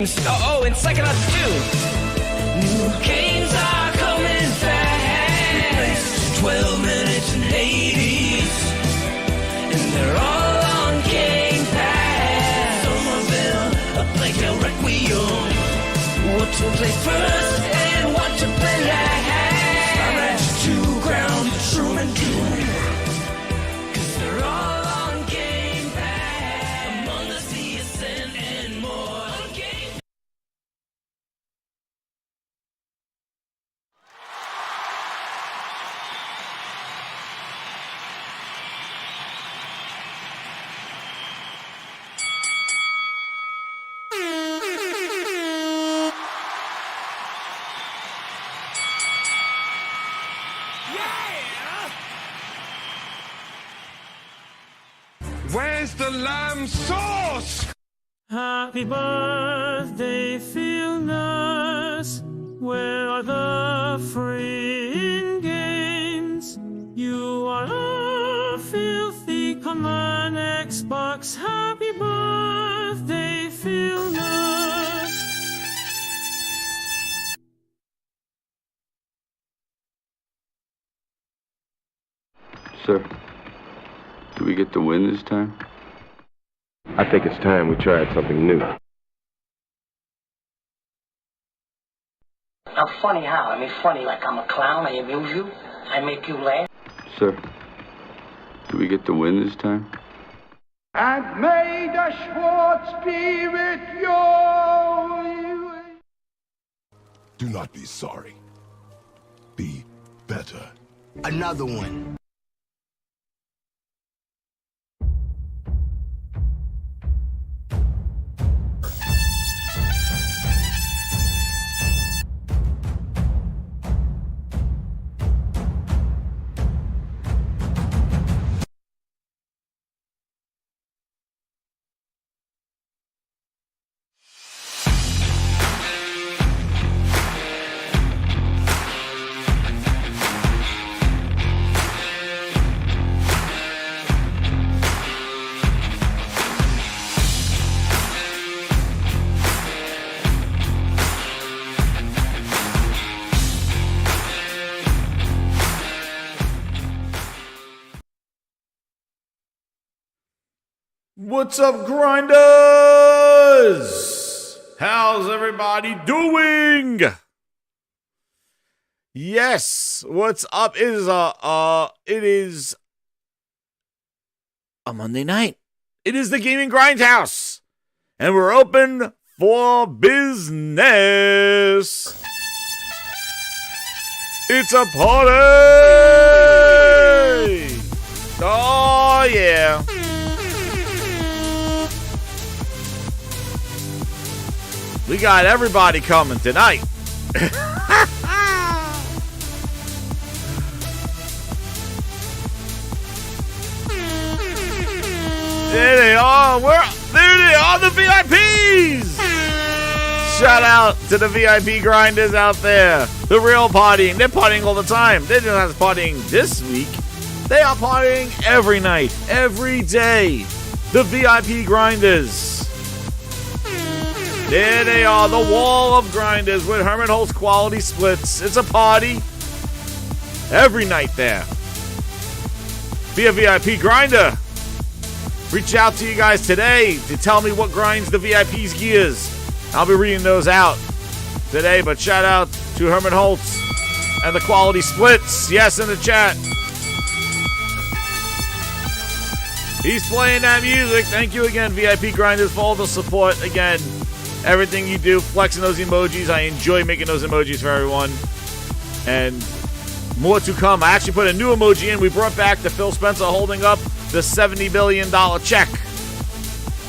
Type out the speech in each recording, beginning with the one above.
Oh, and Psychonauts 2. New games are coming fast. 12 minutes and Hades. And they're all on Gamepass. Somerville, a Plague Tale Requiem. What to play first and what to play last. Star Ratchet 2, Ground, Shroom and Doom. Cause they're all on Gamepass. Among Us, The Ascent, and more. Where's the lamb sauce? Happy birthday, Philness. Where are the freeing games? You are a filthy common Xbox. Happy birthday, Philness. Sir, do we get the win this time? I think it's time we tried something new. I'm funny how? I mean funny like I'm a clown, I amuse you, I make you laugh. Sir, do we get the win this time? And may the Schwartz be with you. Do not be sorry. Be better. Another one. What's up, grinders? How's everybody doing? Yes, what's up? It is a Monday night. It is the Gaming Grindhouse, and we're open for business. It's a party! Oh yeah. We got everybody coming tonight. There they are. There they are, the VIPs. Shout out to the VIP grinders out there. The real partying. They're partying all the time. They're not partying this week. They are partying every night, every day. The VIP grinders. There they are, the wall of grinders with Herman Holtz quality splits. It's a party every night there. Be a VIP grinder. Reach out to you guys today to tell me what grinds the VIP's gears. I'll be reading those out today, but shout out to Herman Holtz and the quality splits. Yes, in the chat. He's playing that music. Thank you again, VIP grinders, for all the support. Again, everything you do, flexing those emojis. I enjoy making those emojis for everyone. And more to come. I actually put a new emoji in. We brought back the Phil Spencer holding up the $70 billion check.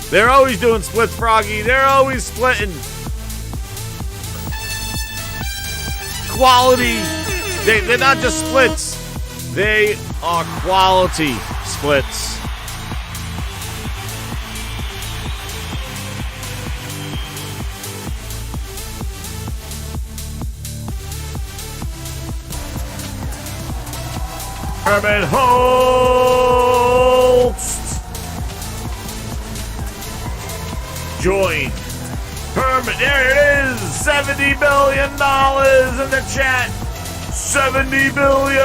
They're always doing splits, Froggy. They're always splitting. Quality. They're not just splits. They are quality splits. Herman Holtz. Join Herman Herman. There it is. $70 billion in the chat. 70 billion.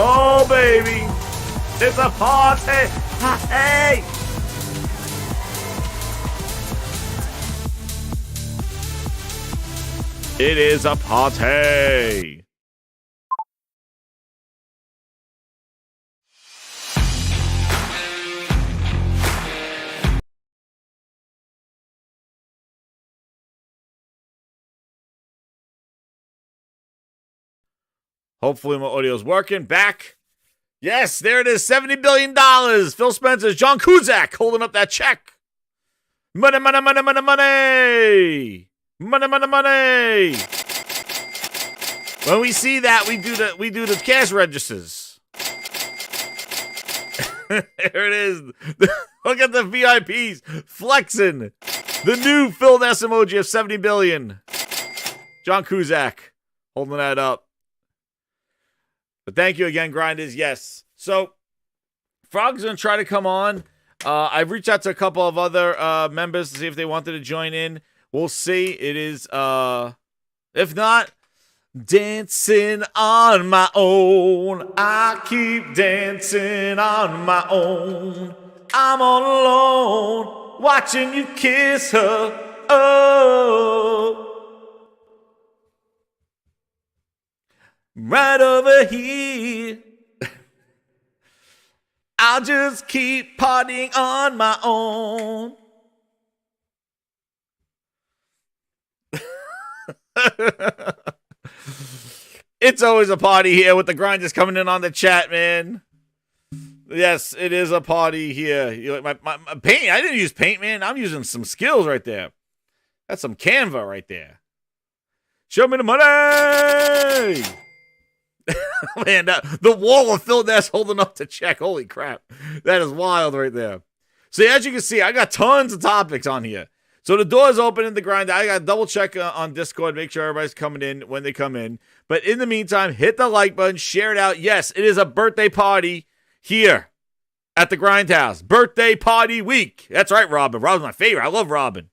Oh, baby. It's a party. Hey. It is a party. Hopefully my audio's working. Back. Yes, there it is. $70 billion. Phil Spencer's John Cusack holding up that check. Money, money, money, money, money. Money, money, money. When we see that, we do the cash registers. There it is. Look at the VIPs flexing. The new Phil Ness emoji of 70 billion. John Cusack holding that up. But thank you again, Grinders. Yes. So, Frog's going to try to come on. I've reached out to a couple of other members to see if they wanted to join in. We'll see. It is, if not, dancing on my own. I keep dancing on my own. I'm all alone, watching you kiss her. Oh. Right over here. I'll just keep partying on my own. It's always a party here with the grinders coming in on the chat, man. Yes, it is a party here. You like my paint? I didn't use paint, man. I'm using some skills right there. That's some Canva right there. Show me the money. Man, the wall of Phil Ness holding up the check. Holy crap. That is wild right there. So as you can see, I got tons of topics on here. So the door's open in the grind. I got to double check on Discord, make sure everybody's coming in when they come in. But in the meantime, hit the like button, share it out. Yes, it is a birthday party here at the Grindhouse. Birthday party week. That's right, Robin. Robin's my favorite. I love Robin.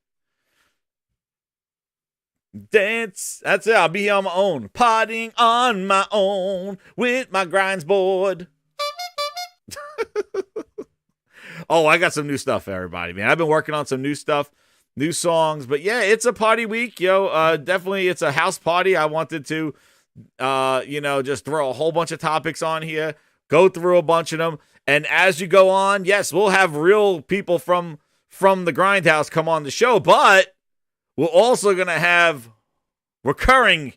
Dance. That's it. I'll be here on my own. Partying on my own with my grinds board. Oh, I got some new stuff for everybody, man. I've been working on some new stuff, new songs. But yeah, it's a party week, yo. Definitely it's a house party. I wanted to, just throw a whole bunch of topics on here, go through a bunch of them. And as you go on, yes, we'll have real people from the Grindhouse come on the show, but we're also going to have recurring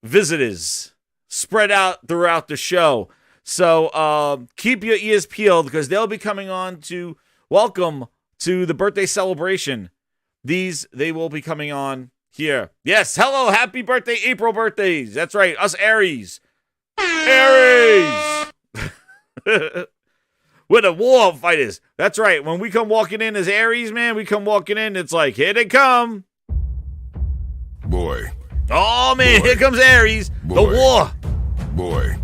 visitors spread out throughout the show. So keep your ears peeled because they'll be coming on to welcome to the birthday celebration. They will be coming on here. Yes, hello, happy birthday, April birthdays. That's right, us Aries. Aries! We're the war fighters. That's right, when we come walking in as Aries, man, we come walking in, it's like, here they come. Boy. Oh, man, Boy. Here comes Aries. Boy. The war. Boy.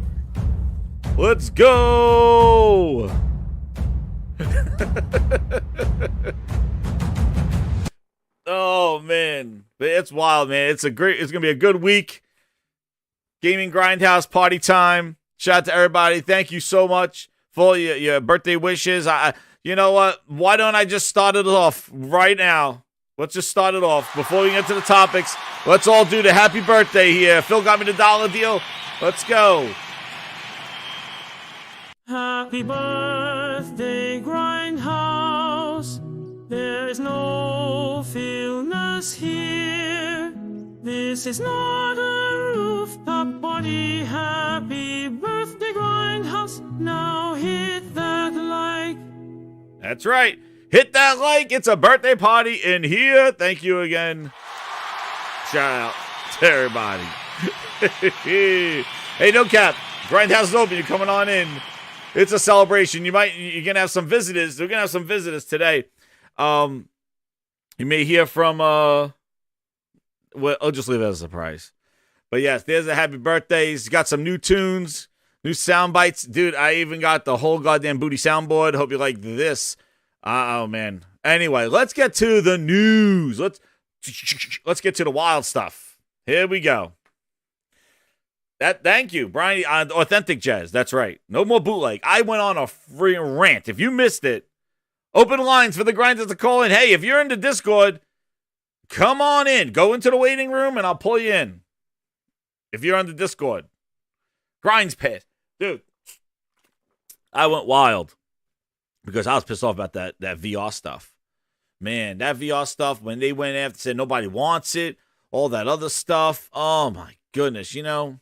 Let's go. Oh, man. It's wild, man. It's going to be a good week. Gaming Grindhouse party time. Shout out to everybody. Thank you so much for all your birthday wishes. You know what? Why don't I just start it off right now? Let's just start it off. Before we get to the topics, let's all do the happy birthday here. Phil got me the dollar deal. Let's go. Happy birthday, Grindhouse. There is no illness here. This is not a rooftop party. Happy birthday, Grindhouse. Now hit that like. That's right. Hit that like. It's a birthday party in here. Thank you again. Shout out to everybody. Hey, no cap. Grindhouse is open. You're coming on in. It's a celebration. You're gonna have some visitors. We're gonna have some visitors today. You may hear from well, I'll just leave it as a surprise. But yes, there's a happy birthdays. Got some new tunes, new sound bites. Dude, I even got the whole goddamn booty soundboard. Hope you like this. Oh man. Anyway, let's get to the news. Let's get to the wild stuff. Here we go. Thank you, Brian. Authentic Jazz. That's right. No more bootleg. I went on a free rant. If you missed it, open lines for the grinders to call in. Hey, if you're in the Discord, come on in. Go into the waiting room, and I'll pull you in. If you're on the Discord. Grinds Pit. Dude, I went wild because I was pissed off about that VR stuff. Man, that VR stuff, when they went after said nobody wants it, all that other stuff. Oh, my goodness, you know.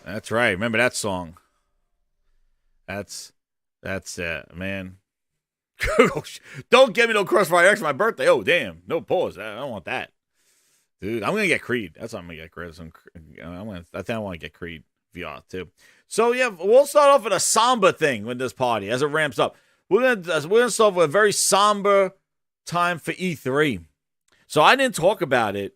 That's right. Remember that song. That's it, man. Don't get me no Crossfire X for my birthday. Oh, damn. No pause. I don't want that. Dude, I'm going to get Creed. That's what I'm going to get, Chris. I think I want to get Creed VR, too. So, yeah, we'll start off with a somber thing with this party as it ramps up. We're gonna start with a very somber time for E3. So, I didn't talk about it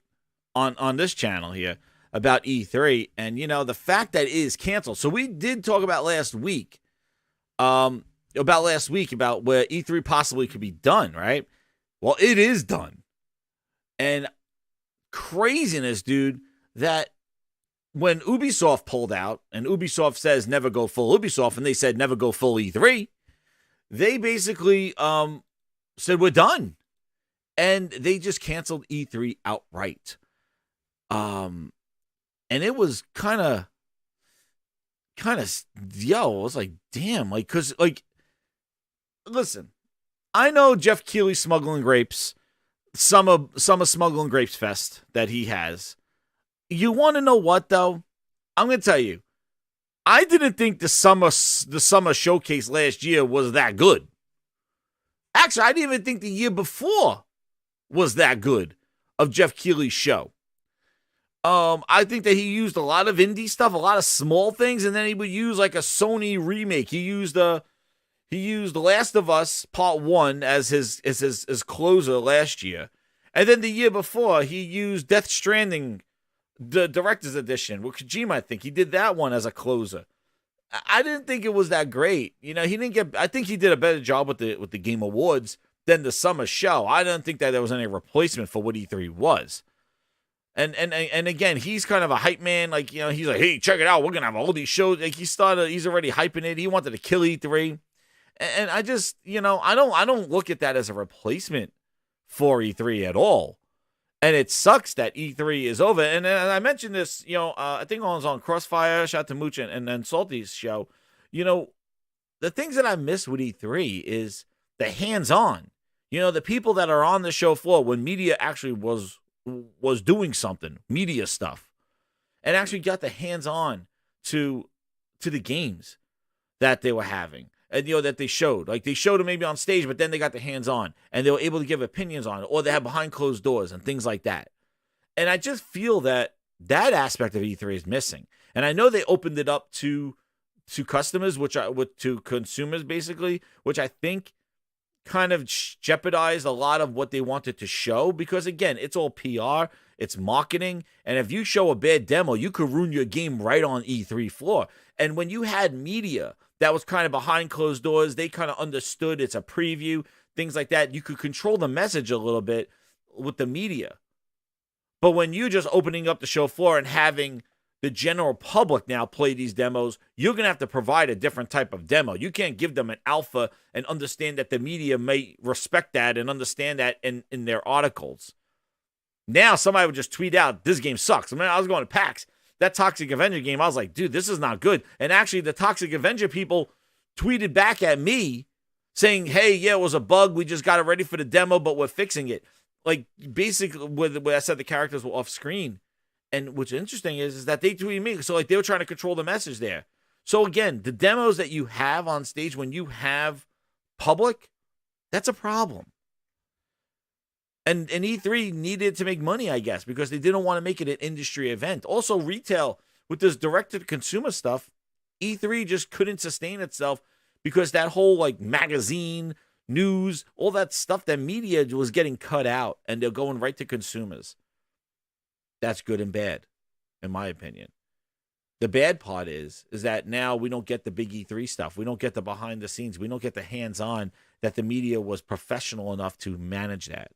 on this channel here about E3. And, you know, the fact that it is canceled. So, we did talk about last week. About where E3 possibly could be done, right? Well, it is done. And craziness, dude, that when Ubisoft pulled out, and Ubisoft says never go full Ubisoft, and they said never go full E3, they basically said we're done. And they just canceled E3 outright. And it was kind of, yo, I was like, damn, like, because, like, listen, I know Jeff Keighley smuggling grapes, summer smuggling grapes fest that he has. You want to know what, though? I'm going to tell you. I didn't think the summer showcase last year was that good. Actually, I didn't even think the year before was that good of Jeff Keighley's show. I think that he used a lot of indie stuff, a lot of small things, and then he would use like a Sony remake. He used The Last of Us Part 1 as his closer last year. And then the year before, he used Death Stranding, the Director's Edition with Kojima, I think. He did that one as a closer. I didn't think it was that great. You know, I think he did a better job with the Game Awards than the summer show. I don't think that there was any replacement for what E3 was. And again, he's kind of a hype man. Like, you know, he's like, hey, check it out. We're going to have all these shows. Like, he's already hyping it. He wanted to kill E3. And I just, you know, I don't look at that as a replacement for E3 at all. And it sucks that E3 is over. And I mentioned this, you know, I think I was on Crossfire, shout out to Mooch and then Salty's show. You know, the things that I miss with E3 is the hands-on. You know, the people that are on the show floor when media actually was doing something, media stuff, and actually got the hands-on to the games that they were having. And, you know, that they showed. Like, they showed them maybe on stage, but then they got the hands-on, and they were able to give opinions on it, or they had behind closed doors and things like that. And I just feel that aspect of E3 is missing. And I know they opened it up to customers, to consumers, basically, which I think kind of jeopardized a lot of what they wanted to show, because, again, it's all PR, it's marketing, and if you show a bad demo, you could ruin your game right on E3 floor. And when you had media that was kind of behind closed doors, they kind of understood it's a preview, things like that, you could control the message a little bit with the media. But when you're just opening up the show floor and having the general public now play these demos, you're going to have to provide a different type of demo. You can't give them an alpha and understand that the media may respect that and understand that in their articles. Now somebody would just tweet out, this game sucks. I mean, I was going to PAX. That Toxic Avenger game, I was like, dude, this is not good. And actually, the Toxic Avenger people tweeted back at me saying, hey, yeah, it was a bug. We just got it ready for the demo, but we're fixing it. Like, basically, where I said the characters were off screen. And what's interesting is that they tweeted me. So, like, they were trying to control the message there. So, again, the demos that you have on stage when you have public, that's a problem. And E3 needed to make money, I guess, because they didn't want to make it an industry event. Also, retail, with this direct-to-consumer stuff, E3 just couldn't sustain itself because that whole like magazine, news, all that stuff, that media was getting cut out and they're going right to consumers. That's good and bad, in my opinion. The bad part is that now we don't get the big E3 stuff. We don't get the behind the scenes. We don't get the hands-on that the media was professional enough to manage that.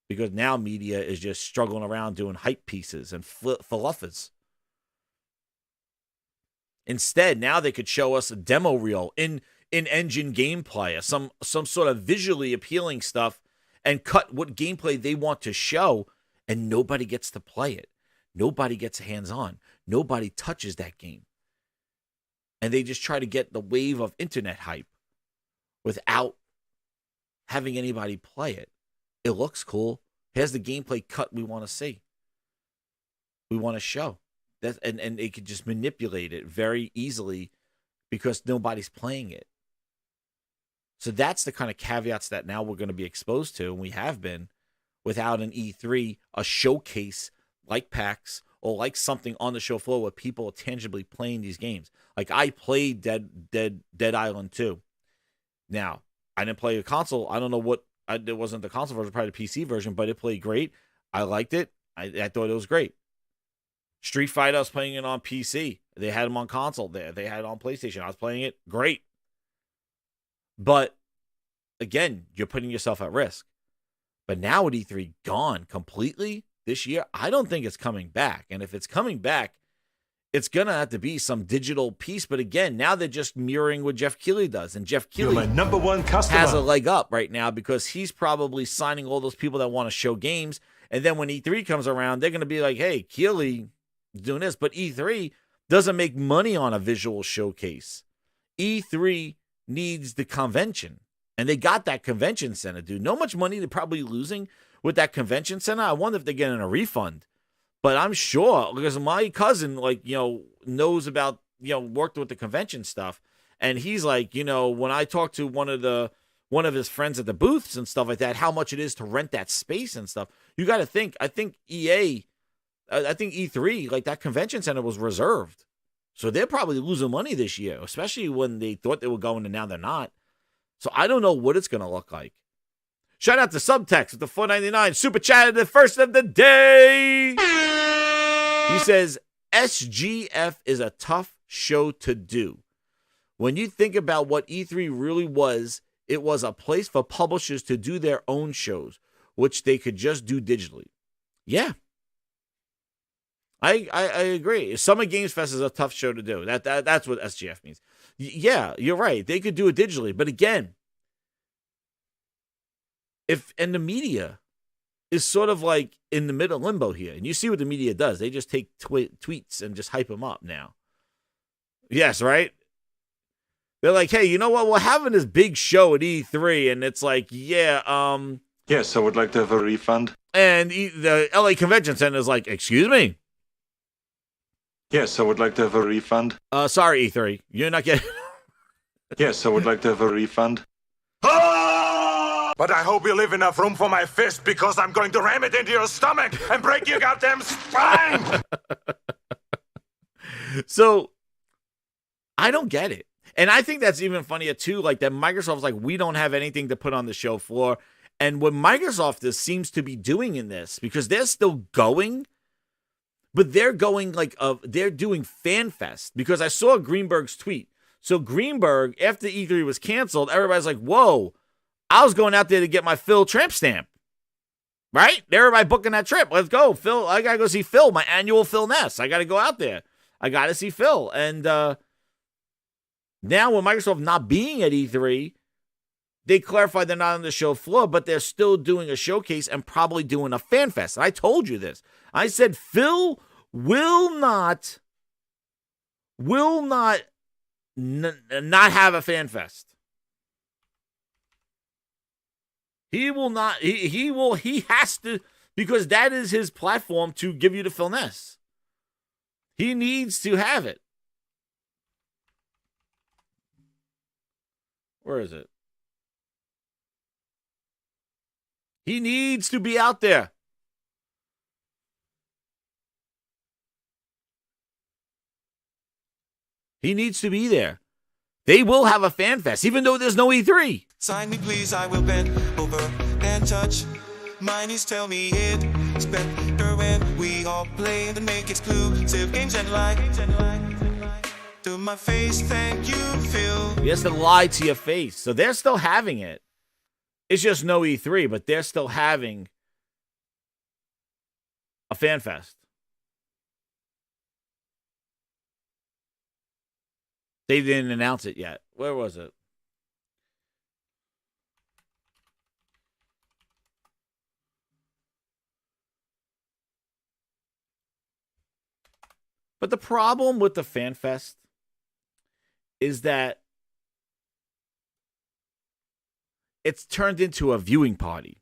Because now media is just struggling around doing hype pieces and fluffers. Instead, now they could show us a demo reel, in-engine gameplay, some sort of visually appealing stuff, and cut what gameplay they want to show, and nobody gets to play it. Nobody gets hands-on. Nobody touches that game. And they just try to get the wave of internet hype without having anybody play it. It looks cool. Here's the gameplay cut we want to see. We want to show. And they could just manipulate it very easily because nobody's playing it. So that's the kind of caveats that now we're going to be exposed to, and we have been, without an E3, a showcase like PAX, or like something on the show floor where people are tangibly playing these games. Like I played Dead Island 2. Now, I didn't play a console. I don't know what, it wasn't the console version, probably the PC version, but it played great. I liked it. I thought it was great. Street Fighter, I was playing it on PC. They had them on console there. They had it on PlayStation. I was playing it. Great. But, again, you're putting yourself at risk. But now with E3 gone completely this year, I don't think it's coming back. And if it's coming back, it's going to have to be some digital piece. But again, now they're just mirroring what Jeff Keighley does. And Jeff Keighley, my number one customer, has a leg up right now because he's probably signing all those people that want to show games. And then when E3 comes around, they're going to be like, hey, Keighley is doing this. But E3 doesn't make money on a visual showcase. E3 needs the convention. And they got that convention center, dude. Know how much money they're probably losing with that convention center? I wonder if they're getting a refund. But I'm sure, because my cousin, knows about, worked with the convention stuff. And he's like, when I talked to one of his friends at the booths and stuff like that, how much it is to rent that space and stuff. You got to think, I think E3, like that convention center was reserved. So they're probably losing money this year, especially when they thought they were going and now they're not. So I don't know what it's going to look like. Shout out to Subtext with the $4.99 super chat at the first of the day. He says, SGF is a tough show to do. When you think about what E3 really was, it was a place for publishers to do their own shows, which they could just do digitally. Yeah. I agree. Summer Games Fest is a tough show to do. That's what SGF means. Yeah, you're right. They could do it digitally. But again, and the media is sort of like in the middle limbo here. And you see what the media does. They just take tweets and just hype them up now. Yes, right? They're like, hey, you know what? We're having this big show at E3. And it's like, yes, I would like to have a refund. And the LA Convention Center is like, excuse me? Yes, I would like to have a refund. Sorry, E3. You're not getting... Yes, I would like to have a refund. But I hope you leave enough room for my fist because I'm going to ram it into your stomach and break your goddamn spine! So, I don't get it. And I think that's even funnier, too, like that Microsoft's like, we don't have anything to put on the show floor. And what Microsoft seems to be doing in this, because they're still going, but they're going they're doing FanFest. Because I saw Greenberg's tweet. So Greenberg, after E3 was canceled, everybody's like, whoa, I was going out there to get my Phil tramp stamp. Right? Everybody booking that trip. Let's go, Phil. I got to go see Phil, my annual Phil Ness. I got to go out there. I got to see Phil. And now with Microsoft not being at E3, they clarified they're not on the show floor, but they're still doing a showcase and probably doing a FanFest. And I told you this. I said Phil will not have a FanFest. He will not. He has to, because that is his platform to give you the Phil Ness. He needs to have it. Where is it? He needs to be out there. He needs to be there They will have a fan fest, even though there's no E3. Sign me please, I will bend over and touch. My knees tell me it's better when we all play the make exclusive games and lie to my face, thank you, Phil. He has to lie to your face. So they're still having it. It's just no E3, but they're still having a fan fest. They didn't announce it yet. Where was it? But the problem with the fan fest is that it's turned into a viewing party.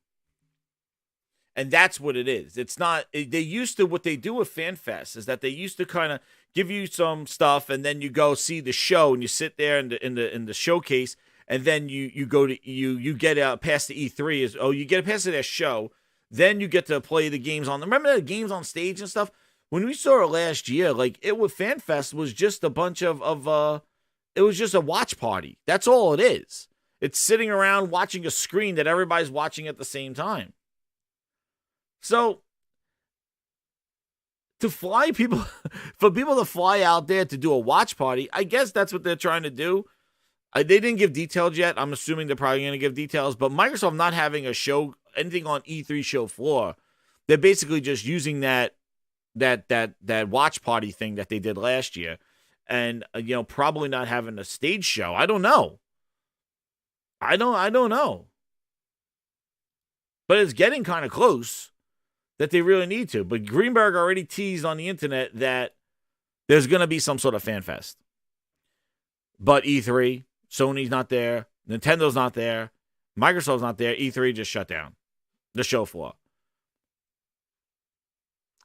And that's what it is. It's not, they used to, what they do with FanFest is that they used to kind of give you some stuff and then you go see the show and you sit there in the showcase and then you go to, you get past the E3 you get past their show. Then you get to play the games remember the games on stage and stuff? When we saw it last year, like it with FanFest was just a bunch of it was just a watch party. That's all it is. It's sitting around watching a screen that everybody's watching at the same time. So, to fly people, for people to fly out there to do a watch party, I guess that's what they're trying to do. They didn't give details yet. I'm assuming they're probably going to give details. But Microsoft not having a show, anything on E3 show floor, they're basically just using that watch party thing that they did last year, and probably not having a stage show. I don't know. I don't know. But it's getting kind of close that they really need to. But Greenberg already teased on the internet that there's going to be some sort of fan fest. But E3, Sony's not there, Nintendo's not there, Microsoft's not there, E3 just shut down the show floor.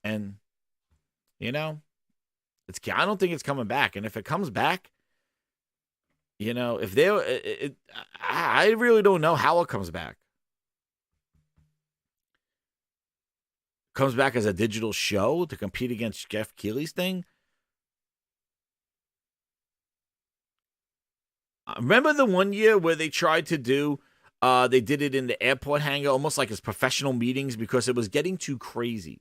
And, I don't think it's coming back. And if it comes back, if I really don't know how it comes back. Comes back as a digital show to compete against Jeff Keighley's thing. Remember the one year where they tried to do, they did it in the airport hangar, almost like as professional meetings because it was getting too crazy.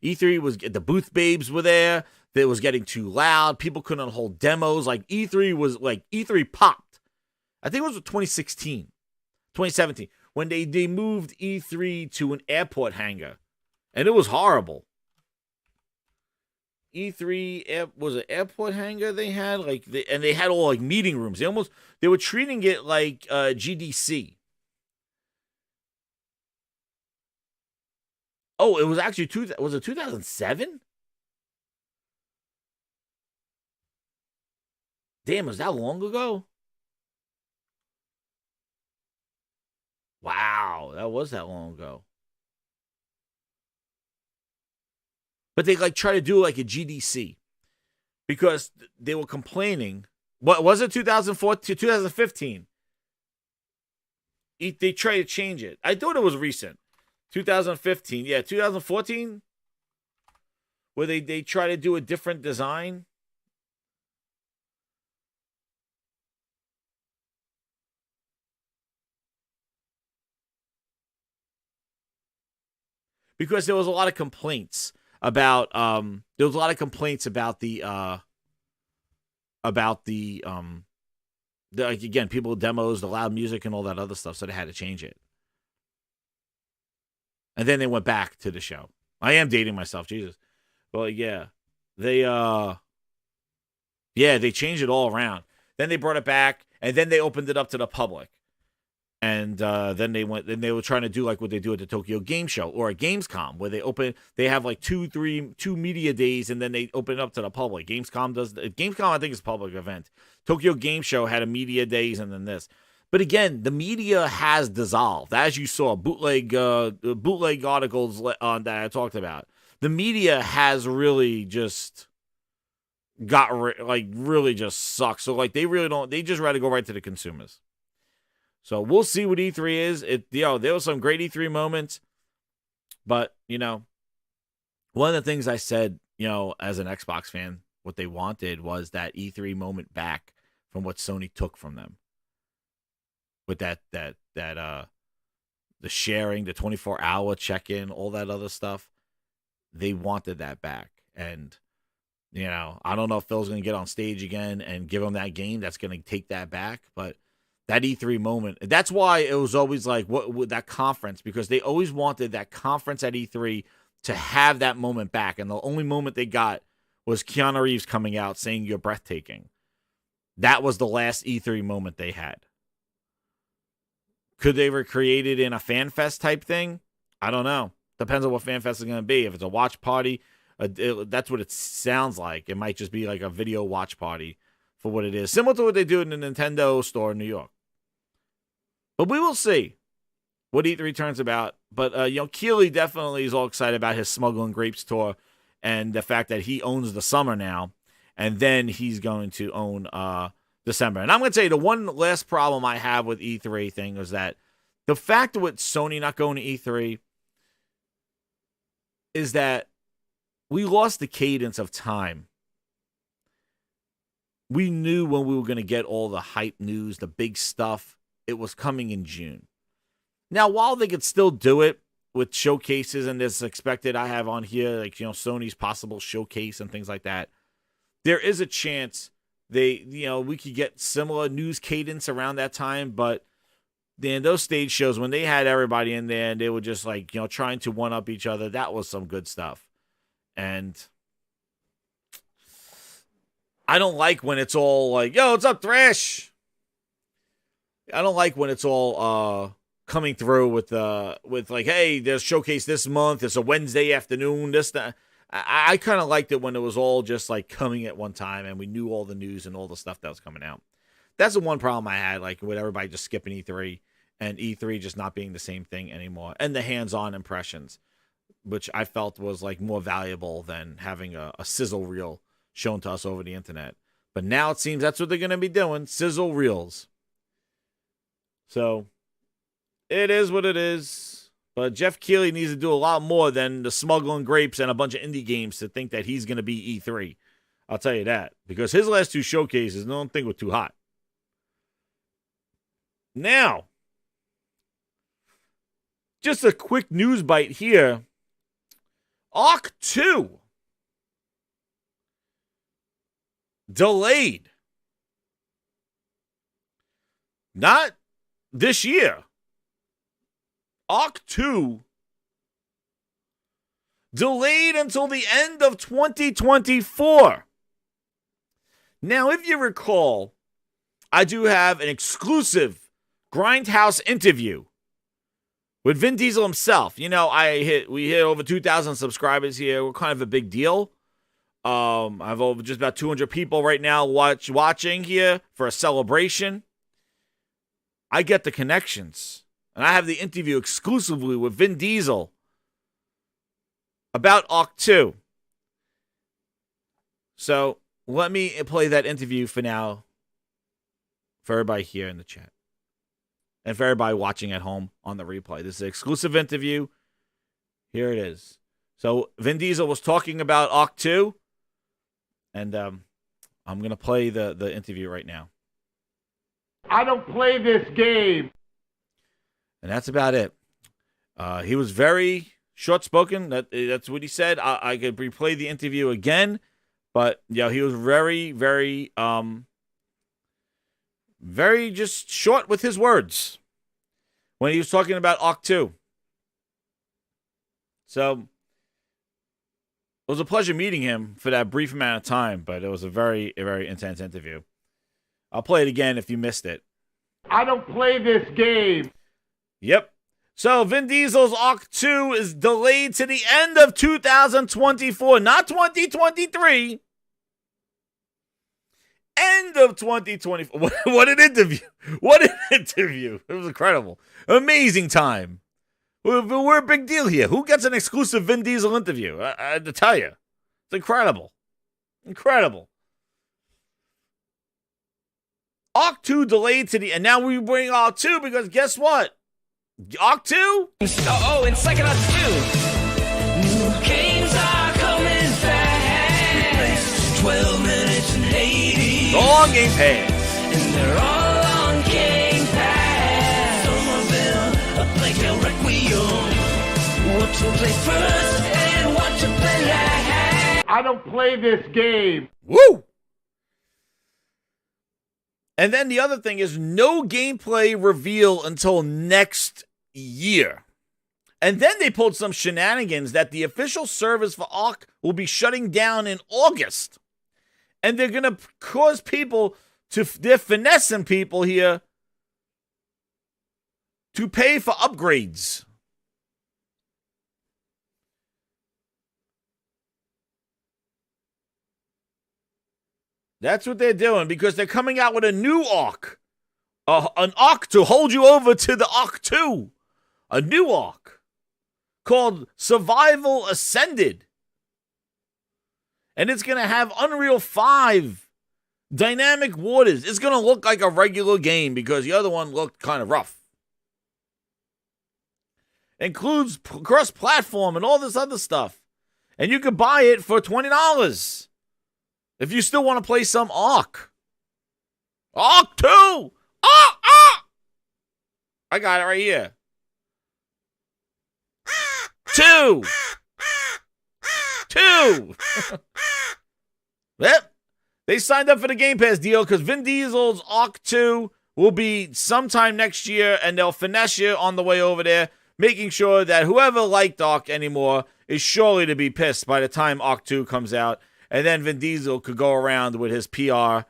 E3 was, the booth babes were there. It was getting too loud. People couldn't hold demos. E3 popped. I think it was 2017, when they moved E3 to an airport hangar. And it was horrible. E3 was an airport hangar they had, and they had all meeting rooms. They were treating it like GDC. Oh, it was actually was it 2007? Damn, was that long ago? Wow, that was that long ago. But they try to do a GDC because they were complaining. What was it? 2014 to 2015. They tried to change it. I thought it was recent. 2015. Yeah, 2014. Where they try to do a different design. Because there was a lot of complaints about again, people demos, the loud music and all that other stuff, so they had to change it. And then they went back to the show. I am dating myself, Jesus. Well, yeah. They changed it all around. Then they brought it back, and then they opened it up to the public. And then they were trying to do what they do at the Tokyo Game Show or at Gamescom, where they have two media days, and then they open it up to the public. Gamescom, I think, is a public event. Tokyo Game Show had a media days, and then this. But again, the media has dissolved, as you saw, bootleg articles on that I talked about. The media has really just really just sucks. So they just rather go right to the consumers. So we'll see what E3 is. There were some great E3 moments, but one of the things I said, as an Xbox fan, what they wanted was that E3 moment back from what Sony took from them. With the sharing, the 24-hour check-in, all that other stuff. They wanted that back. And, you know, I don't know if Phil's going to get on stage again and give them that game that's going to take that back. But that E3 moment, that's why it was always like what that conference, because they always wanted that conference at E3 to have that moment back. And the only moment they got was Keanu Reeves coming out saying you're breathtaking. That was the last E3 moment they had. Could they recreate it in a fan fest type thing? I don't know. Depends on what fan fest is going to be. If it's a watch party, that's what it sounds like. It might just be like a video watch party for what it is. Similar to what they do in the Nintendo store in New York. But we will see what E3 turns about. But, Keeley definitely is all excited about his Smuggling Grapes tour and the fact that he owns the summer now. And then he's going to own December. And I'm going to tell you, the one last problem I have with E3 thing is that the fact with Sony not going to E3 is that we lost the cadence of time. We knew when we were going to get all the hype news, the big stuff, it was coming in June. Now, while they could still do it with showcases, and as expected, I have on here, like, Sony's possible showcase and things like that, there is a chance we could get similar news cadence around that time, but then those stage shows, when they had everybody in there and they were just like, trying to one-up each other, that was some good stuff. And I don't like when it's all like, yo, what's up, Thrash? I don't like when it's all coming through with like, hey, there's showcase this month. It's a Wednesday afternoon. I kind of liked it when it was all just like coming at one time and we knew all the news and all the stuff that was coming out. That's the one problem I had, like with everybody just skipping E3 and E3 just not being the same thing anymore. And the hands-on impressions, which I felt was like more valuable than having a sizzle reel shown to us over the internet. But now it seems that's what they're going to be doing, sizzle reels. So it is what it is. But Jeff Keighley needs to do a lot more than the Smuggling Grapes and a bunch of indie games to think that he's going to be E3. I'll tell you that. Because his last two showcases, I don't think were too hot. Now, just a quick news bite here. ARC 2 delayed. Not this year. ARC 2 delayed until the end of 2024. Now, if you recall, I do have an exclusive Grindhouse interview with Vin Diesel himself. We hit over 2,000 subscribers here. We're kind of a big deal. I've over just about 200 people right now watching here for a celebration. I get the connections. And I have the interview exclusively with Vin Diesel about ARC 2. So let me play that interview for now for everybody here in the chat. And for everybody watching at home on the replay. This is an exclusive interview. Here it is. So Vin Diesel was talking about ARC 2. And I'm going to play the interview right now. I don't play this game. And that's about it. He was very short-spoken. That's what he said. I could replay the interview again. But, he was very, very, very just short with his words when he was talking about ARC 2. So, it was a pleasure meeting him for that brief amount of time, but it was a very, very intense interview. I'll play it again if you missed it. I don't play this game. Yep. So Vin Diesel's ARC 2 is delayed to the end of 2024, not 2023. End of 2024. What an interview. What an interview. It was incredible. Amazing time. We're a big deal here. Who gets an exclusive Vin Diesel interview? I had to tell you. It's incredible. Incredible. ARC 2 delayed to the... And now we bring ARC 2 because guess what? ARC 2? Oh, and second ARC 2. New games are coming fast. 12 minutes and 80. All on Game Pass. and they're all on Game Pass. Somerville, a Plague Tale Requiem. What to play first and what to play last. I don't play this game. Woo! And then the other thing is no gameplay reveal until next year. And then they pulled some shenanigans that the official service for Ark will be shutting down in August. And they're going to cause people to, they're finessing people here to pay for upgrades. That's what they're doing because they're coming out with a new Ark. An Ark to hold you over to the Ark 2. A new Ark called Survival Ascended. And it's going to have Unreal 5 dynamic waters. It's going to look like a regular game because the other one looked kind of rough. Includes cross-platform and all this other stuff. And you could buy it for $20 if you still want to play some Ark. Ark 2! I got it right here. 2! Yep. They signed up for the Game Pass deal because Vin Diesel's Ark 2 will be sometime next year, and they'll finesse you on the way over there, making sure that whoever liked Ark anymore is surely to be pissed by the time Ark 2 comes out, and then Vin Diesel could go around with his PR.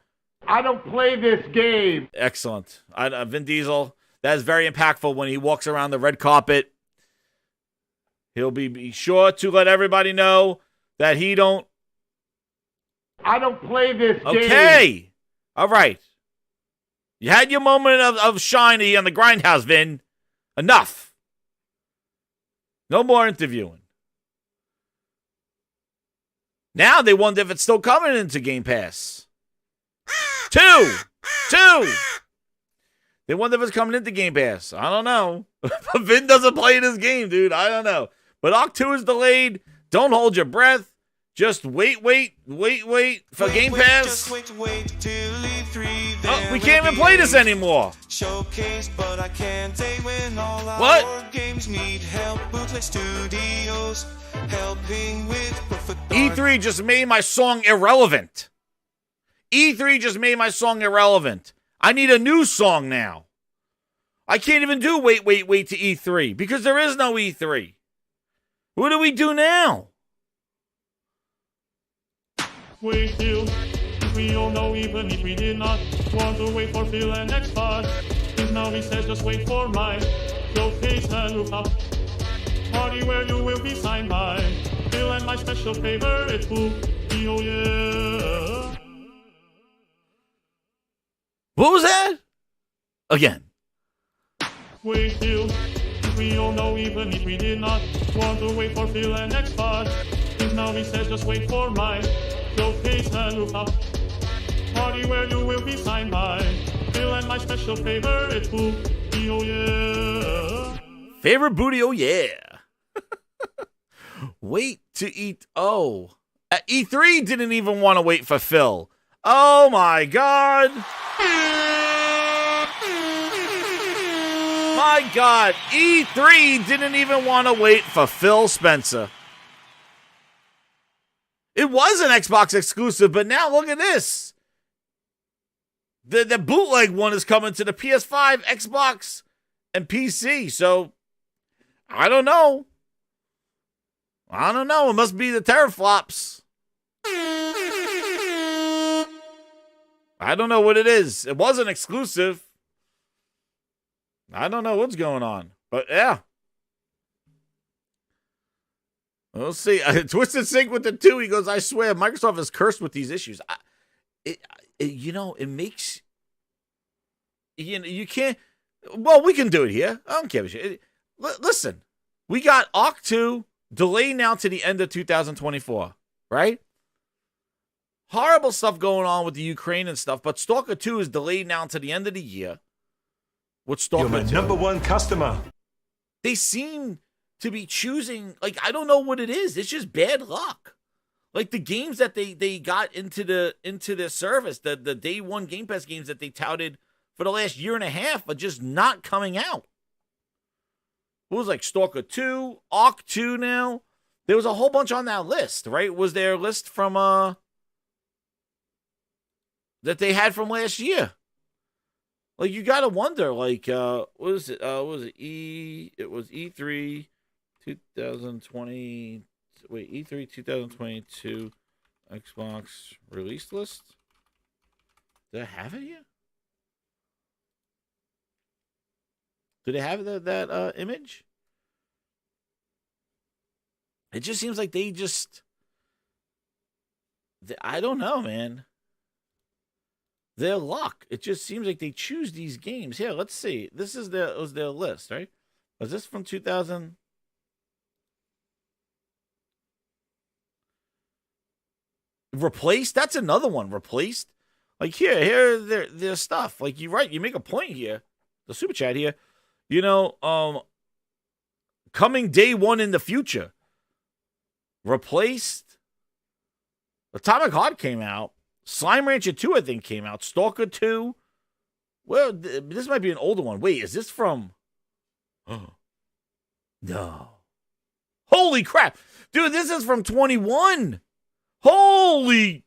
I don't play this game. Excellent. Vin Diesel, that is very impactful when he walks around the red carpet. He'll be sure to let everybody know that he don't. I don't play this game. Okay. All right. You had your moment of shiny on the Grindhouse, Vin. Enough. No more interviewing. Now they wonder if it's still coming into Game Pass. 2. They wonder if it's coming into Game Pass. I don't know. Vin doesn't play this game, dude. I don't know. But Ark 2 is delayed. Don't hold your breath. Just wait for Game Pass. Just wait till E3. Oh, we can't even play this anymore. Showcase, but I can't say when all What? our games need help. Bootleg Studios helping with perfect E3 just made my song irrelevant. E3 just made my song irrelevant. I need a new song now. I can't even do wait to E3 because there is no E3. What do we do now? Wait till we all know, even if we did not want to wait for Phil and X-Pod. Since now he says just wait for my showcase and rooftop party where you will be signed by Phil and my special favorite fool. Oh yeah. What was that? Again. Wait till we all know, even if we did not want to wait for Phil and X-Pod. Since now he says just wait for my showcase and rooftop party where you will be signed by Phil and my special favorite fool. Oh yeah. Favorite booty, oh yeah. Wait to eat. Oh. E3 didn't even want to wait for Phil. Oh my God. My God. E3 didn't even want to wait for Phil Spencer. It was an Xbox exclusive, but now look at this. The bootleg one is coming to the PS5, Xbox, and PC. So, I don't know. It must be the teraflops. I don't know what it is. It wasn't exclusive. I don't know what's going on. But, yeah. We'll see. Twisted Sync with the 2. He goes, I swear, Microsoft is cursed with these issues. It makes... You can't... Well, we can do it here. I don't care. Listen. We got Ark 2 delayed now to the end of 2024. Right? Horrible stuff going on with the Ukraine and stuff, but Stalker 2 is delayed now to the end of the year. What's Stalker 2? You're my number one customer. They seem to be choosing, I don't know what it is. It's just bad luck. Like the games that they got into their service, the day one Game Pass games that they touted for the last year and a half are just not coming out. It was like Stalker 2, Ark 2 now. There was a whole bunch on that list, right? Was there a list from that they had from last year? Like you gotta wonder, like what was it? It was E3 2020. Wait, E3 2022 Xbox release list? Do I have it here? Do they have that image? It just seems like I don't know, man. Their luck. It just seems like they choose these games. Here, let's see. This is was their list, right? Was this from 2000? Replaced? That's another one. Replaced? Like here their stuff. Like you're right. You make a point here. The super chat here. You know, coming day one in the future. Replaced. Atomic Heart came out. Slime Rancher 2, I think, came out. Stalker 2. Well, this might be an older one. Wait, is this from... Oh. No. Holy crap. Dude, this is from 21. Holy...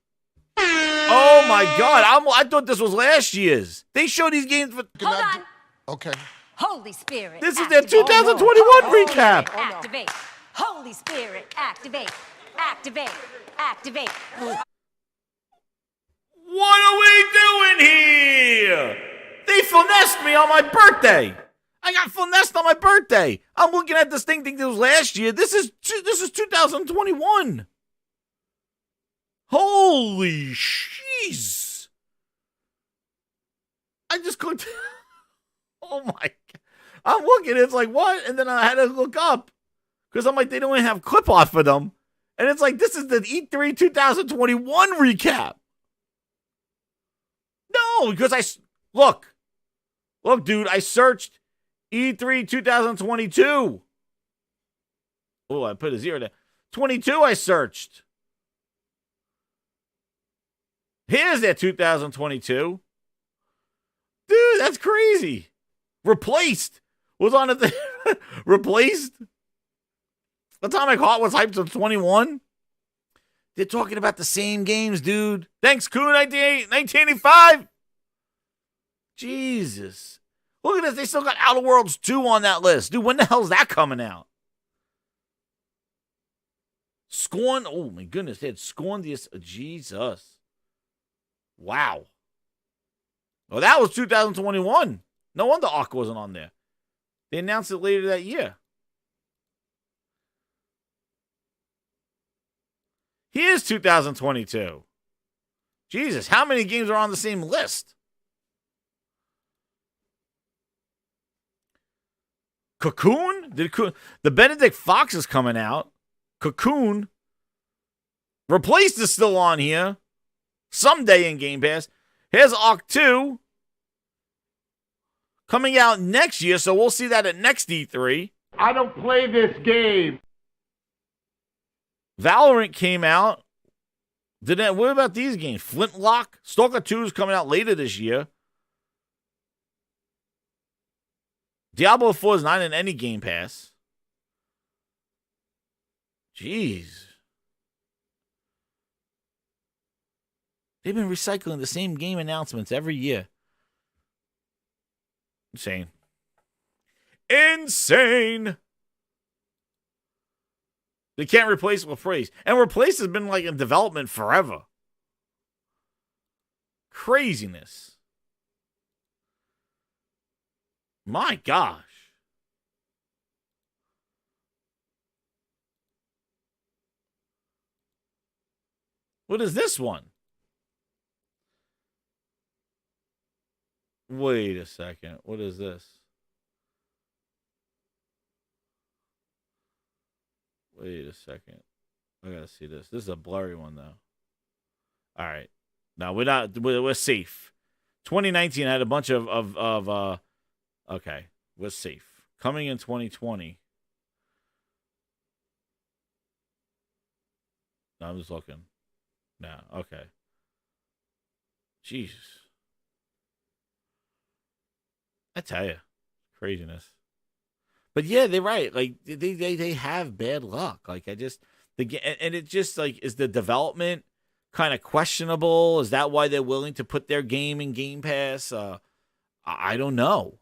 Oh, my God. I thought this was last year's. They showed these games for... Hold on. Okay. Holy Spirit. This is their 2021 recap. Activate. Holy Spirit. Activate. Activate. Activate. What are we doing here? They finessed me on my birthday. I got finessed on my birthday. I'm looking at this thing thinking it was last year. This is 2021. Holy jeez. I just clicked. Oh my God. I'm looking, it's like, what? And then I had to look up. Because I'm like, they don't even have clip art for them. And it's like, this is the E3 2021 recap. No, because look, dude, I searched E3 2022. Oh, I put a 0 there. 22 I searched. Here's that 2022. Dude, that's crazy. Replaced was on it. Replaced. Atomic Heart was hyped to 21. They're talking about the same games, dude. Thanks, Coon, 1985. Jesus. Look at this. They still got Outer Worlds 2 on that list. Dude, when the hell's that coming out? Scorn. Oh, my goodness. They had Scorn. Jesus. Wow. Well, that was 2021. No wonder Ark wasn't on there. They announced it later that year. Here's 2022. Jesus, how many games are on the same list? Cocoon? The Benedict Fox is coming out. Cocoon. Replaced is still on here. Someday in Game Pass. Here's Ark 2. Coming out next year, so we'll see that at next E3. I don't play this game. Valorant came out. What about these games? Flintlock? Stalker 2 is coming out later this year. Diablo 4 is not in any Game Pass. Jeez. They've been recycling the same game announcements every year. Insane. Insane! They can't replace Replace. And Replace has been like in development forever. Craziness. My gosh. What is this one? Wait a second. What is this? Wait a second. I gotta see this. This is a blurry one, though. All right. No, we're safe. 2019 had a bunch of okay, we're safe. Coming in 2020. I'm just looking. No, okay. Jesus. I tell you, craziness. But yeah, they're right. Like they have bad luck. Like and it just like is the development kind of questionable? Is that why they're willing to put their game in Game Pass? I don't know.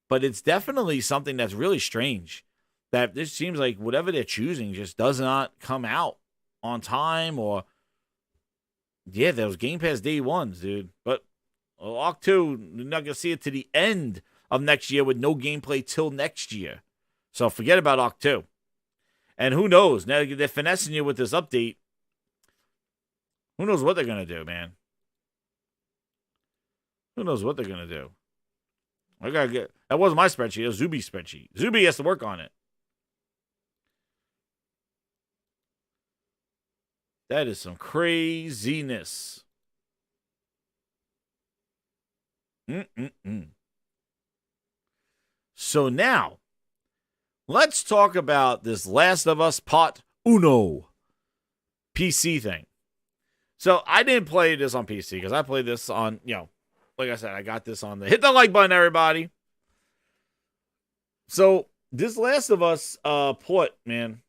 But it's definitely something that's really strange. That this seems like whatever they're choosing just does not come out on time or yeah, those Game Pass day ones, dude. But Arc 2, you're not gonna see it to the end of next year with no gameplay till next year. So forget about Arc 2. And who knows? Now they're finessing you with this update. Who knows what they're gonna do, man? Who knows what they're gonna do? I gotta get that wasn't my spreadsheet, it was Zuby's spreadsheet. Zuby has to work on it. That is some craziness. So now, let's talk about this Last of Us Part Uno PC thing. So I didn't play this on PC because I played this on, like I said, I got this on the hit the like button, everybody. So this Last of Us port, man,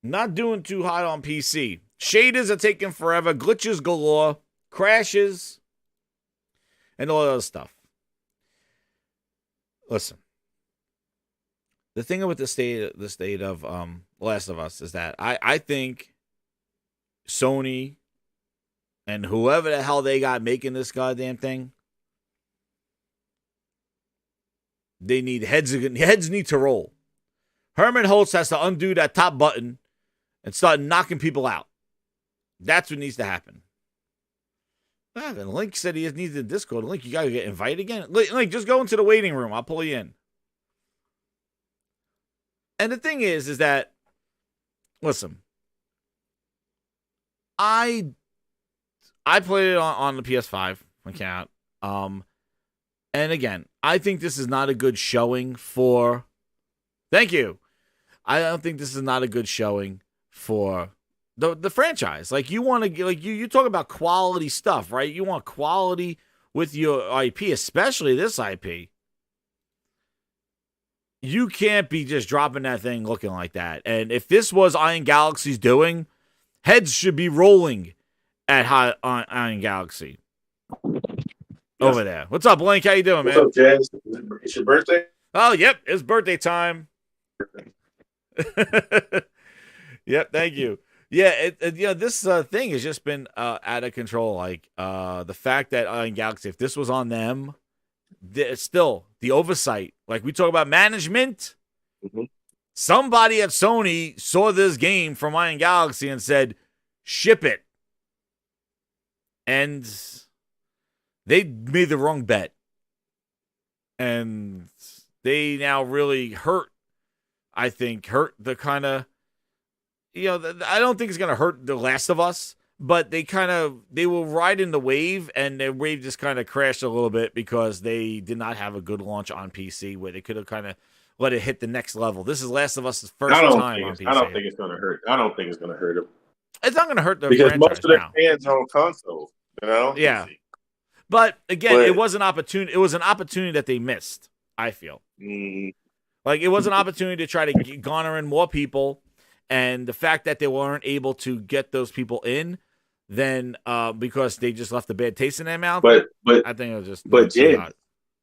not doing too hot on PC. Shaders are taking forever, glitches galore, crashes, and all that other stuff. Listen, the thing with the state of Last of Us is that I think Sony and whoever the hell they got making this goddamn thing, they need heads need to roll. Herman Holtz has to undo that top button and start knocking people out. That's what needs to happen. And Link said he needs the Discord. Link, you gotta get invited again. Link, just go into the waiting room. I'll pull you in. And the thing is that, listen, I played it on the PS5 account. And again, I think this is not a good showing for. Thank you. I don't think this is not a good showing for the franchise. Like you want to you talk about quality stuff, right? You want quality with your IP, especially this IP. You can't be just dropping that thing looking like that. And if this was Iron Galaxy's doing, heads should be rolling at Iron Galaxy. Over there. What's up, Blink? How you doing, man? What's up, Jazz? It's your birthday? Oh, yep. It's birthday time. Yep, thank you. Yeah, this thing has just been out of control. Like the fact that Iron Galaxy, if this was on them, still the oversight. Like we talk about management. Mm-hmm. Somebody at Sony saw this game from Iron Galaxy and said, "Ship it," and they made the wrong bet, and they now really hurt. I think hurt the kind of. I don't think it's going to hurt The Last of Us, but they were riding the wave, and the wave just kind of crashed a little bit because they did not have a good launch on PC where they could have kind of let it hit the next level. This is Last of Us' first time on PC. I don't think it's going to hurt. I don't think it's going to hurt them. It's not going to hurt the because franchise most of their fans are on console, Yeah. But again, it was an opportunity. It was an opportunity that they missed, I feel. Like it was an opportunity to try to garner in more people. And the fact that they weren't able to get those people in, then because they just left a bad taste in their mouth. But I think it was just. But Jay,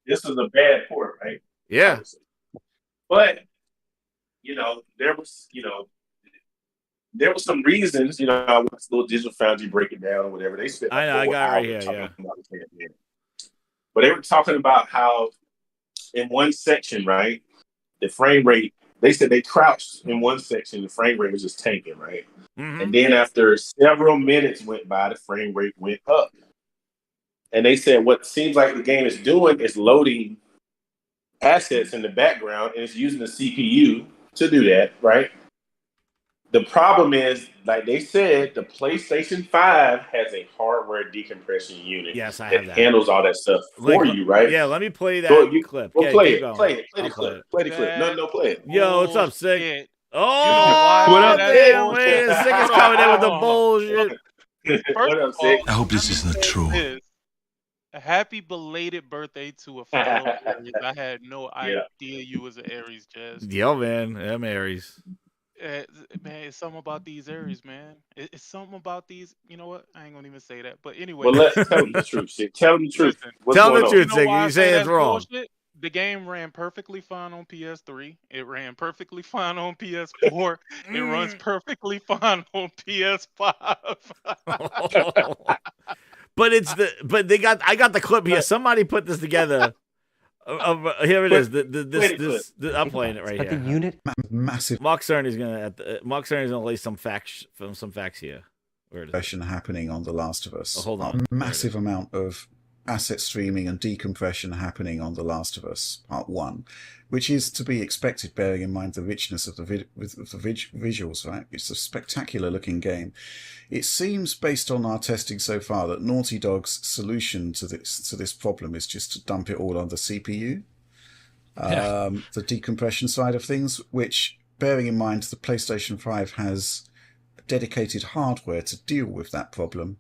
this is a bad port, right? Yeah. Obviously. But there was some reasons. I watched Little Digital Foundry break it down or whatever. They said. I know. I got it right here. Yeah. But they were talking about how in one section, right, the frame rate. They said they crouched in one section, the frame rate was just tanking, right? Mm-hmm. And then after several minutes went by, the frame rate went up. And they said what seems like the game is doing is loading assets in the background, and it's using the CPU to do that, right? The problem is, like they said, the PlayStation 5 has a hardware decompression unit. Yes, I have that. Handles all that stuff for you, right? Yeah, let me play that clip. Go Yeah, play it. Play Play the clip. No, play it. Yo, what's up, Sig? Oh, What up? damn, man. Sick is coming in with the bullshit. What up, Sick? I hope this isn't true. A happy belated birthday to a fellow Aries. I had no idea you was an Aries, Jazz. Yo, man. I'm Aries. Man, it's something about these Aries, man. It's something about these. You know what? I ain't gonna even say that. But anyway. Well, let's tell them the truth, Sick. Tell them the truth. What's Tell going the on? truth, You know Sick. why I You say say it's that's wrong. bullshit? The game ran perfectly fine on PS3. It ran perfectly fine on PS4. It runs perfectly fine on PS5. But I got the clip here. Somebody put this together. Here it is. I'm playing it right here. The unit massive Mark Cerny's gonna lay some facts here. Where it is? Decompression happening on The Last of Us. Oh, hold on. Massive amount of asset streaming and decompression happening on The Last of Us Part 1, which is to be expected, bearing in mind the richness of the visuals, right? It's a spectacular looking game. It seems, based on our testing so far, that Naughty Dog's solution to this problem is just to dump it all on the CPU. The decompression side of things, which, bearing in mind the PlayStation 5 has dedicated hardware to deal with that problem.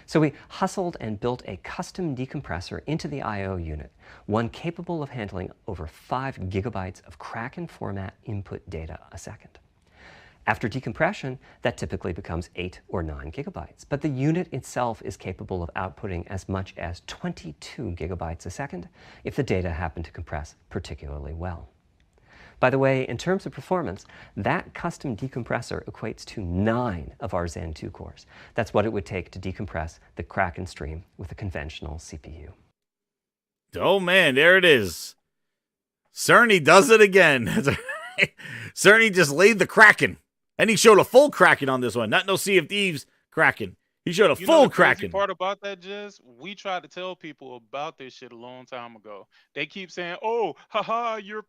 So we hustled and built a custom decompressor into the I/O unit, one capable of handling over 5 gigabytes of Kraken format input data a second. After decompression, that typically becomes 8 or 9 gigabytes, but the unit itself is capable of outputting as much as 22 gigabytes a second if the data happen to compress particularly well. By the way, in terms of performance, that custom decompressor equates to 9 of our Zen 2 cores. That's what it would take to decompress the Kraken stream with a conventional CPU. Oh, man, there it is. Cerny does it again. Cerny just laid the Kraken. And he showed a full Kraken on this one. Not no Sea of Thieves Kraken. He showed a full Kraken. The part about that, Jizz, we tried to tell people about this shit a long time ago. They keep saying, "Oh, haha, you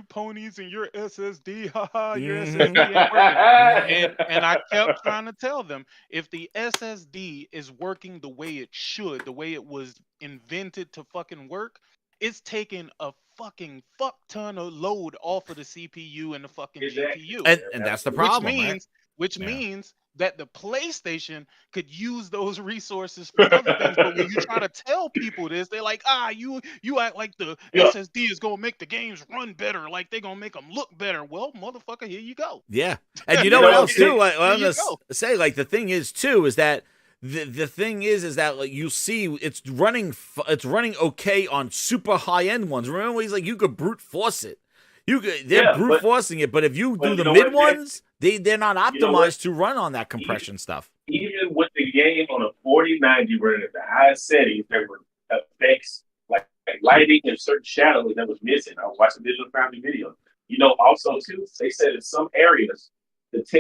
ponies and your SSD, haha, your SSD ain't working." And I kept trying to tell them, if the SSD is working the way it should, the way it was invented to fucking work, it's taking a fucking fuck ton of load off of the CPU and the fucking GPU. And that's the problem, which means that the PlayStation could use those resources for other things. But when you try to tell people this, they're like, you act like the SSD is going to make the games run better, like they're going to make them look better. Well, motherfucker, here you go. Yeah. And you know what else, too? I'm going to say, like, the thing is, too, is that the thing is that, like, you see it's running okay on super high-end ones. Remember, he's like, you could brute force it. They're brute forcing it, but if you do the mid ones, they're not optimized to run on that compression stuff. Even with the game on a 4090 running at the highest settings, there were effects like lighting and certain shadows that was missing. I was watching Digital Foundry video. Also too, they said in some areas, if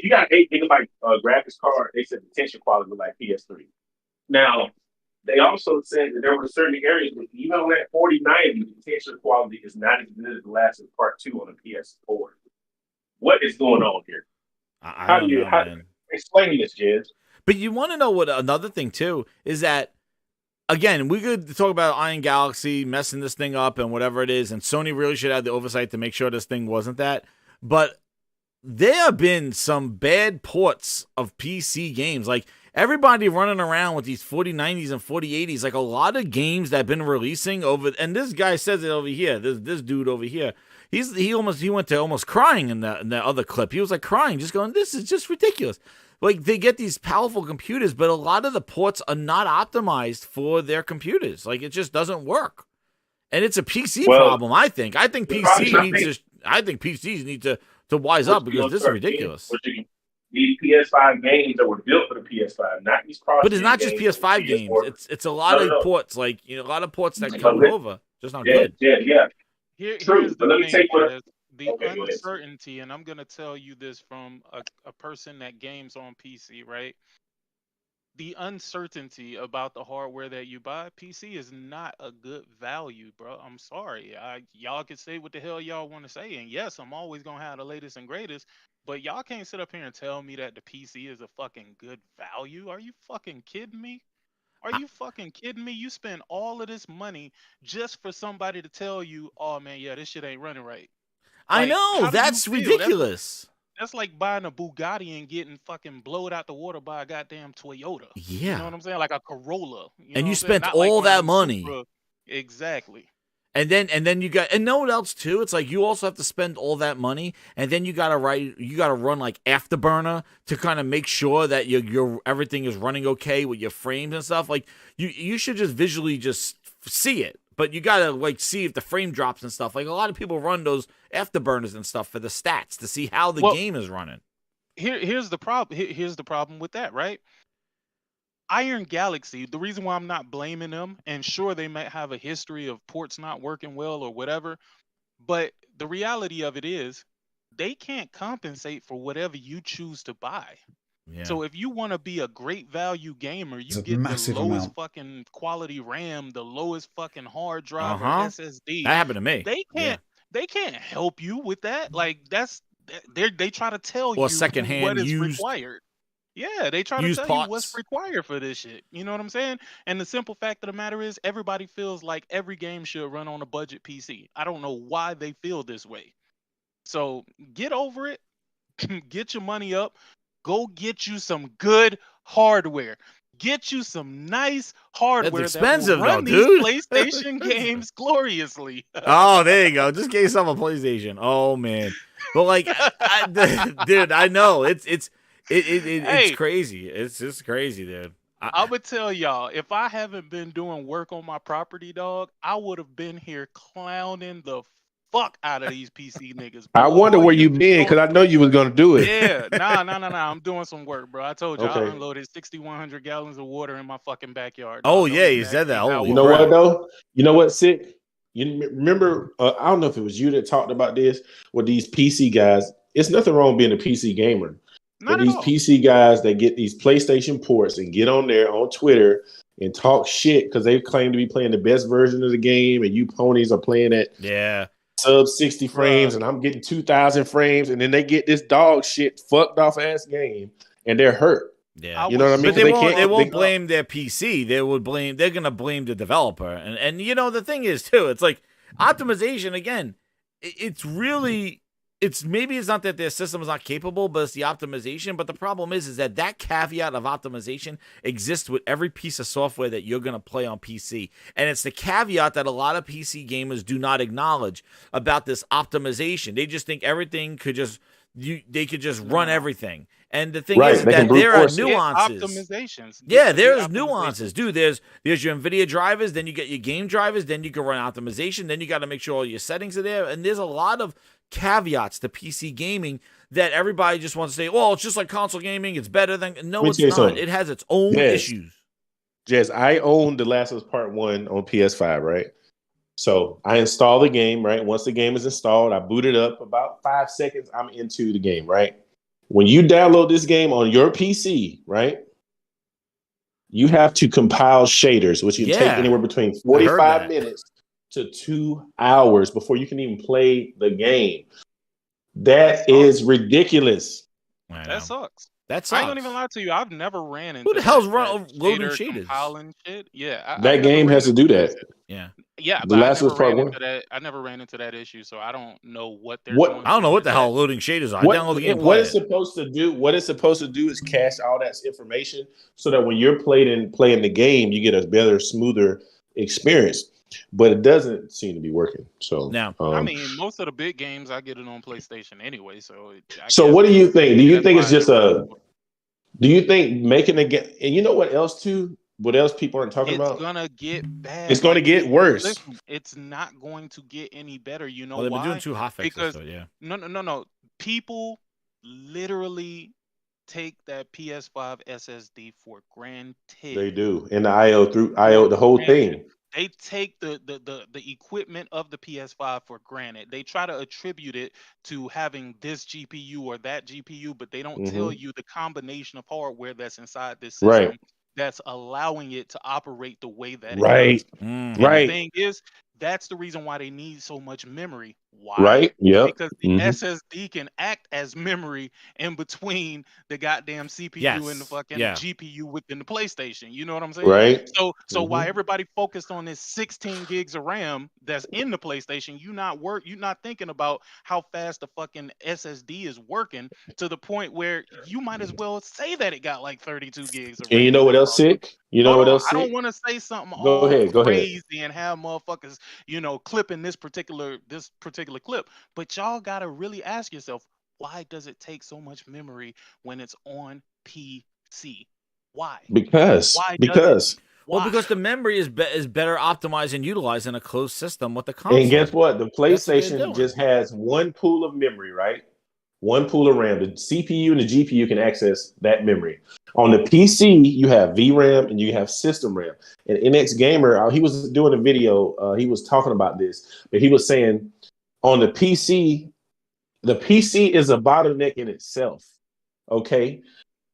you got an 8 gigabyte graphics card, they said the tension quality was like PS3. Now, they also said that there were certain areas where even on that 4090, the tension quality is not as good as the last of Part 2 on the PS4. What is going on here? Explain this, Jez? But you want to know what another thing too is that, again, we could talk about Iron Galaxy messing this thing up and whatever it is, and Sony really should have the oversight to make sure this thing wasn't that. But there have been some bad ports of PC games. Like, everybody running around with these 4090s and 4080s, like a lot of games that have been releasing over, and this guy says it over here, this dude over here, he went to almost crying in that other clip. He was like crying, just going, this is just ridiculous. Like, they get these powerful computers, but a lot of the ports are not optimized for their computers. Like, it just doesn't work. And it's a PC problem, I think. I think PCs need to wise up, because this is ridiculous. These PS5 games that were built for the PS5, not these cross. But it's not just PS5 games. It's a lot of ports, like, a lot of ports that come over, just not good. Yeah. Here's But let me take the uncertainty, and I'm gonna tell you this from a person that games on PC, right? The uncertainty about the hardware that you buy, PC is not a good value, bro. I'm sorry. Y'all can say what the hell y'all want to say, and yes, I'm always gonna have the latest and greatest, but y'all can't sit up here and tell me that the PC is a fucking good value. Are you fucking kidding me? Are you fucking kidding me? You spend all of this money just for somebody to tell you, oh man, yeah, this shit ain't running right. I know, that's ridiculous. That's like buying a Bugatti and getting fucking blowed out the water by a goddamn Toyota. Yeah. You know what I'm saying? Like a Corolla. And you what I'm saying? spent Not like all one of that them money. Supra. Exactly. And then you got, and know what else too? It's like you also have to spend all that money, and then you gotta run like Afterburner to kind of make sure that your everything is running okay with your frames and stuff. Like you should just visually just see it, but you gotta like see if the frame drops and stuff. Like a lot of people run those Afterburners and stuff for the stats to see how the game is running. Here's the problem. Here's the problem with that, right? Iron Galaxy, the reason why I'm not blaming them, and sure they might have a history of ports not working well or whatever, but the reality of it is they can't compensate for whatever you choose to buy. Yeah. So if you want to be a great value gamer, you It's a get the massive lowest amount. fucking quality RAM, the lowest fucking hard drive or Uh-huh. SSD. That happened to me. They can't help you with that. Like they try to tell Or you secondhand what is used- required. Yeah, they try to used tell you what's parts. required for this shit. You know what I'm saying? And the simple fact of the matter is everybody feels like every game should run on a budget PC. I don't know why they feel this way. So get over it. Get your money up. Go get you some good hardware. Get you some nice hardware expensive, that will run though, these dude. PlayStation games gloriously. Oh, there you go. Just get yourself a PlayStation. Oh man, but like, dude, I know it's crazy. It's just crazy, dude. I'm gonna tell y'all, if I haven't been doing work on my property, dog, I would have been here clowning the fuck out of these PC niggas. I Boy, wonder where you been because I know you was gonna do it. Yeah, nah. I'm doing some work, bro. I told you I Okay. unloaded 6,100 gallons of water in my fucking backyard. Oh dog. yeah, Don't you even said ask me that. how Oh, You know crap. what though? You know what's sick? You remember? I don't know if it was you that talked about this with these PC guys. It's nothing wrong being a PC gamer, Not but at these all. PC guys that get these PlayStation ports and get on there on Twitter and talk shit because they claim to be playing the best version of the game, and you ponies are playing at sub 60 frames, and I'm getting 2,000 frames, and then they get this dog shit fucked off ass game, and they're hurt. Yeah, you know what I mean? But they won't they- blame their PC. They're gonna blame the developer. And you know the thing is too, it's like optimization again. It's maybe it's not that their system is not capable, but it's the optimization. But the problem is that caveat of optimization exists with every piece of software that you're gonna play on PC, and it's the caveat that a lot of PC gamers do not acknowledge about this optimization. They just think everything could just they could just run everything. And the thing is that there are nuances. Optimizations. Yeah, there's nuances, dude. There's your NVIDIA drivers, then you get your game drivers, then you can run optimization, then you got to make sure all your settings are there. And there's a lot of caveats to PC gaming that everybody just wants to say, well, it's just like console gaming. It's better than... No, it's not. Something. It has its own issues. Jez, I own The Last of Us Part 1 on PS5, right? So I install the game, right? Once the game is installed, I boot it up. About 5 seconds, I'm into the game, right? When you download this game on your PC, right? You have to compile shaders, which can take anywhere between 45 minutes to 2 hours before you can even play the game. That is ridiculous. That sucks. That I ain't gonna even lie to you. I've never ran into Who the hell's that loading shader shaders? compiling shit. Yeah, That game has to do that. Yeah. Yeah, The but Last of Us Part 1. I never ran into that issue, so I don't know what they're What- doing. I don't know what the hell loading shaders are. I download the game. What it's supposed to do? What it's supposed to do is cache all that information so that when you're playing the game, you get a better, smoother experience. But it doesn't seem to be working. So now, I mean, most of the big games I get it on PlayStation anyway. So So what do you think? Do you think it's just a? Do you think making a game? And you know what else too? What else people aren't talking about? It's gonna get bad. It's going to get worse. Listen, it's not going to get any better. You know Well, they've why? been doing 2 hot fixes, Because so yeah. no. People literally take that PS5 SSD for granted. They do, and the IO, the whole thing. They take the equipment of the PS5 for granted. They try to attribute it to having this GPU or that GPU, but they don't tell you the combination of hardware that's inside this system Right. that's allowing it to operate the way that it Right. does. And Right. the thing is, that's the reason why they need so much memory. Why? Right? Yep. Because the SSD can act as memory in between the goddamn CPU and the fucking GPU within the PlayStation. You know what I'm saying? Right. So while everybody focused on this 16 gigs of RAM that's in the PlayStation, you're not thinking about how fast the fucking SSD is working to the point where you might as well say that it got like 32 gigs of RAM. And you know what else sick? You know what else I sick? don't want to say something Go all ahead. crazy and have motherfuckers, clipping this particular clip. But y'all gotta really ask yourself, why does it take so much memory when it's on PC? Why? Because Why does it? Well, because the memory is better optimized and utilized in a closed system with the console. And guess what? The That's what they're PlayStation doing. just has one pool of memory, right? One pool of RAM. The CPU and the GPU can access that memory. On the PC, you have VRAM and you have system RAM. And NX Gamer, he was doing a video. He was talking about this, but he was saying on the PC is a bottleneck in itself. Okay.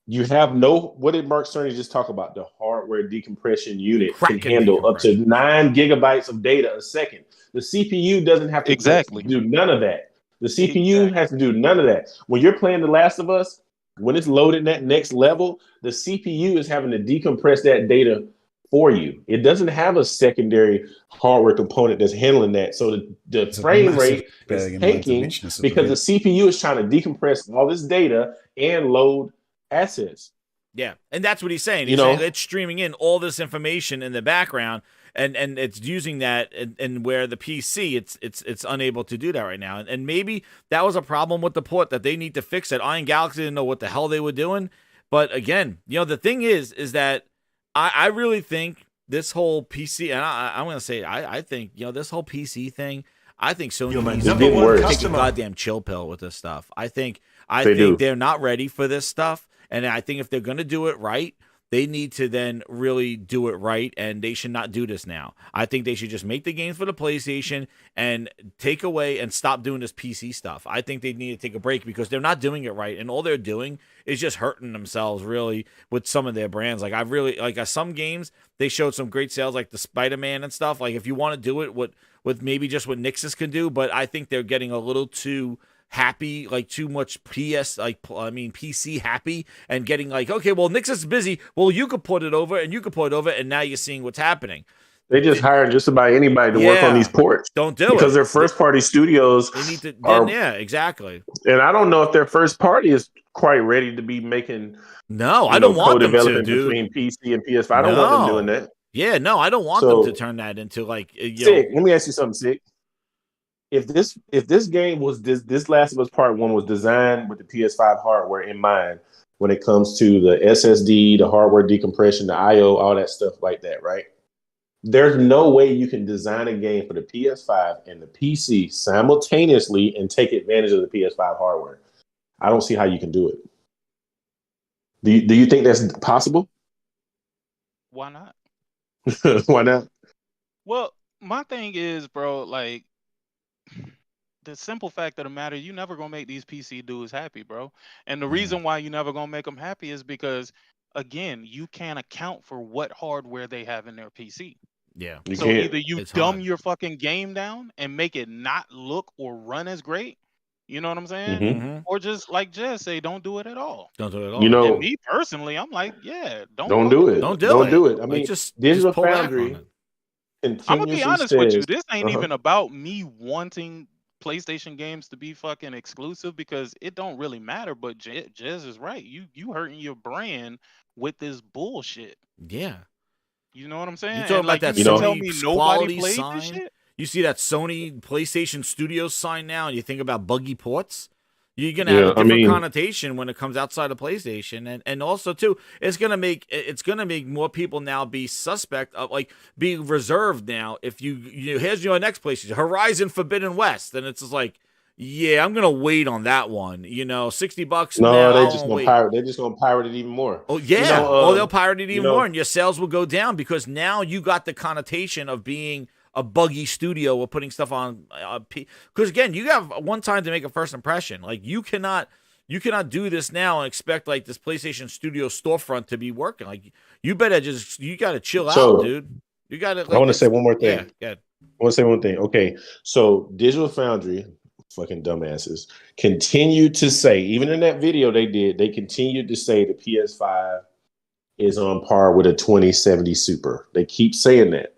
You have what did Mark Cerny just talk about? The hardware decompression unit can handle up to 9 gigabytes of data a second. The CPU doesn't have to do none of that. The CPU has to do none of that. When you're playing The Last of Us, when it's loaded that next level, the CPU is having to decompress that data for you. It doesn't have a secondary hardware component that's handling that. So the frame rate is tanking because the CPU is trying to decompress all this data and load assets. Yeah, and that's what he's saying. He's saying it's streaming in all this information in the background, and it's using that, and where the PC it's unable to do that right now. And maybe that was a problem with the port that they need to fix. That Iron Galaxy didn't know what the hell they were doing. But again, the thing is that I really think this whole PC, and I'm going to say I think this whole PC thing. I think Sony needs to take a goddamn chill pill with this stuff. I think they're not ready for this stuff. And I think if they're going to do it right, they need to then really do it right, and they should not do this now. I think they should just make the games for the PlayStation and take away and stop doing this PC stuff. I think they need to take a break because they're not doing it right, and all they're doing is just hurting themselves really with some of their brands. Like some games, they showed some great sales, like the Spider-Man and stuff. Like if you want to do it with maybe just what Nixus can do, but I think they're getting a little too happy, like too much PC happy, and getting like, okay, well, Nixus is busy. Well, you could put it over, and you could put it over, and now you're seeing what's happening. They just hired just about anybody to work on these ports. Don't do it because their first party studios. They need to. Yeah, exactly. And I don't know if their first party is quite ready to be making. No, I don't want them to, dude. Between PC and PS5, I don't want them doing that. Yeah, no, I don't want them to turn that into like. Sick. Let me ask you something, Sick. If this game was this Last of Us Part 1 was designed with the PS5 hardware in mind when it comes to the SSD, the hardware decompression, the IO, all that stuff like that, right? There's no way you can design a game for the PS5 and the PC simultaneously and take advantage of the PS5 hardware. I don't see how you can do it. Do you think that's possible? Why not? Why not? Well, my thing is, bro, like, the simple fact of the matter, you never gonna make these PC dudes happy, bro. And the reason why you never gonna make them happy is because, again, you can't account for what hardware they have in their PC. Yeah. So either you dumb your fucking game down and make it not look or run as great, you know what I'm saying? Mm-hmm. Or just like Jez say, don't do it at all. Don't do it at all. And me personally, I'm like, yeah, don't do it. Don't do it. I mean, just Digital pull back Foundry. on it. I'm gonna be honest with you. This ain't Uh-huh. even about me wanting PlayStation games to be fucking exclusive because it don't really matter. But Jez is right. You hurting your brand with this bullshit. Yeah. You know what I'm saying? You talking about that you Sony tell me nobody quality played sign? this shit? You see that Sony PlayStation Studios sign now, and you think about buggy ports. You're gonna have a different connotation when it comes outside of PlayStation, and also too, it's gonna make more people now be suspect of be reserved now. If you here's your next PlayStation, Horizon Forbidden West, and it's just like, yeah, I'm gonna wait on that one. $60. No, they're just gonna pirate. They're just gonna pirate it even more. Oh yeah, they'll pirate it even more, and your sales will go down because now you got the connotation of being a buggy studio or putting stuff on because again, you have one time to make a first impression. Like you cannot do this now and expect like this PlayStation Studio storefront to be working. Like you gotta chill out, dude. You gotta. I want to say one more thing. Yeah. want to say one thing. Okay, so Digital Foundry, fucking dumbasses, continued to say, even in that video they continued to say the PS5 is on par with a 2070 Super. They keep saying that.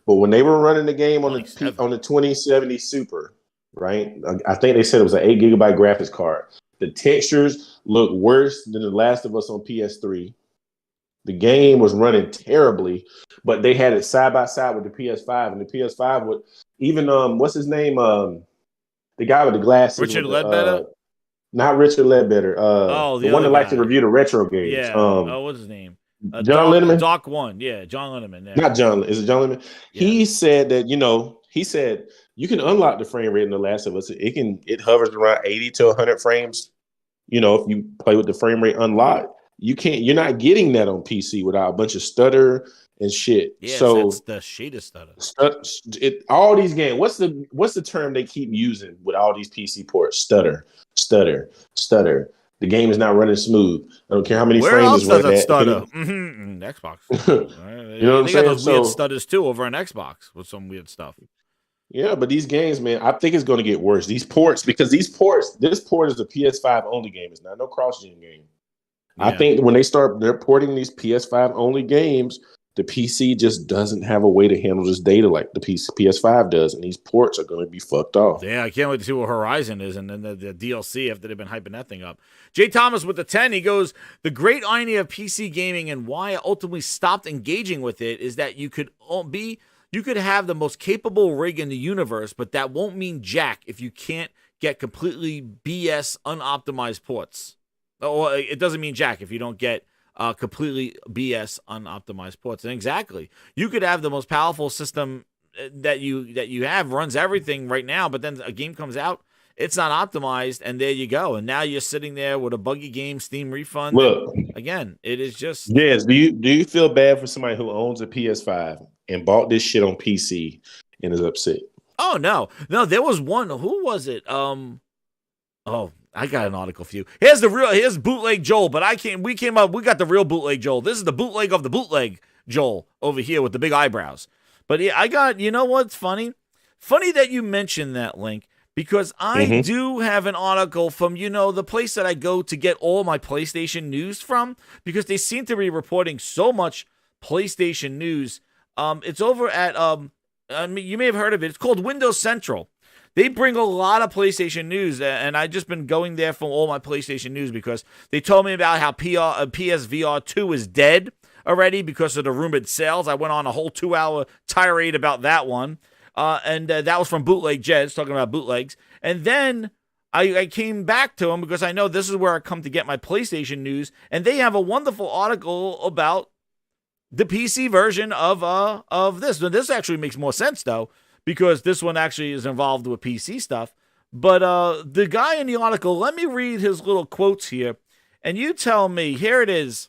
But when they were running the game on the 2070 Super, right? I think they said it was an 8 GB graphics card. The textures look worse than The Last of Us on PS3. The game was running terribly, but they had it side by side with the PS5, and the PS5 would even what's his name? The guy with the glasses, Richard with Ledbetter? Not Richard Ledbetter. The one other that likes to guy. review the retro games. Yeah. What's his name? John Linneman? Doc 1. Yeah, John Linneman. Yeah. Not John. Is it John Linneman? Yeah. He said that, he said you can unlock the frame rate in The Last of Us. It hovers around 80 to 100 frames. If you play with the frame rate unlocked, you're not getting that on PC without a bunch of stutter and shit. Yeah, so that's the shader stutter. All these games, what's the term they keep using with all these PC ports? Stutter. The game is not running smooth. I don't care how many Where frames else is does running it at. stutter? Xbox. You know what I'm they saying? got those weird So- stutters too over on Xbox with some weird stuff. Yeah, but these games, man, I think it's going to get worse. These ports, because this port is a PS5 only game. It's not no cross-gen game. I Yeah. think when they're porting these PS5 only games, the PC just doesn't have a way to handle this data like the PS5 does, and these ports are going to be fucked off. Yeah, I can't wait to see what Horizon is and then the DLC after they've been hyping that thing up. Jay Thomas with the 10, he goes, the great irony of PC gaming and why I ultimately stopped engaging with it is that you could have the most capable rig in the universe, but that won't mean jack if you can't get completely BS unoptimized ports. Or it doesn't mean jack if you don't get completely BS unoptimized ports. And exactly, you could have the most powerful system that you have, runs everything right now, but then a game comes out, it's not optimized, and there you go. And now you're sitting there with a buggy game, Steam refund. Look, again, it is just yes. Do you feel bad for somebody who owns a PS5 and bought this shit on PC and is upset? Oh no, there was one. Who was it? I got an article for you. Here's bootleg Joel, but we got the real bootleg Joel. This is the bootleg of the bootleg Joel over here with the big eyebrows. But yeah, I got, you know what's funny? Funny that you mentioned that, Link, because I do have an article from, the place that I go to get all my PlayStation news from, because they seem to be reporting so much PlayStation news. It's over at, you may have heard of it. It's called Windows Central. They bring a lot of PlayStation news, and I've just been going there for all my PlayStation news because they told me about how PSVR 2 is dead already because of the rumored sales. I went on a whole 2-hour tirade about that one, and that was from Bootleg Jeds, talking about bootlegs. And then I came back to them because I know this is where I come to get my PlayStation news, and they have a wonderful article about the PC version of this. Now, this actually makes more sense, though, because this one actually is involved with PC stuff. But the guy in the article, let me read his little quotes here, and you tell me. Here it is.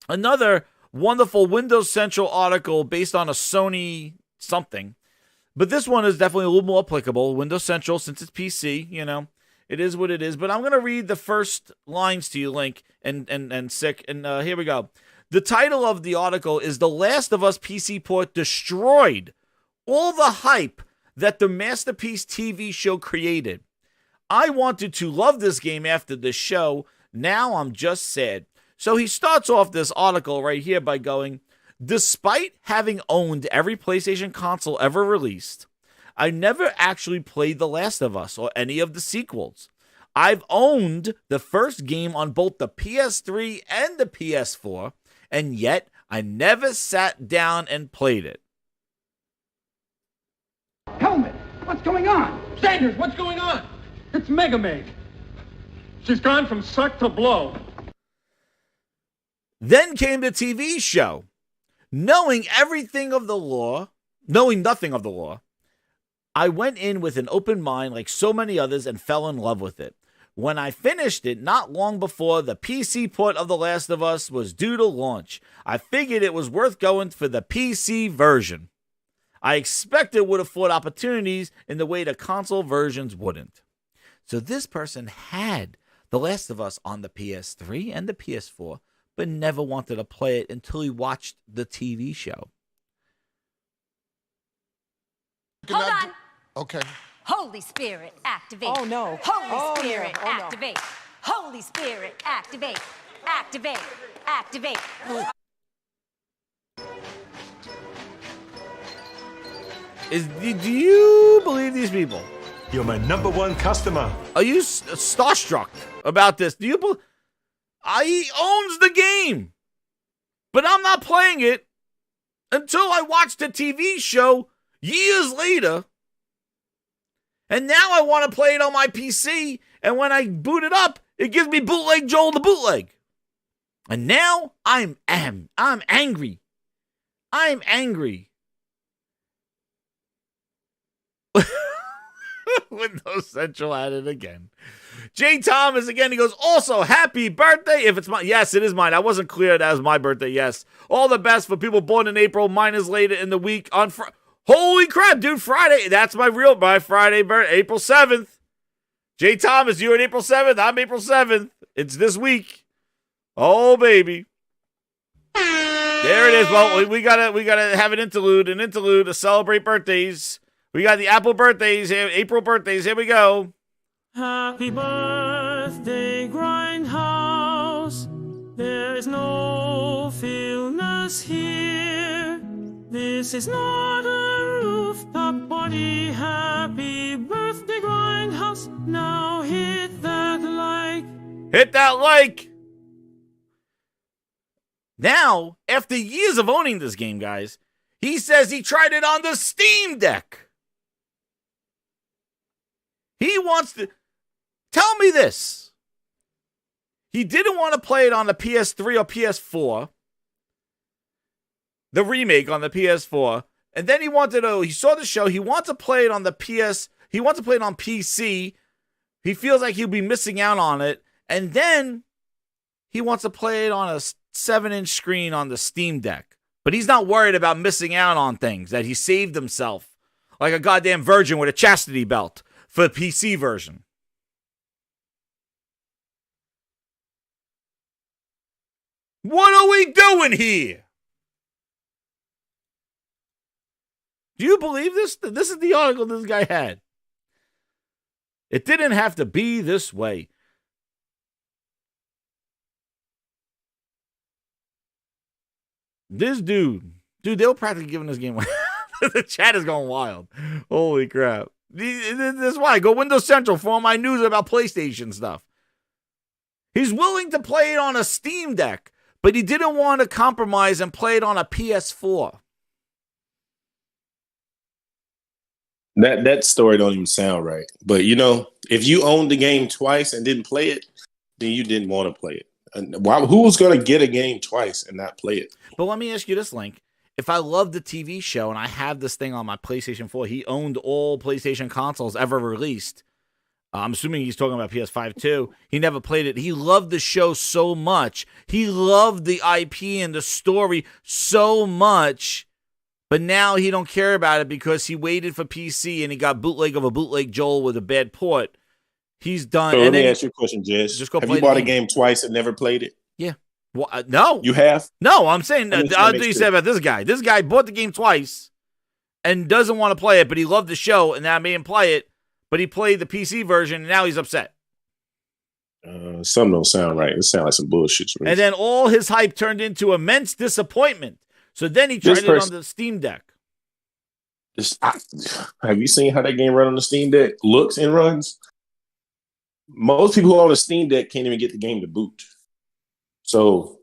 Another wonderful Windows Central article based on a Sony something. But this one is definitely a little more applicable. Windows Central, since it's PC, it is what it is. But I'm going to read the first lines to you, Link, and Sick. And here we go. The title of the article is The Last of Us PC port destroyed all the hype that the Masterpiece TV show created. I wanted to love this game after the show. Now I'm just sad. So he starts off this article right here by going, despite having owned every PlayStation console ever released, I never actually played The Last of Us or any of the sequels. I've owned the first game on both the PS3 and the PS4, and yet I never sat down and played it. Helmet, what's going on? Sanders, what's going on? It's Mega Meg. She's gone from suck to blow. Then came the TV show. Knowing nothing of the law, I went in with an open mind like so many others and fell in love with it. When I finished it not long before the PC port of The Last of Us was due to launch, I figured it was worth going for the PC version. I expected it would afford opportunities in the way the console versions wouldn't. So this person had The Last of Us on the PS3 and the PS4, but never wanted to play it until he watched the TV show. Hold on. Okay. Holy Spirit, activate. Oh, no. Holy Oh, Spirit, no. Oh, no. activate. Holy Spirit, activate. Activate. Activate. Do you believe these people? You're my #1 customer. Are you starstruck about this? Do you believe? He owns the game, but I'm not playing it until I watch the TV show years later. And now I want to play it on my PC, and when I boot it up, it gives me bootleg Joel the bootleg. And now I'm angry. I'm angry. Windows Central at it again. Jay Thomas again, he goes, also, happy birthday. If it's mine. Yes, it is mine. I wasn't clear that was my birthday. Yes. All the best for people born in April. Mine is later in the week on Holy crap, dude, Friday. That's my Friday birthday, April 7th. Jay Thomas, you're on April 7th. I'm April 7th. It's this week. Oh, baby. There it is. Well, we gotta have an interlude to celebrate birthdays. We got the Apple birthdays here, April birthdays. Here we go. Happy birthday, Grindhouse. There's no illness here. This is not a rooftop party. Happy birthday, Grindhouse. Now hit that like. Hit that like. Now, after years of owning this game, guys, he says he tried it on the Steam Deck. He wants to... Tell me this. He didn't want to play it on the PS3 or PS4. The remake on the PS4. And then he saw the show. He wants to play it on the PS. He wants to play it on PC. He feels like he'll be missing out on it. And then he wants to play it on a 7-inch screen on the Steam Deck. But he's not worried about missing out on things, that he saved himself like a goddamn virgin with a chastity belt for the PC version. What are we doing here? Do you believe this? This is the article this guy had. It didn't have to be this way. This dude, they were practically giving this game away. The chat is going wild. Holy crap. This is why I go Windows Central for all my news about PlayStation stuff. He's willing to play it on a Steam Deck, but he didn't want to compromise and play it on a PS4. That story don't even sound right. But, if you owned the game twice and didn't play it, then you didn't want to play it. And who was going to get a game twice and not play it? But let me ask you this, Link. If I love the TV show and I have this thing on my PlayStation 4, he owned all PlayStation consoles ever released. I'm assuming he's talking about PS5 too. He never played it. He loved the show so much. He loved the IP and the story so much. But now he don't care about it because he waited for PC and he got bootleg of a bootleg Joel with a bad port. He's done. So let me ask you a question, Jess. Have you bought a game twice and never played it? Yeah. Well, no. You have? No, I'm saying, I'll do you say about this guy. This guy bought the game twice and doesn't want to play it, but he loved the show and that made him play it, but he played the PC version and now he's upset. Some don't sound right. It sounds like some bullshit. And then all his hype turned into immense disappointment. So then he tried it on the Steam Deck. Have you seen how that game run on the Steam Deck? Looks and runs? Most people who own a Steam Deck can't even get the game to boot. So,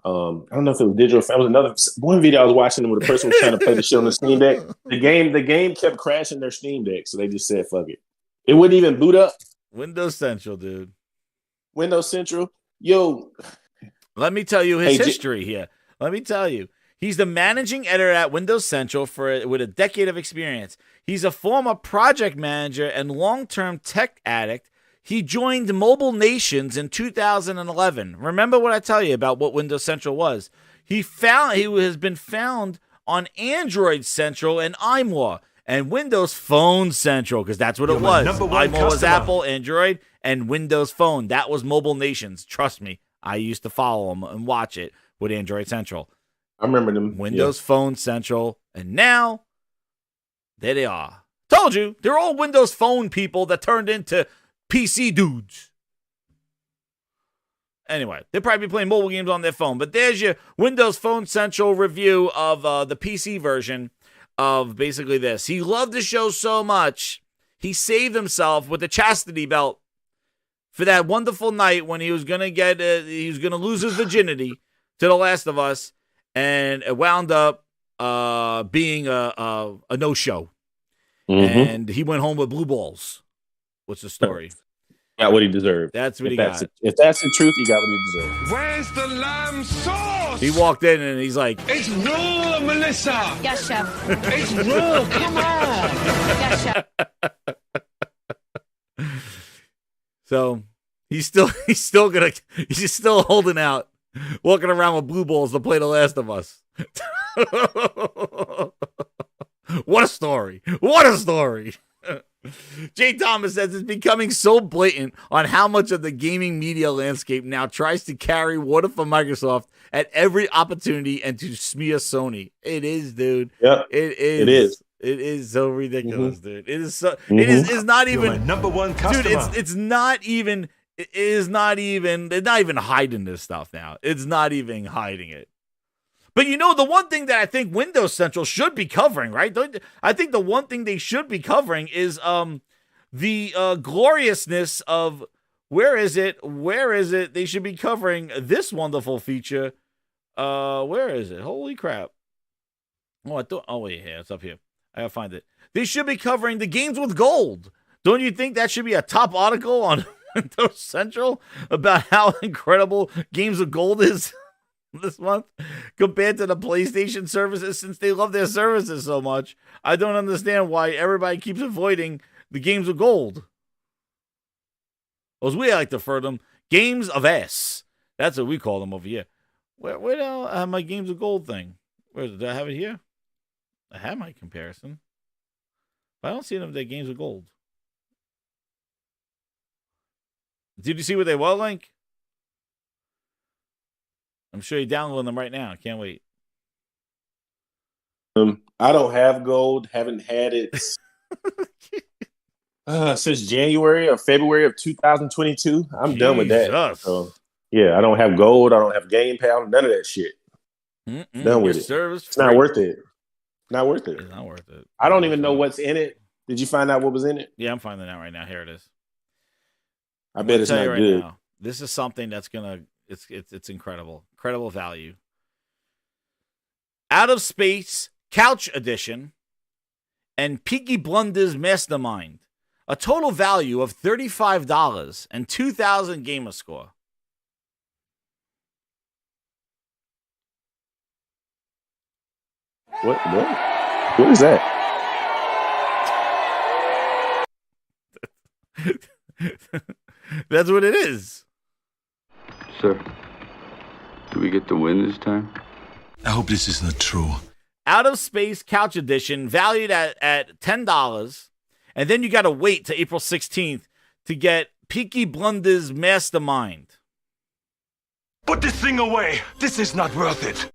I don't know if it was digital. It was one video I was watching where the person was trying to play the show on the Steam Deck. The game kept crashing their Steam Deck, so they just said, fuck it. It wouldn't even boot up. Windows Central, dude. Windows Central? Yo. Let me tell you his history here. Let me tell you. He's the managing editor at Windows Central with a decade of experience. He's a former project manager and long-term tech addict. He joined Mobile Nations in 2011. Remember what I tell you about what Windows Central was. He has been found on Android Central and iMore and Windows Phone Central, because that's what it was. iMore was Apple, Android, and Windows Phone. That was Mobile Nations. Trust me, I used to follow them and watch it with Android Central. I remember them. Windows Phone Central. And now There they are. Told you, they're all Windows Phone people that turned into PC dudes. Anyway, they'll probably be playing mobile games on their phone. But there's your Windows Phone Central review of the PC version of basically this. He loved the show so much, he saved himself with the chastity belt for that wonderful night when he was gonna lose his virginity to The Last of Us, and it wound up being a no-show. And he went home with blue balls. What's the story? Got what he deserved. That's what he got. If that's the truth, he got what he deserved. Where's the lamb sauce? He walked in and he's like, It's raw, Melissa. Yes, chef. It's raw. Come on. Yes, chef. so he's still holding out, walking around with blue balls to play The Last of Us. What a story. What a story. Jay Thomas says it's becoming so blatant on how much of the gaming media landscape now tries to carry water for Microsoft at every opportunity and to smear Sony. It is, dude. Yep. It is. It is. It is so ridiculous, dude. It is so. It is not even. You're my number one customer. Dude, it's not even. It is not even. They're not even hiding this stuff now. It's not even hiding it. But you know, the one thing that I think Windows Central should be covering, right? I think the one thing they should be covering is the gloriousness of where is it? Where is it? They should be covering this wonderful feature. Where is it? Holy crap! Oh wait, yeah, it's up here. I gotta find it. They should be covering the games with gold. Don't you think that should be a top article on Windows Central about how incredible games with gold is? This month compared to the PlayStation services, since they love their services so much? I don't understand why everybody keeps avoiding the games of gold. As we like to refer to them, games of S. That's what we call them over here. Where the hell I have my games of gold thing? Where is it? Do I have it here? I have my comparison. But I don't see them. They're games of gold. Did you see what they were, Link? I'm sure you're downloading them right now. Can't wait. I don't have gold. Haven't had it since January or February of 2022. I'm done with that. So, yeah, I don't have gold. I don't have Gamepass. None of that shit. Done with it. It's not worth it. Not worth it. It's not worth it. I don't even know what's in it. Did you find out what was in it? Yeah, I'm finding it out right now. Here it is. I bet it's not good. Now, this is something that's gonna. It's incredible. Incredible value. Out of Space Couch Edition and Peaky Blinders Mastermind. A total value of $35 and 2,000 gamer score. What is that? That's what it is. Sir, do we get the win this time? I hope this is not true. Out of Space Couch Edition, valued at $10. And then you got to wait to April 16th to get Peaky Blinders Mastermind. Put this thing away. This is not worth it.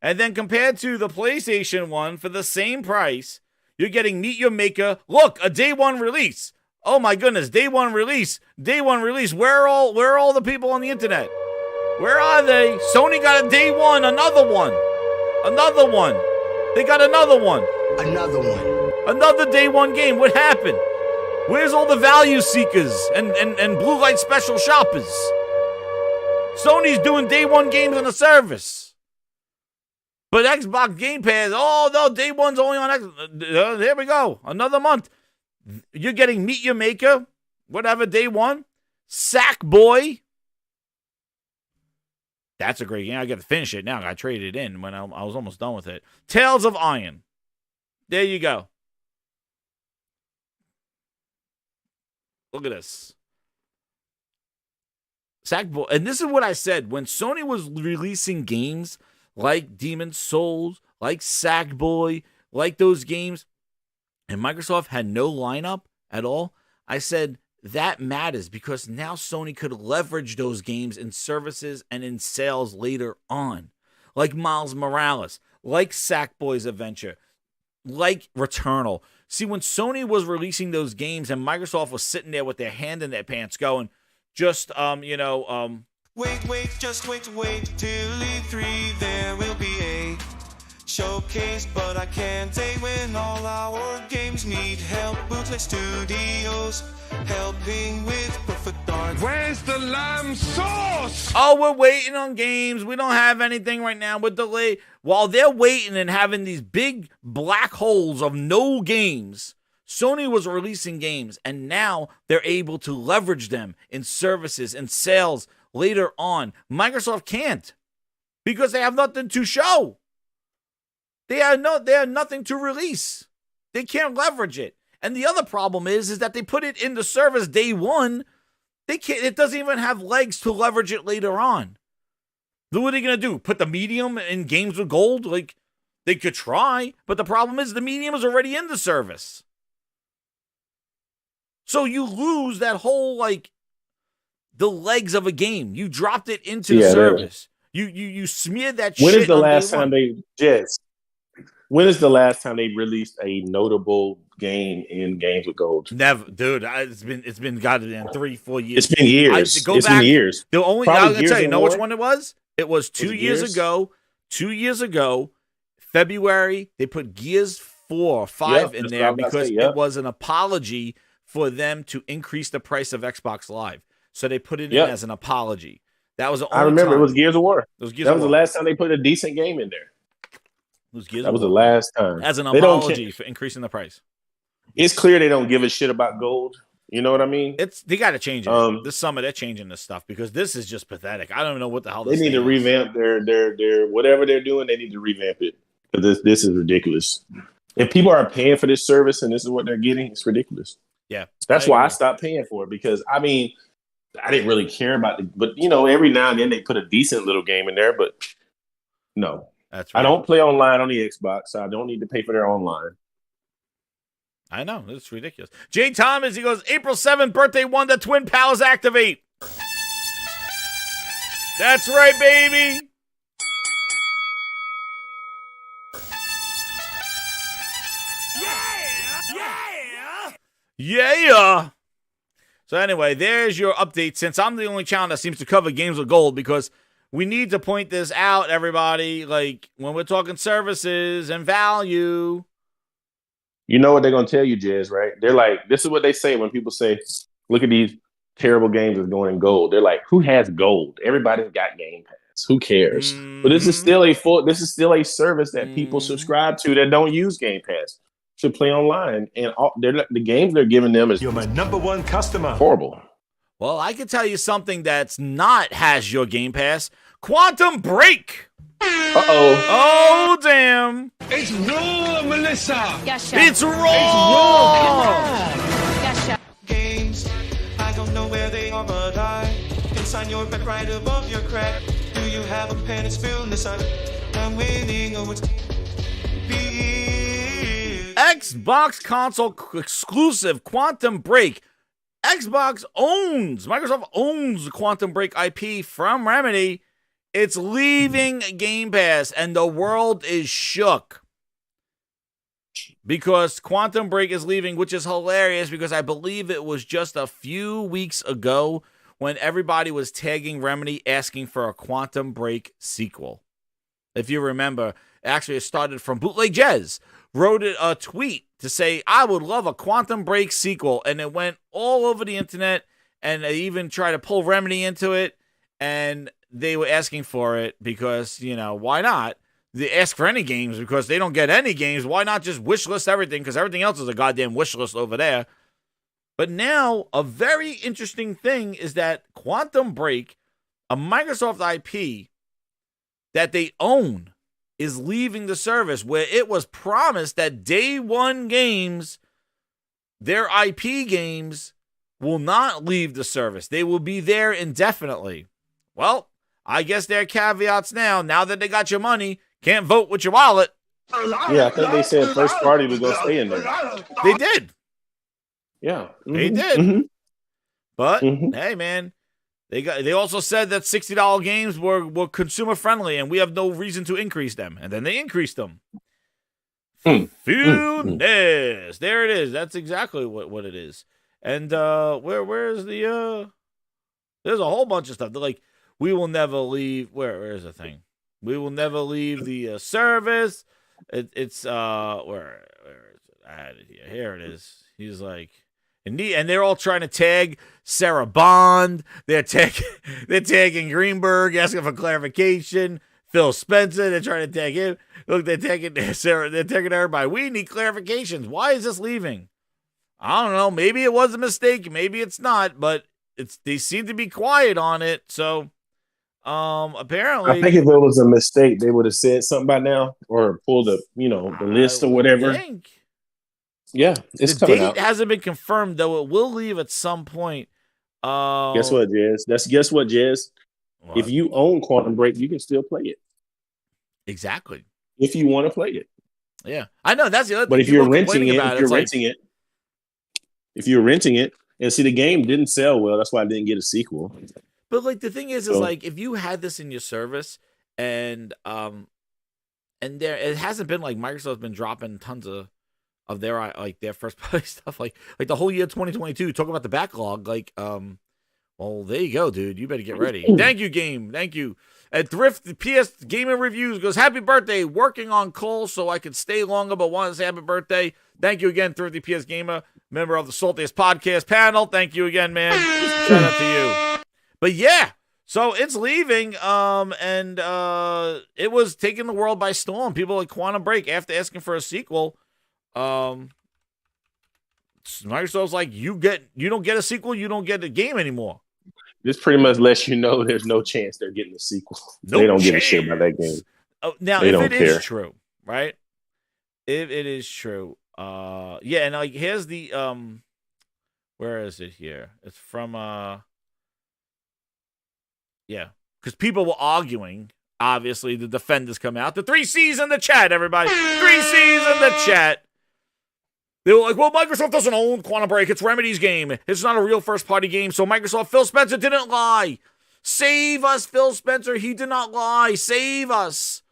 And then compared to the PlayStation one, for the same price, you're getting Meet Your Maker. Look, a day one release. Oh my goodness, day one release. Day one release. Where are all the people on the internet? Where are they? Sony got a day one, another one. Another one. They got another one. Another one. Another day one game. What happened? Where's all the value seekers and blue light special shoppers? Sony's doing day one games on the service. But Xbox Game Pass, oh no, day one's only on Xbox. There we go. Another month. You're getting Meet Your Maker, whatever, day one. Sackboy. That's a great game. I got to finish it now. I traded it in when I was almost done with it. Tales of Iron. There you go. Look at this. Sackboy. And this is what I said. When Sony was releasing games like Demon's Souls, like Sackboy, like those games, and Microsoft had no lineup at all, I said that matters because now Sony could leverage those games in services and in sales later on. Like Miles Morales, like Sackboy's Adventure, like Returnal. See, when Sony was releasing those games and Microsoft was sitting there with their hand in their pants going, just, Wait, just wait till E3. There will be a showcase, but I can't say when all our games need help. Bootleg Studios helping with perfect art. Where's the lamb sauce? Oh, we're waiting on games. We don't have anything right now. We're delayed. While they're waiting and having these big black holes of no games, Sony was releasing games, and now they're able to leverage them in services and sales later on. Microsoft can't because they have nothing to show. They have nothing to release. They can't leverage it. And the other problem is that they put it in the service day one. They can't. It doesn't even have legs to leverage it later on. Then what are they gonna do? Put the medium in games with gold? Like, they could try, but the problem is the medium is already in the service. So you lose that whole, like, the legs of a game. You dropped it into the service. You smeared that shit. When is the on last day time one. When is the last time they released a notable game in games with gold? Never, dude. It's been goddamn 3-4 years. It's been years. Been years. The only Probably I'm gonna tell you, know which one it was? It was 2 years Gears? ago. 2 years ago, February, they put Gears 4 or 5 in that's there what I was about to because say, yep. it was an apology for them to increase the price of Xbox Live. So they put it in as an apology. That was the only I remember time. it was Gears of War. It was Gears that of was War. the last time they put a decent game in there. It was Gears That of was the War. last time. As an They don't apology for increasing the price. It's clear they don't give a shit about gold. You know what I mean? They got to change it. This summer, they're changing this stuff because this is just pathetic. I don't even know what the hell They this need to thing is. revamp their whatever they're doing. They need to revamp it because this is ridiculous. If people are paying for this service and this is what they're getting, it's ridiculous. Yeah, that's why I stopped paying for it because I mean, I didn't really care about it, but you know, every now and then they put a decent little game in there. But no, that's right. I don't play online on the Xbox, so I don't need to pay for their online. I know. It's ridiculous. Jay Thomas, he goes, April 7th, birthday one, the Twin Powers activate. That's right, baby. Yeah. So anyway, there's your update. Since I'm the only channel that seems to cover games with gold, because we need to point this out, everybody. Like, when we're talking services and value. You know what they're going to tell you, Jez, right? They're like, this is what they say when people say, look at these terrible games that's going in gold. They're like, who has gold? Everybody's got Game Pass. Who cares? But this is still a service that people subscribe to that don't use Game Pass to play online. And the games they're giving them is you're my number one customer. Horrible. Well, I can tell you something that's not has your Game Pass. Quantum Break. Oh, damn. It's raw, Melissa. Gotcha. It's raw. Gotcha. Games, I don't know where they are, but I can sign your back right above your crack. Do you have a pen? It's filled in the sun. I'm waiting on what's Xbox console exclusive Quantum Break. Microsoft owns the Quantum Break IP from Remedy. It's leaving Game Pass, and the world is shook because Quantum Break is leaving, which is hilarious because I believe it was just a few weeks ago when everybody was tagging Remedy asking for a Quantum Break sequel. If you remember, actually it started from Bootleg Jez, wrote a tweet to say, I would love a Quantum Break sequel, and it went all over the internet, and they even tried to pull Remedy into it, and they were asking for it because, you know, why not? They ask for any games because they don't get any games. Why not just wish list everything? Because everything else is a goddamn wish list over there. But now, a very interesting thing is that Quantum Break, a Microsoft IP that they own, is leaving the service, where it was promised that day one games, their IP games, will not leave the service. They will be there indefinitely. Well, I guess there are caveats now that they got your money, can't vote with your wallet. Yeah, I think they said first party was going to stay in there. They did. Yeah. They did. Mm-hmm. But, hey, man, they also said that $60 games were consumer friendly and we have no reason to increase them. And then they increased them. Funes. There it is. That's exactly what it is. And where's the there's a whole bunch of stuff. They're like, we will never leave. Where's the thing? We will never leave the service. It's where is it? I had it here. Here it is. He's like, and they're all trying to tag Sarah Bond. They're tagging Greenberg, asking for clarification. Phil Spencer, they're trying to tag him. Look, they're tagging Sarah. They're tagging everybody. We need clarifications. Why is this leaving? I don't know. Maybe it was a mistake. Maybe it's not. But they seem to be quiet on it. So apparently, I think if it was a mistake, they would have said something by now or pulled the list or whatever. Yeah, it's the coming date out. hasn't been confirmed, though. It will leave at some point. Guess what, Jez? Guess what, Jez? What? If you own Quantum Break, you can still play it. Exactly. If you want to play it. Yeah, I know that's the other thing. But if you're renting it, and see, the game didn't sell well, that's why I didn't get a sequel. But like the thing is like if you had this in your service and there it hasn't been like Microsoft's been dropping tons of their first party stuff like the whole year 2022. Talk about the backlog. Like well, there you go, dude. You better get ready. Thank you, game. Thank you. At Thrift, the PS Gaming Reviews goes, happy birthday. Working on call so I could stay longer, but wanted to say happy birthday. Thank you again, Thrifty PS Gamer, member of the Saltiest Podcast panel. Thank you again, man. Shout out to you. But yeah, so it's leaving, and it was taking the world by storm. People like Quantum Break, after asking for a sequel, Microsoft's like, you don't get a sequel, you don't get a game anymore. This pretty much lets you know there's no chance they're getting a sequel. They don't give a shit about that game. Oh, now, if it is true, right? If it is true, yeah, and like here's the where is it here? It's from yeah, because people were arguing. Obviously, the defenders come out. The 3 C's in the chat, everybody. 3 C's in the chat. They were like, well, Microsoft doesn't own Quantum Break. It's Remedy's game. It's not a real first-party game. So Microsoft, Phil Spencer didn't lie. Save us, Phil Spencer. He did not lie. Save us.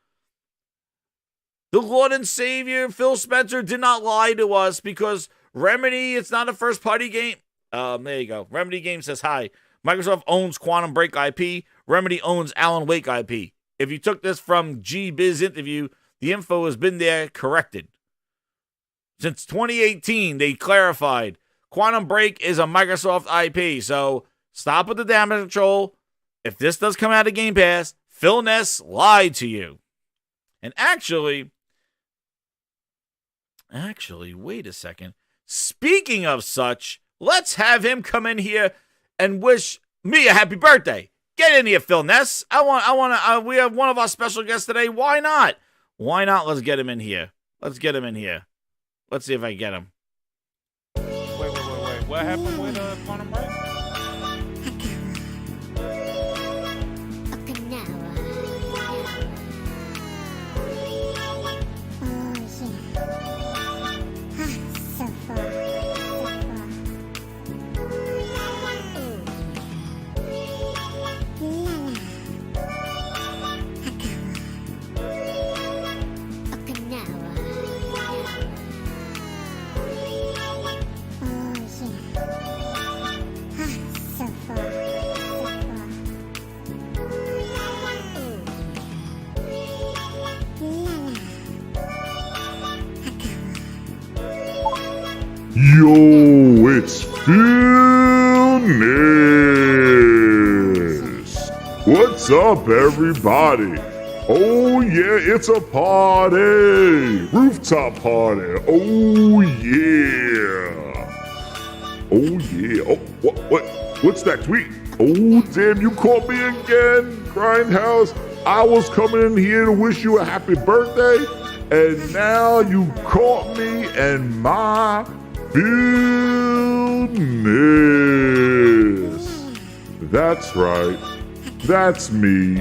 The Lord and Savior, Phil Spencer, did not lie to us because Remedy, it's not a first-party game. There you go. Remedy Game says, hi. Microsoft owns Quantum Break IP. Remedy owns Alan Wake IP. If you took this from G-Biz interview, the info has been there corrected. Since 2018, they clarified Quantum Break is a Microsoft IP. So stop with the damage control. If this does come out of Game Pass, Phil Ness lied to you. And actually, wait a second. Speaking of such, let's have him come in here and wish me a happy birthday. Get in here, Phil Ness. We have one of our special guests today. Why not? Why not? Let's get him in here. Let's get him in here. Let's see if I can get him. Wait. What happened with Quantum Break? Yo, it's Phil Ness. What's up, everybody? Oh yeah, it's a party, rooftop party. Oh yeah. Oh, what's that tweet? Oh damn, you caught me again, Grindhouse. I was coming in here to wish you a happy birthday, and now you caught me and my Phil Ness. That's right. That's me.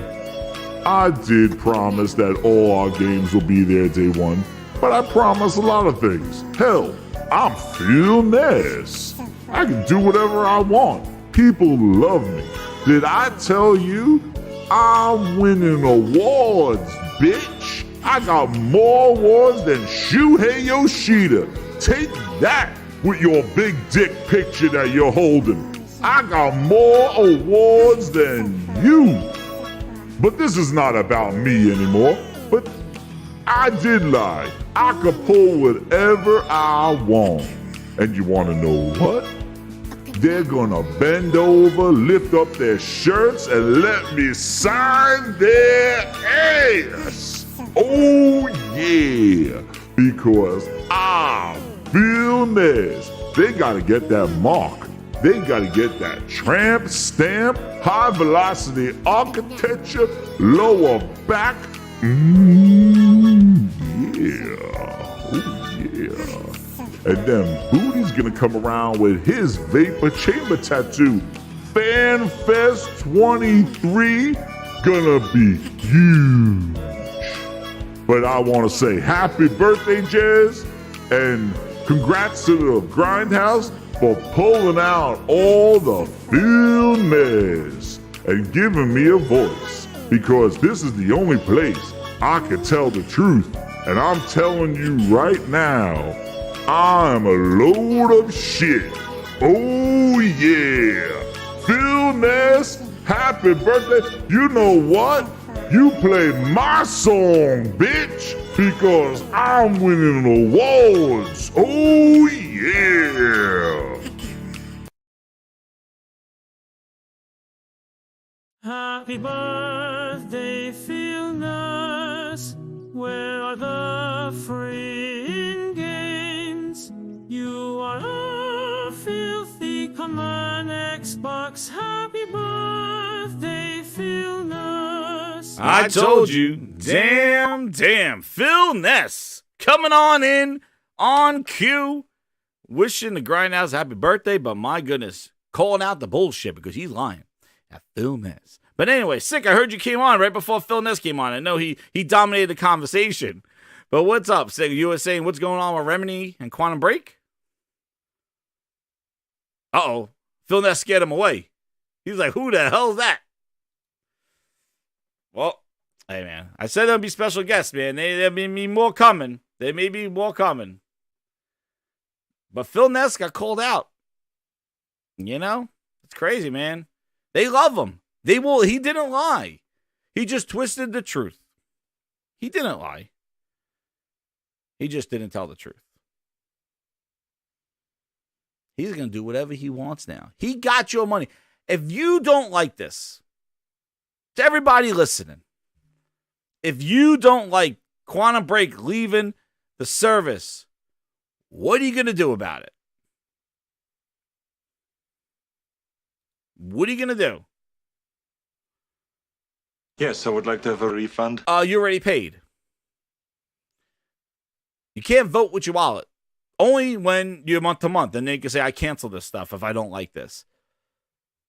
I did promise that all our games will be there day one, but I promised a lot of things. Hell, I'm Phil Ness. I can do whatever I want. People love me. Did I tell you I'm winning awards, bitch? I got more awards than Shuhei Yoshida. Take that with your big dick picture that you're holding. I got more awards than you. But this is not about me anymore. But I did lie. I could pull whatever I want. And you want to know what? They're gonna bend over, lift up their shirts, and let me sign their ass. Oh yeah, because I'm Bill Ness. They gotta get that mark. They gotta get that tramp stamp, high velocity architecture, lower back. Yeah, oh yeah. And then Booty's gonna come around with his Vapor Chamber tattoo. FanFest 23 gonna be huge. But I wanna say happy birthday, Jazz, and congrats to the Grindhouse for pulling out all the filmness and giving me a voice. Because this is the only place I can tell the truth. And I'm telling you right now, I'm a load of shit. Oh yeah. Phil Ness, happy birthday. You know what? You play my song, bitch, because I'm winning awards. Oh yeah. Happy birthday, Phil Ness. Where are the free games? You are a filthy common Xbox. Happy birthday, Phil Ness. I told you. Damn. Phil Ness coming on in on cue. Wishing the Grindhouse happy birthday, but my goodness, calling out the bullshit because he's lying. At Phil Ness. But anyway, Sick, I heard you came on right before Phil Ness came on. I know he dominated the conversation. But what's up, Sick? You were saying what's going on with Remedy and Quantum Break? Uh-oh. Phil Ness scared him away. He's like, who the hell's that? Well, hey, man. I said there'll be special guests, man. There'll be more coming. There may be more coming. But Phil Ness got called out. You know? It's crazy, man. They love him. He didn't lie. He just twisted the truth. He didn't lie. He just didn't tell the truth. He's going to do whatever he wants now. He got your money. If you don't like this, to everybody listening, if you don't like Quantum Break leaving the service, what are you going to do about it? What are you going to do? Yes, I would like to have a refund. You already paid. You can't vote with your wallet. Only when you're month to month. And they can say, I cancel this stuff if I don't like this.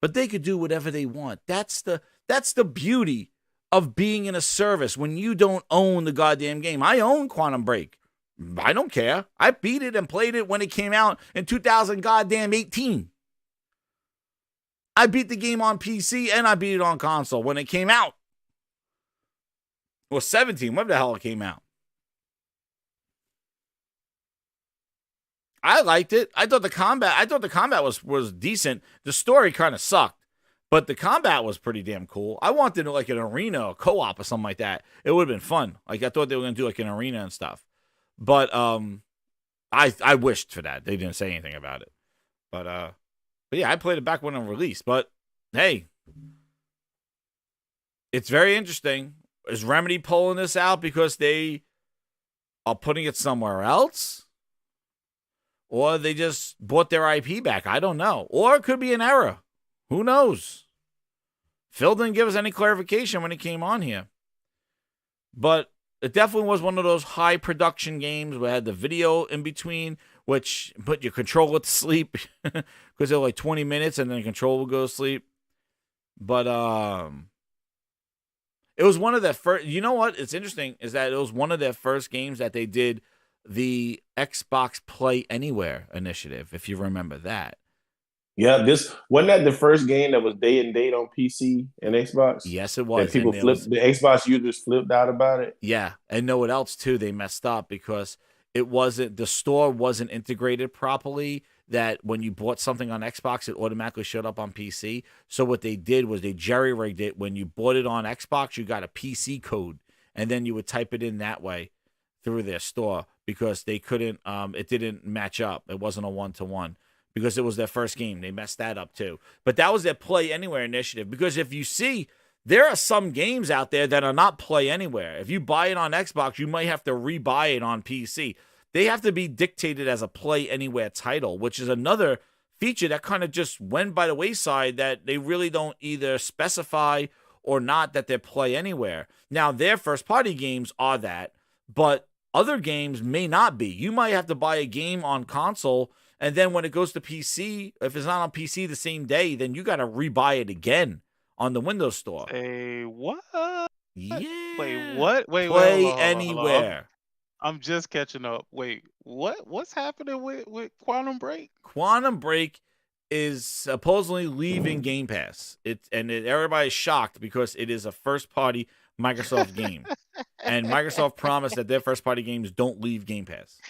But they could do whatever they want. That's the beauty of being in a service when you don't own the goddamn game. I own Quantum Break. I don't care. I beat it and played it when it came out in 2018. I beat the game on PC and I beat it on console when it came out. Or 17, whatever the hell it came out. I liked it. I thought the combat was decent. The story kind of sucked, but the combat was pretty damn cool. I wanted like an arena or co-op or something like that. It would have been fun. Like I thought they were gonna do like an arena and stuff. But I wished for that. They didn't say anything about it. But yeah, I played it back when it released. But hey, it's very interesting. Is Remedy pulling this out because they are putting it somewhere else? Or they just bought their IP back? I don't know. Or it could be an error. Who knows? Phil didn't give us any clarification when he came on here. But it definitely was one of those high production games where it had the video in between, which put your controller to sleep because they're like 20 minutes and then the controller will go to sleep. But it was one of their first. You know what? It's interesting is that it was one of their first games that they did the Xbox Play Anywhere initiative, if you remember that. Yeah, this wasn't that the first game that was day and date on PC and Xbox. Yes, it That was. people And it was, the Xbox users flipped out about it. yeah, and know what else too? They messed up because the store wasn't integrated properly. That when you bought something on Xbox, it automatically showed up on PC. So what they did was they jerry-rigged it. When you bought it on Xbox, you got a PC code, and then you would type it in that way through their store because they couldn't. It didn't match up. It wasn't a 1-to-1 because it was their first game. They messed that up too. But that was their Play Anywhere initiative. Because if you see, there are some games out there that are not Play Anywhere. If you buy it on Xbox, you might have to rebuy it on PC. They have to be dictated as a Play Anywhere title, which is another feature that kind of just went by the wayside, that they really don't either specify or not that they're Play Anywhere. Now, their first-party games are that, but other games may not be. You might have to buy a game on console, and then when it goes to PC, if it's not on PC the same day, then you got to rebuy it again on the Windows Store. What? Yeah. Wait, what? Wait, Play hold on. Anywhere. I'm just catching up. Wait, what's happening with Quantum Break? Quantum Break is supposedly leaving Game Pass. Everybody's shocked because it is a first-party Microsoft game. And Microsoft promised that their first-party games don't leave Game Pass.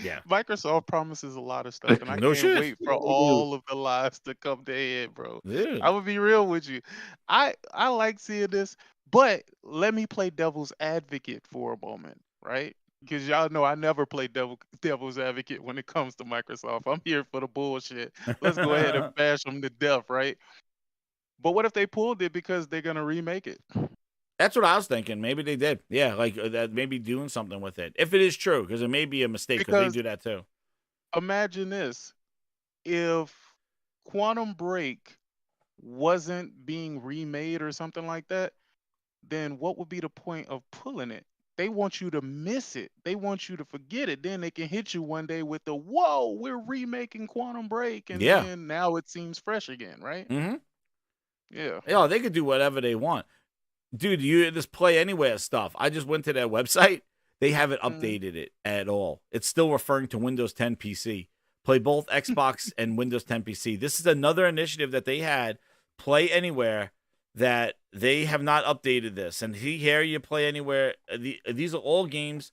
Yeah. Microsoft promises a lot of stuff, and I No can't shit. wait for all of the lives to come to end, bro. Dude. I would be real with you. I like seeing this, but let me play devil's advocate for a moment, right? Because y'all know I never play devil's advocate when it comes to Microsoft. I'm here for the bullshit. Let's go ahead and bash them to death, right? But what if they pulled it because they're gonna remake it? That's what I was thinking. Maybe they did. Yeah, like that. Maybe doing something with it. If it is true, because it may be a mistake because they do that too. Imagine this: if Quantum Break wasn't being remade or something like that, then what would be the point of pulling it? They want you to miss it. They want you to forget it. Then they can hit you one day with the, whoa, we're remaking Quantum Break. And then now it seems fresh again, right? Mm-hmm. Yeah. Yeah, they could do whatever they want. Dude, this Play Anywhere stuff. I just went to their website. They haven't updated it at all. It's still referring to Windows 10 PC. Play both Xbox and Windows 10 PC. This is another initiative that they had, Play Anywhere, that they have not updated this. And here you Play Anywhere. These are all games.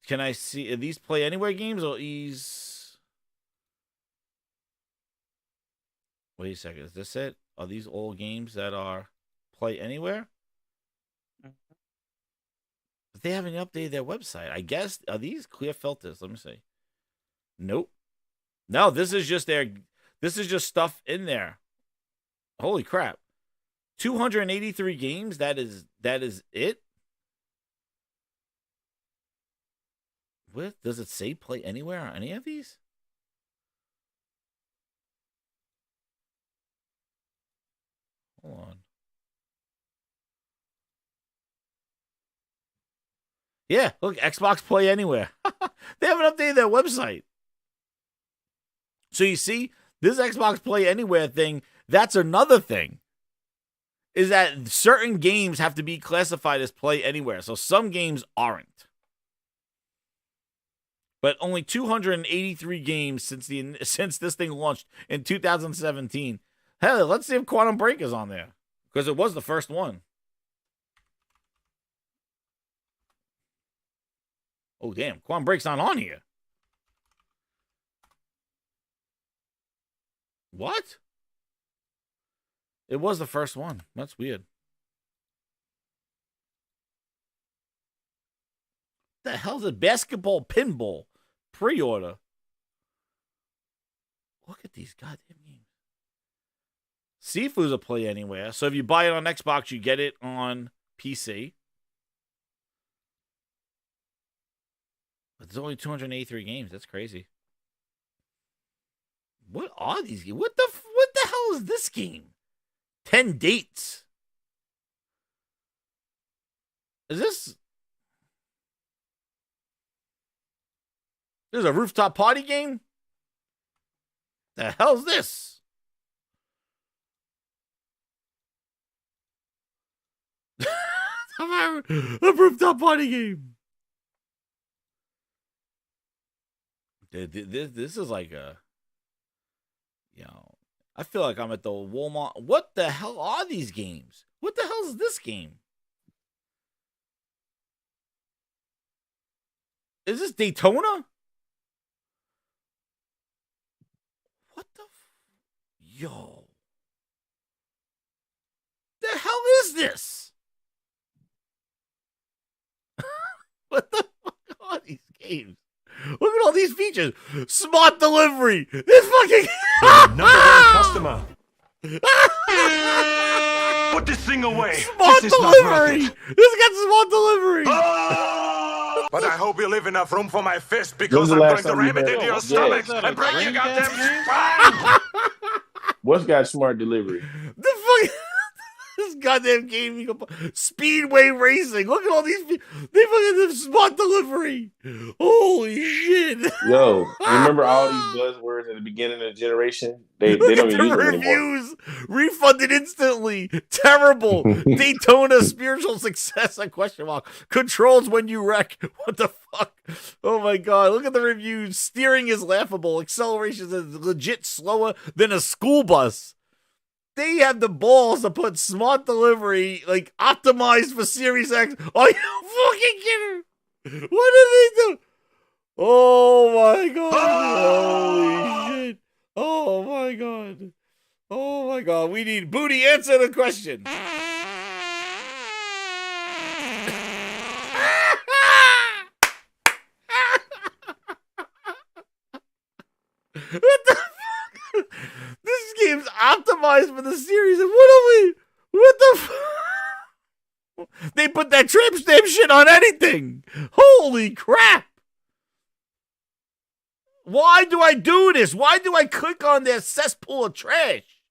Can I see? Are these Play Anywhere games or these? Wait a second. Is this it? Are these all games that are Play Anywhere? But they haven't updated their website. I guess, are these clear filters? Let me see. Nope. No, this is just stuff in there. Holy crap. 283 games. That is it. What does it say? Play Anywhere on any of these? Hold on. Yeah, look, Xbox Play Anywhere. They haven't updated their website. So you see, this Xbox Play Anywhere thing, that's another thing. Is that certain games have to be classified as Play Anywhere. So some games aren't. But only 283 games since this thing launched in 2017. Hell, let's see if Quantum Break is on there. Because it was the first one. Oh, damn. Quantum Break's not on here. What? It was the first one. That's weird. The hell's a basketball pinball pre-order? Look at these goddamn games. Sifu's a Play Anywhere. So if you buy it on Xbox, you get it on PC. But there's only 283 games. That's crazy. What are these games? What the hell is this game? 10 dates. Is this? There's a rooftop party game? The hell's this? A rooftop party game. This is like a Yo, I feel like I'm at the Walmart. What the hell are these games? What the hell is this game? Is this Daytona? What the? Yo. The hell is this? What the fuck are these games? Look at all these features. Smart delivery. This fucking Number one customer. Put this thing away. Smart delivery. This got smart delivery. But I hope you leave enough room for my fist because I'm going to ram it into your stomach and break your goddamn spine. What's got smart delivery? The fuck. This goddamn game, Speedway Racing. Look at all these. They fucking have smart delivery. Holy shit! Yo, you remember all these buzzwords at the beginning of the generation? They don't even use them anymore. Reviews refunded instantly. Terrible. Daytona spiritual success? A question mark. Controls when you wreck. What the fuck? Oh my god! Look at the reviews. Steering is laughable. Acceleration is legit slower than a school bus. They have the balls to put smart delivery, like, optimized for Series X. Are you fucking kidding? What did they do? Oh, my God. Holy shit. Oh, my God. Oh, my God. We need Booty answer the question. What the fuck? This game's optimized for the series. And what the fuck? They put that tramp stamp shit on anything. Holy crap. Why do I do this? Why do I click on their cesspool of trash?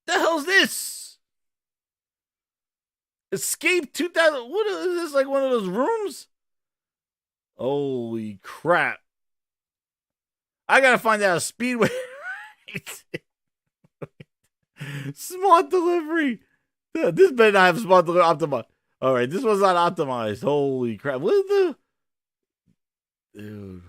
The hell's this? Escape 2000. What is this? Like one of those rooms? Holy crap. I gotta find out a Speedway. Smart delivery. This better not have smart delivery optimized. All right, this was not optimized. Holy crap! What is the? Dude,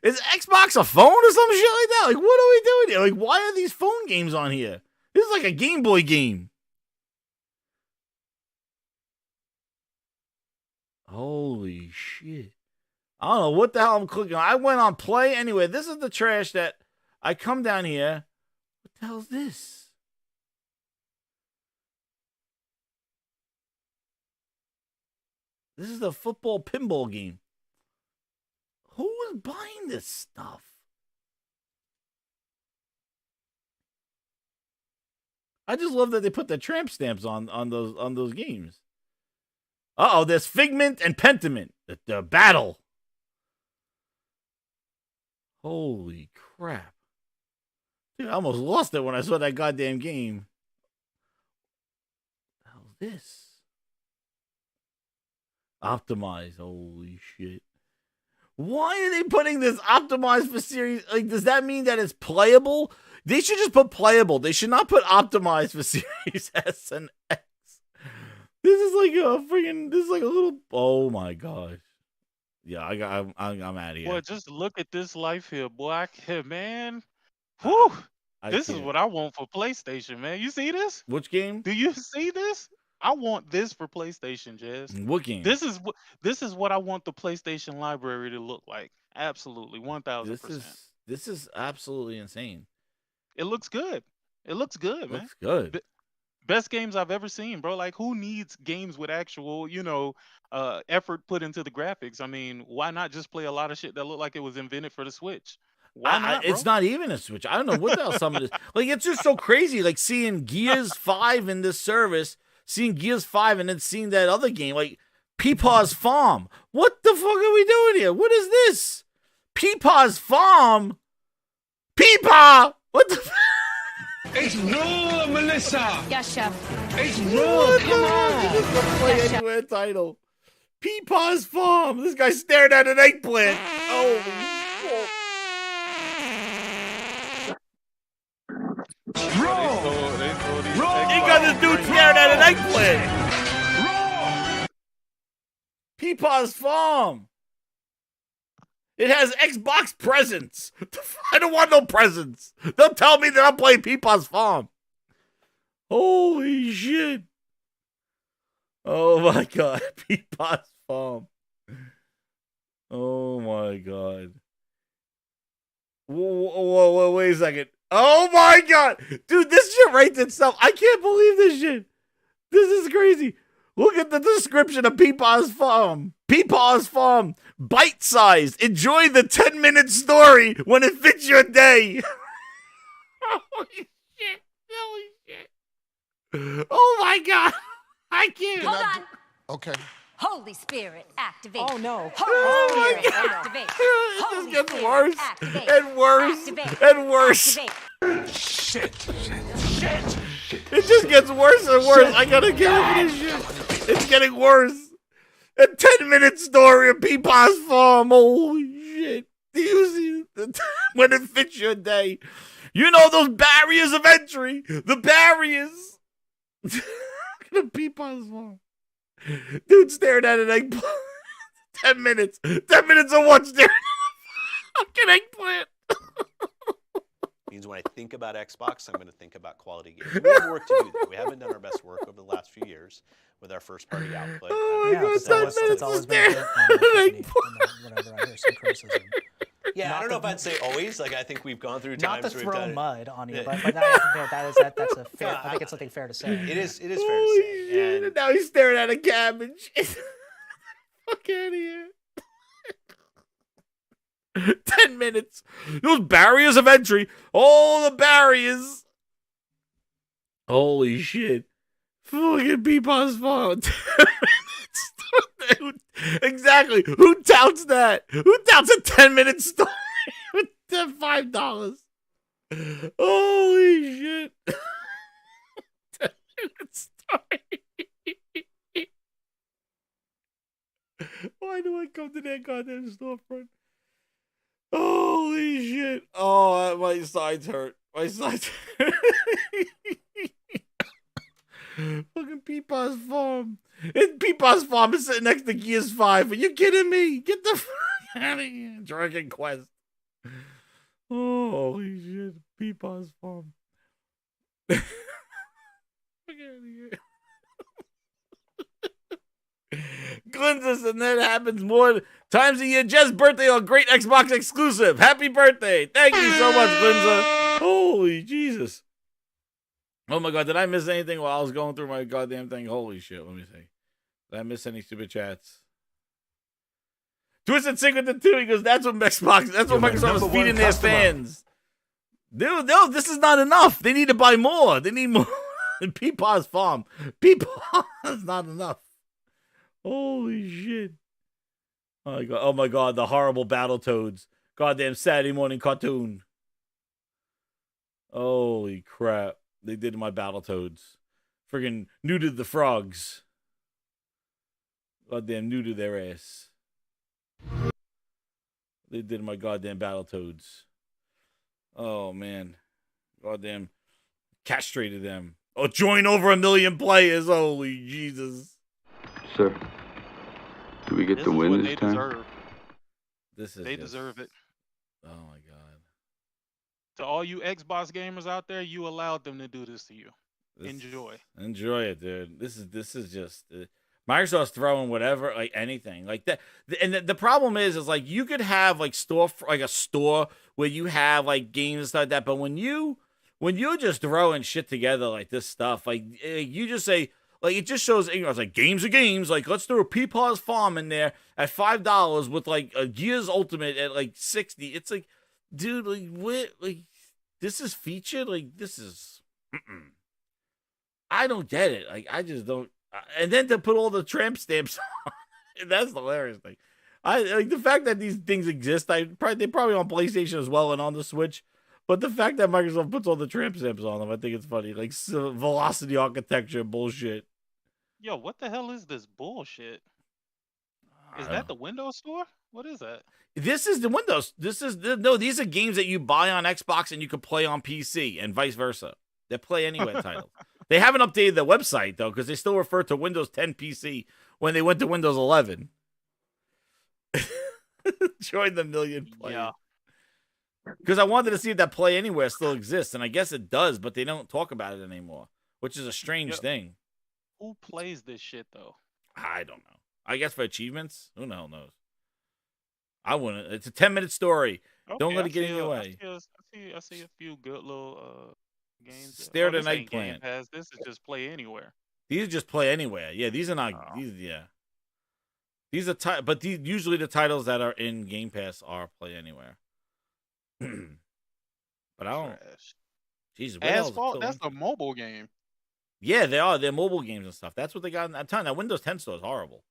is Xbox a phone or some shit like that? Like, what are we doing here? Like, why are these phone games on here? This is like a Game Boy game. Holy shit. I don't know what the hell I'm clicking on. I went on play. Anyway, this is the trash that I come down here. What the hell is this? This is the football pinball game. Who is buying this stuff? I just love that they put the tramp stamps on those games. Uh-oh, there's Figment and Pentiment. The battle. Holy crap. Dude, I almost lost it when I saw that goddamn game. What the hell is this? Optimized. Holy shit. Why are they putting this optimized for series? Like, does that mean that it's playable? They should just put playable. They should not put optimized for series S and X. This is like a freaking, this is like a little, oh my gosh. Yeah, I'm out of here. Boy, just look at this life here, boy. Man. Whew. This is what I want for PlayStation, man. You see this? Which game? Do you see this? I want this for PlayStation, Jazz. What game? This is what I want the PlayStation library to look like. Absolutely, 1000%. This is absolutely insane. It looks good. It looks good, man. Looks good. Best games I've ever seen, bro. Like, who needs games with actual, effort put into the graphics? I mean, why not just play a lot of shit that looked like it was invented for the Switch? Why not, bro? It's not even a Switch. I don't know what the hell some of this. Like, it's just so crazy. Like, seeing Gears 5 in this service, seeing Gears 5 and then seeing that other game, like Peepaw's Farm. What the fuck are we doing here? What is this? Peepaw's Farm? Peepaw! What the It's raw, Melissa! Yes, chef. It's raw, come on! This is the play anywhere title. Peepaw's Farm. This guy stared at an eggplant. Oh, he got this dude staring at an eggplant. Peepaw's Farm. It has Xbox presents. I don't want no presents. Don't tell me that I'm playing Peepaw's Farm. Holy shit. Oh my god. Peepaw's Farm. Oh my god. Whoa, wait a second. Oh my god. Dude, this shit writes itself. I can't believe this shit. This is crazy. Look at the description of Peepaw's Farm. Peepaw's Farm. Bite-sized. Enjoy the 10-minute story when it fits your day. Holy shit. Holy shit. Oh my god. I can't. Hold on. Okay. Holy Spirit, activate. Oh no. Holy Spirit, activate. It just gets Spirit, worse activate. and worse Activate. and worse. Activate. Shit. It just gets worse and worse. I gotta get over this shit. It's getting worse. A 10-minute story of Peepaw's Farm. Holy shit. Do you see when it fits your day? You know those barriers of entry. The barriers. Look at Peepaw's Farm. Dude staring at an eggplant. 10 minutes. 10 minutes of what staring at a fucking eggplant. Means when I think about Xbox, I'm going to think about quality games. We have work to do there. We haven't done our best work over the last few years with our first-party output. Oh my god, 10 minutes that's always been a bit on the company, whenever I hear some criticism. Yeah, I don't know if I'd say always. Like, I think we've gone through times Not to where we've throw done mud on you, Yeah. but that's a fair. I think it's something fair to say. It is fair to Holy say. shit. And Now he's staring at a cabbage. Fuck out of here. 10 minutes. Those barriers of entry. All the barriers. Holy shit. Fucking Peepaw's Farm. 10 minutes. Exactly. Who touts that? Who touts a 10-minute story with $5? Holy shit. 10-minute story. Why do I come to that goddamn storefront? Holy shit. Oh, my sides hurt. My sides hurt. Fucking Peepaw's Farm. Peepaw's Farm is sitting next to Gears 5. Are you kidding me? Get the fuck out of here. Dragon Quest. Holy shit. Peepaw's Farm. Fuck out of here. Glinda, and that happens more times a year. Jeff's birthday on great Xbox exclusive. Happy birthday. Thank you so much, Glinda. Holy Jesus. Oh my god, did I miss anything while I was going through my goddamn thing? Holy shit, let me see. Did I miss any stupid chats? Twisted Sync with the 2, he goes, that's what Microsoft is feeding their fans. Dude, no, this is not enough. They need to buy more. They need more. Peepaw's Farm. Peepaw is not enough. Holy shit. Oh my god, the horrible Battletoads. Goddamn Saturday morning cartoon. Holy crap. They did my Battletoads. Friggin' neutered the frogs. Goddamn neutered their ass. They did my goddamn Battletoads. Oh man. Goddamn castrated them. Oh, join over 1 million players. Holy Jesus. Sir, do we get the win this time? Deserve. They deserve it. Oh my god. To all you Xbox gamers out there, you allowed them to do this to you. Enjoy it, dude. This is just Microsoft's throwing whatever, like anything, like that. And the problem is like you could have like a store where you have like games and stuff like that, but when you're just throwing shit together like this stuff, like you just say. Like, it just shows, it's like, games are games. Like, let's throw a Peepaw's Farm in there at $5 with, like, a Gears Ultimate at, like, $60. It's like, dude, like, what? Like, this is featured? Like, this is... I don't get it. Like, I just don't... And then to put all the tramp stamps on, that's the hilarious thing. Like, the fact that these things exist, they're probably on PlayStation as well and on the Switch. But the fact that Microsoft puts all the tramp stamps on them, I think it's funny. Like, velocity architecture bullshit. Yo, what the hell is this bullshit? Is that the Windows Store? What is that? This is the Windows. These are games that you buy on Xbox and you can play on PC and vice versa. They're Play Anywhere titles. They haven't updated their website, though, because they still refer to Windows 10 PC when they went to Windows 11. Join the million play. Yeah. Because I wanted to see if that Play Anywhere still exists, and I guess it does, but they don't talk about it anymore, which is a strange thing. Who plays this shit though? I don't know. I guess for achievements, who the hell knows? I wouldn't. It's a 10-minute story. Okay, Don't let it get in your way. I see a few good little games. Stare at the this night ain't plant. Gamepass. This is just Play Anywhere. These are just Play Anywhere. Yeah, these are not. These are but usually the titles that are in Game Pass are Play Anywhere. But I don't. Jesus, Asphalt. That's a mobile game. Yeah, they are. They're mobile games and stuff. That's what they got. I'm telling you, that Windows 10 store is horrible.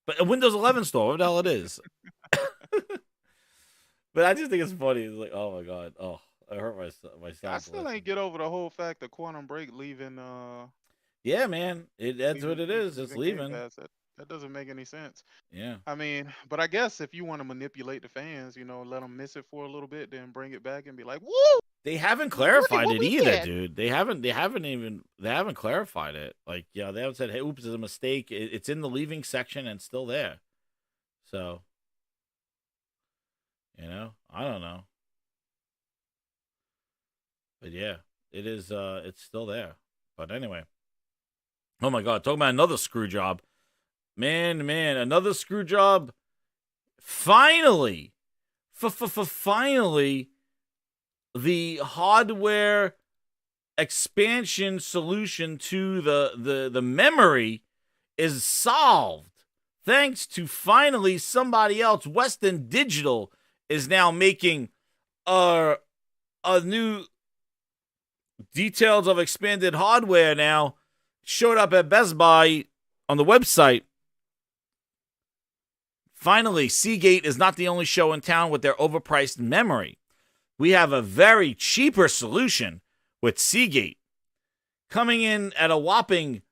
But a Windows 11 store, what the hell it is? But I just think it's funny. It's like, oh my god, oh, I hurt myself. I still ain't get over the whole fact that Quantum Break leaving. Yeah, man, that's what it is. It's leaving. That doesn't make any sense. Yeah. I mean, but I guess if you want to manipulate the fans, let them miss it for a little bit, then bring it back and be like, "Woo!" They haven't clarified it either, did. dude. They haven't clarified it. Like, they haven't said, "Hey, oops, it's a mistake." It's in the leaving section and still there. So, I don't know. But yeah, it is. It's still there. But anyway, oh my god, talking about another screw job. Man, another screw job. Finally, finally, the hardware expansion solution to the memory is solved. Thanks to finally somebody else. Western Digital is now making a new details of expanded hardware now. Showed up at Best Buy on the website. Finally, Seagate is not the only show in town with their overpriced memory. We have a very cheaper solution with Seagate, coming in at a whopping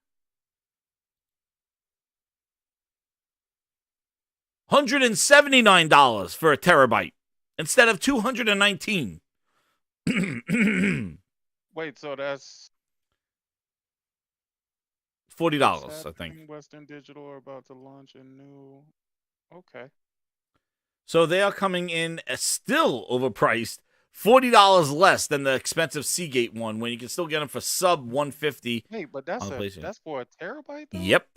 $179 for a terabyte instead of $219. Wait, so that's $40, I think. Western Digital are about to launch a new. Okay. So they are coming in still overpriced, $40 less than the expensive Seagate one, when you can still get them for sub $150. Hey, but that's for a terabyte though? Yep.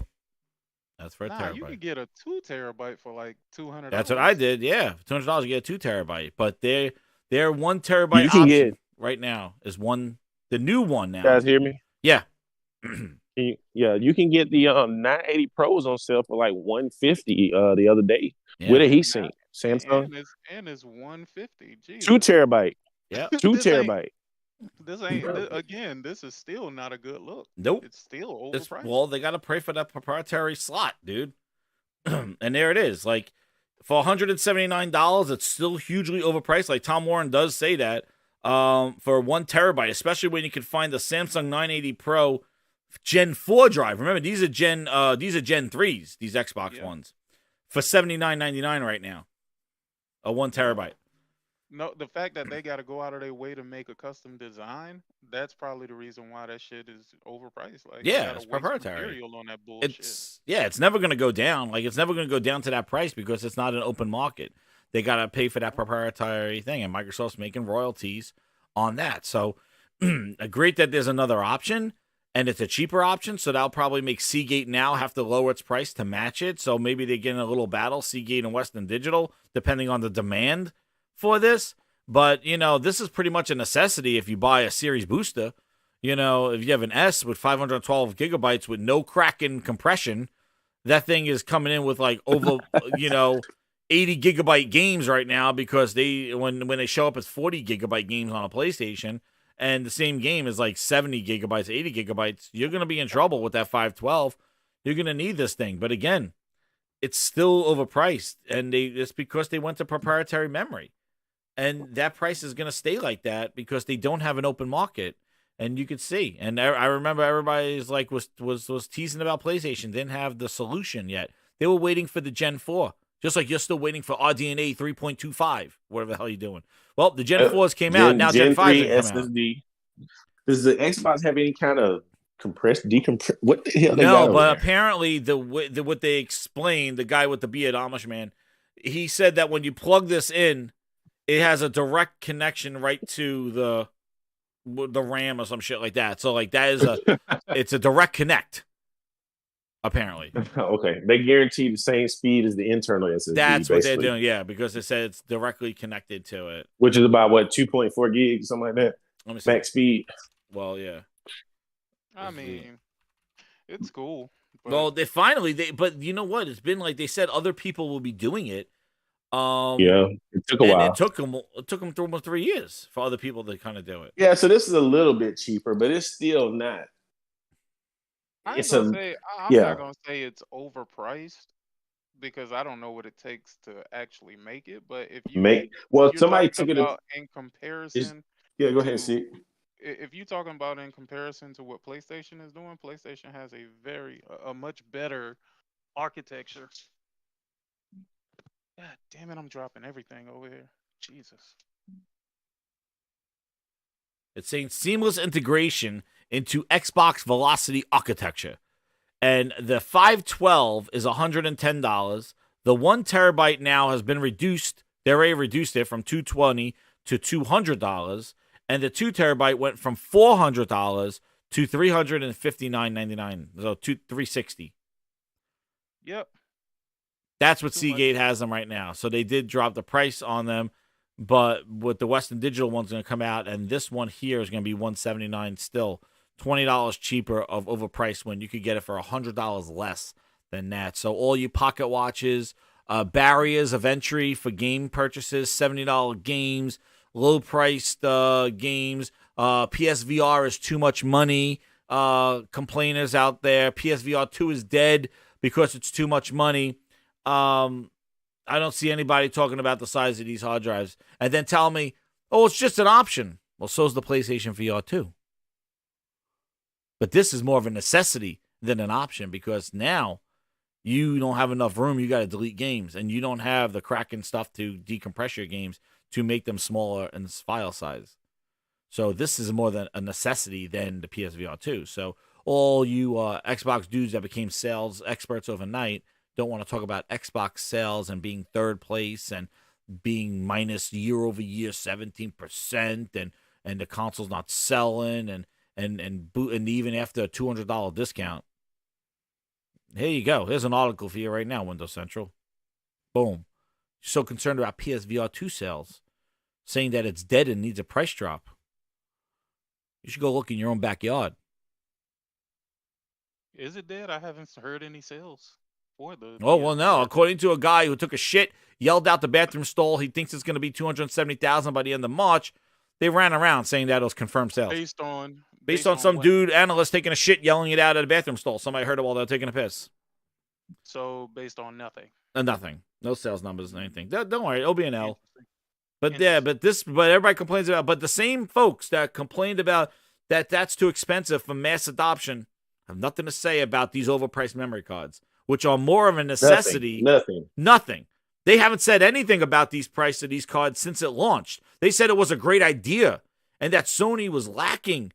That's for a Nah, terabyte. you could get a 2 terabyte for like $200. That's what I did. Yeah, $200 you get a 2 terabyte, but their 1 terabyte You can option get- right now is the new one now. You guys hear me? Yeah. You can get the 980 Pros on sale for like $150 the other day with a heatsink. Samsung. And it's $150. Jeez. 2 terabyte. Yeah. 2 terabyte. This ain't this is still not a good look. Nope. It's still overpriced. Well, they got to pay for that proprietary slot, dude. And there it is. Like, for $179, it's still hugely overpriced. Like Tom Warren does say that for 1 terabyte, especially when you can find the Samsung 980 Pro Gen 4 drive. Remember, these are Gen 3s, these Xbox ones, for $79.99 right now. A 1 terabyte. No, the fact that they got to go out of their way to make a custom design, that's probably the reason why that shit is overpriced. Like, Yeah, it's proprietary. material on that bullshit. It's never going to go down. Like, it's never going to go down to that price because it's not an open market. They got to pay for that proprietary thing, and Microsoft's making royalties on that. So, great that there's another option, and it's a cheaper option, so that'll probably make Seagate now have to lower its price to match it. So maybe they get in a little battle, Seagate and Western Digital, depending on the demand for this. But, this is pretty much a necessity if you buy a Series booster. If you have an S with 512 gigabytes with no Kraken compression, that thing is coming in with like over, 80 gigabyte games right now, because when they show up as 40 gigabyte games on a PlayStation, and the same game is like 70 gigabytes, 80 gigabytes, you're going to be in trouble with that 512. You're going to need this thing. But again, it's still overpriced, and it's because they went to proprietary memory. And that price is going to stay like that because they don't have an open market. And you could see. And I remember everybody's like was teasing about PlayStation didn't have the solution yet. They were waiting for the Gen 4. Just like you're still waiting for RDNA 3.25, whatever the hell you're doing. Well, the Gen 4s came out, now Gen 5s come SSD. Does the Xbox have any kind of decompress? What the hell? No, but apparently what they explained, the guy with the beard, Amish man, he said that when you plug this in, it has a direct connection right to the RAM or some shit like that. So like that is it's a direct connect. Apparently. Okay. They guarantee the same speed as the internal SSD. That's basically. what they're doing, yeah, because they said it's directly connected to it. Which is about what, 2.4 gigs, something like that? Let me see. Max speed. Well, yeah. I mean, it's cool. Well, but you know what? It's been like they said other people will be doing it. Yeah, it took a while. It took them almost 3 years for other people to kind of do it. Yeah, so this is a little bit cheaper, but it's still not. I'm not gonna say it's overpriced because I don't know what it takes to actually make it. But if you somebody took it in comparison. Yeah, go ahead, see. If you're talking about in comparison to what PlayStation is doing, PlayStation has a much better architecture. God damn it, I'm dropping everything over here. Jesus. It's saying seamless integration into Xbox Velocity architecture. And the 512 is $110. The 1 terabyte now has been reduced. They already reduced it from $220 to $200. And the 2 terabyte went from $400 to $359.99. So $360. Yep. That's what Seagate has them right now. So they did drop the price on them. But with the Western Digital one's going to come out, and this one here is going to be $179 still, $20 cheaper of overpriced when you could get it for $100 less than that. So all you pocket watches, barriers of entry for game purchases, $70 games, low-priced games. PSVR is too much money. Complainers out there. PSVR 2 is dead because it's too much money. I don't see anybody talking about the size of these hard drives. And then tell me, oh, it's just an option. Well, so's the PlayStation VR 2. But this is more of a necessity than an option because now you don't have enough room. You got to delete games. And you don't have the Kraken stuff to decompress your games to make them smaller in file size. So this is more than a necessity than the PSVR 2. So all you Xbox dudes that became sales experts overnight don't want to talk about Xbox sales and being third place and being minus year over year 17% and the console's not selling and even after a $200 discount. Here you go. Here's an article for you right now, Windows Central. Boom. You're so concerned about PSVR 2 sales, saying that it's dead and needs a price drop. You should go look in your own backyard. Is it dead? I haven't heard any sales. Oh, well, no. According to a guy who took a shit, yelled out the bathroom stall, he thinks it's going to be $270,000 by the end of March. They ran around saying that it was confirmed sales. Based on some dude analyst taking a shit, yelling it out at a bathroom stall. Somebody heard it while they were taking a piss. So based on nothing. Nothing. No sales numbers or anything. Don't worry, it'll be an L. But yeah, but everybody complains about. But the same folks that complained about that's too expensive for mass adoption have nothing to say about these overpriced memory cards, which are more of a necessity. Nothing. They haven't said anything about these prices of these cards since it launched. They said it was a great idea and that Sony was lacking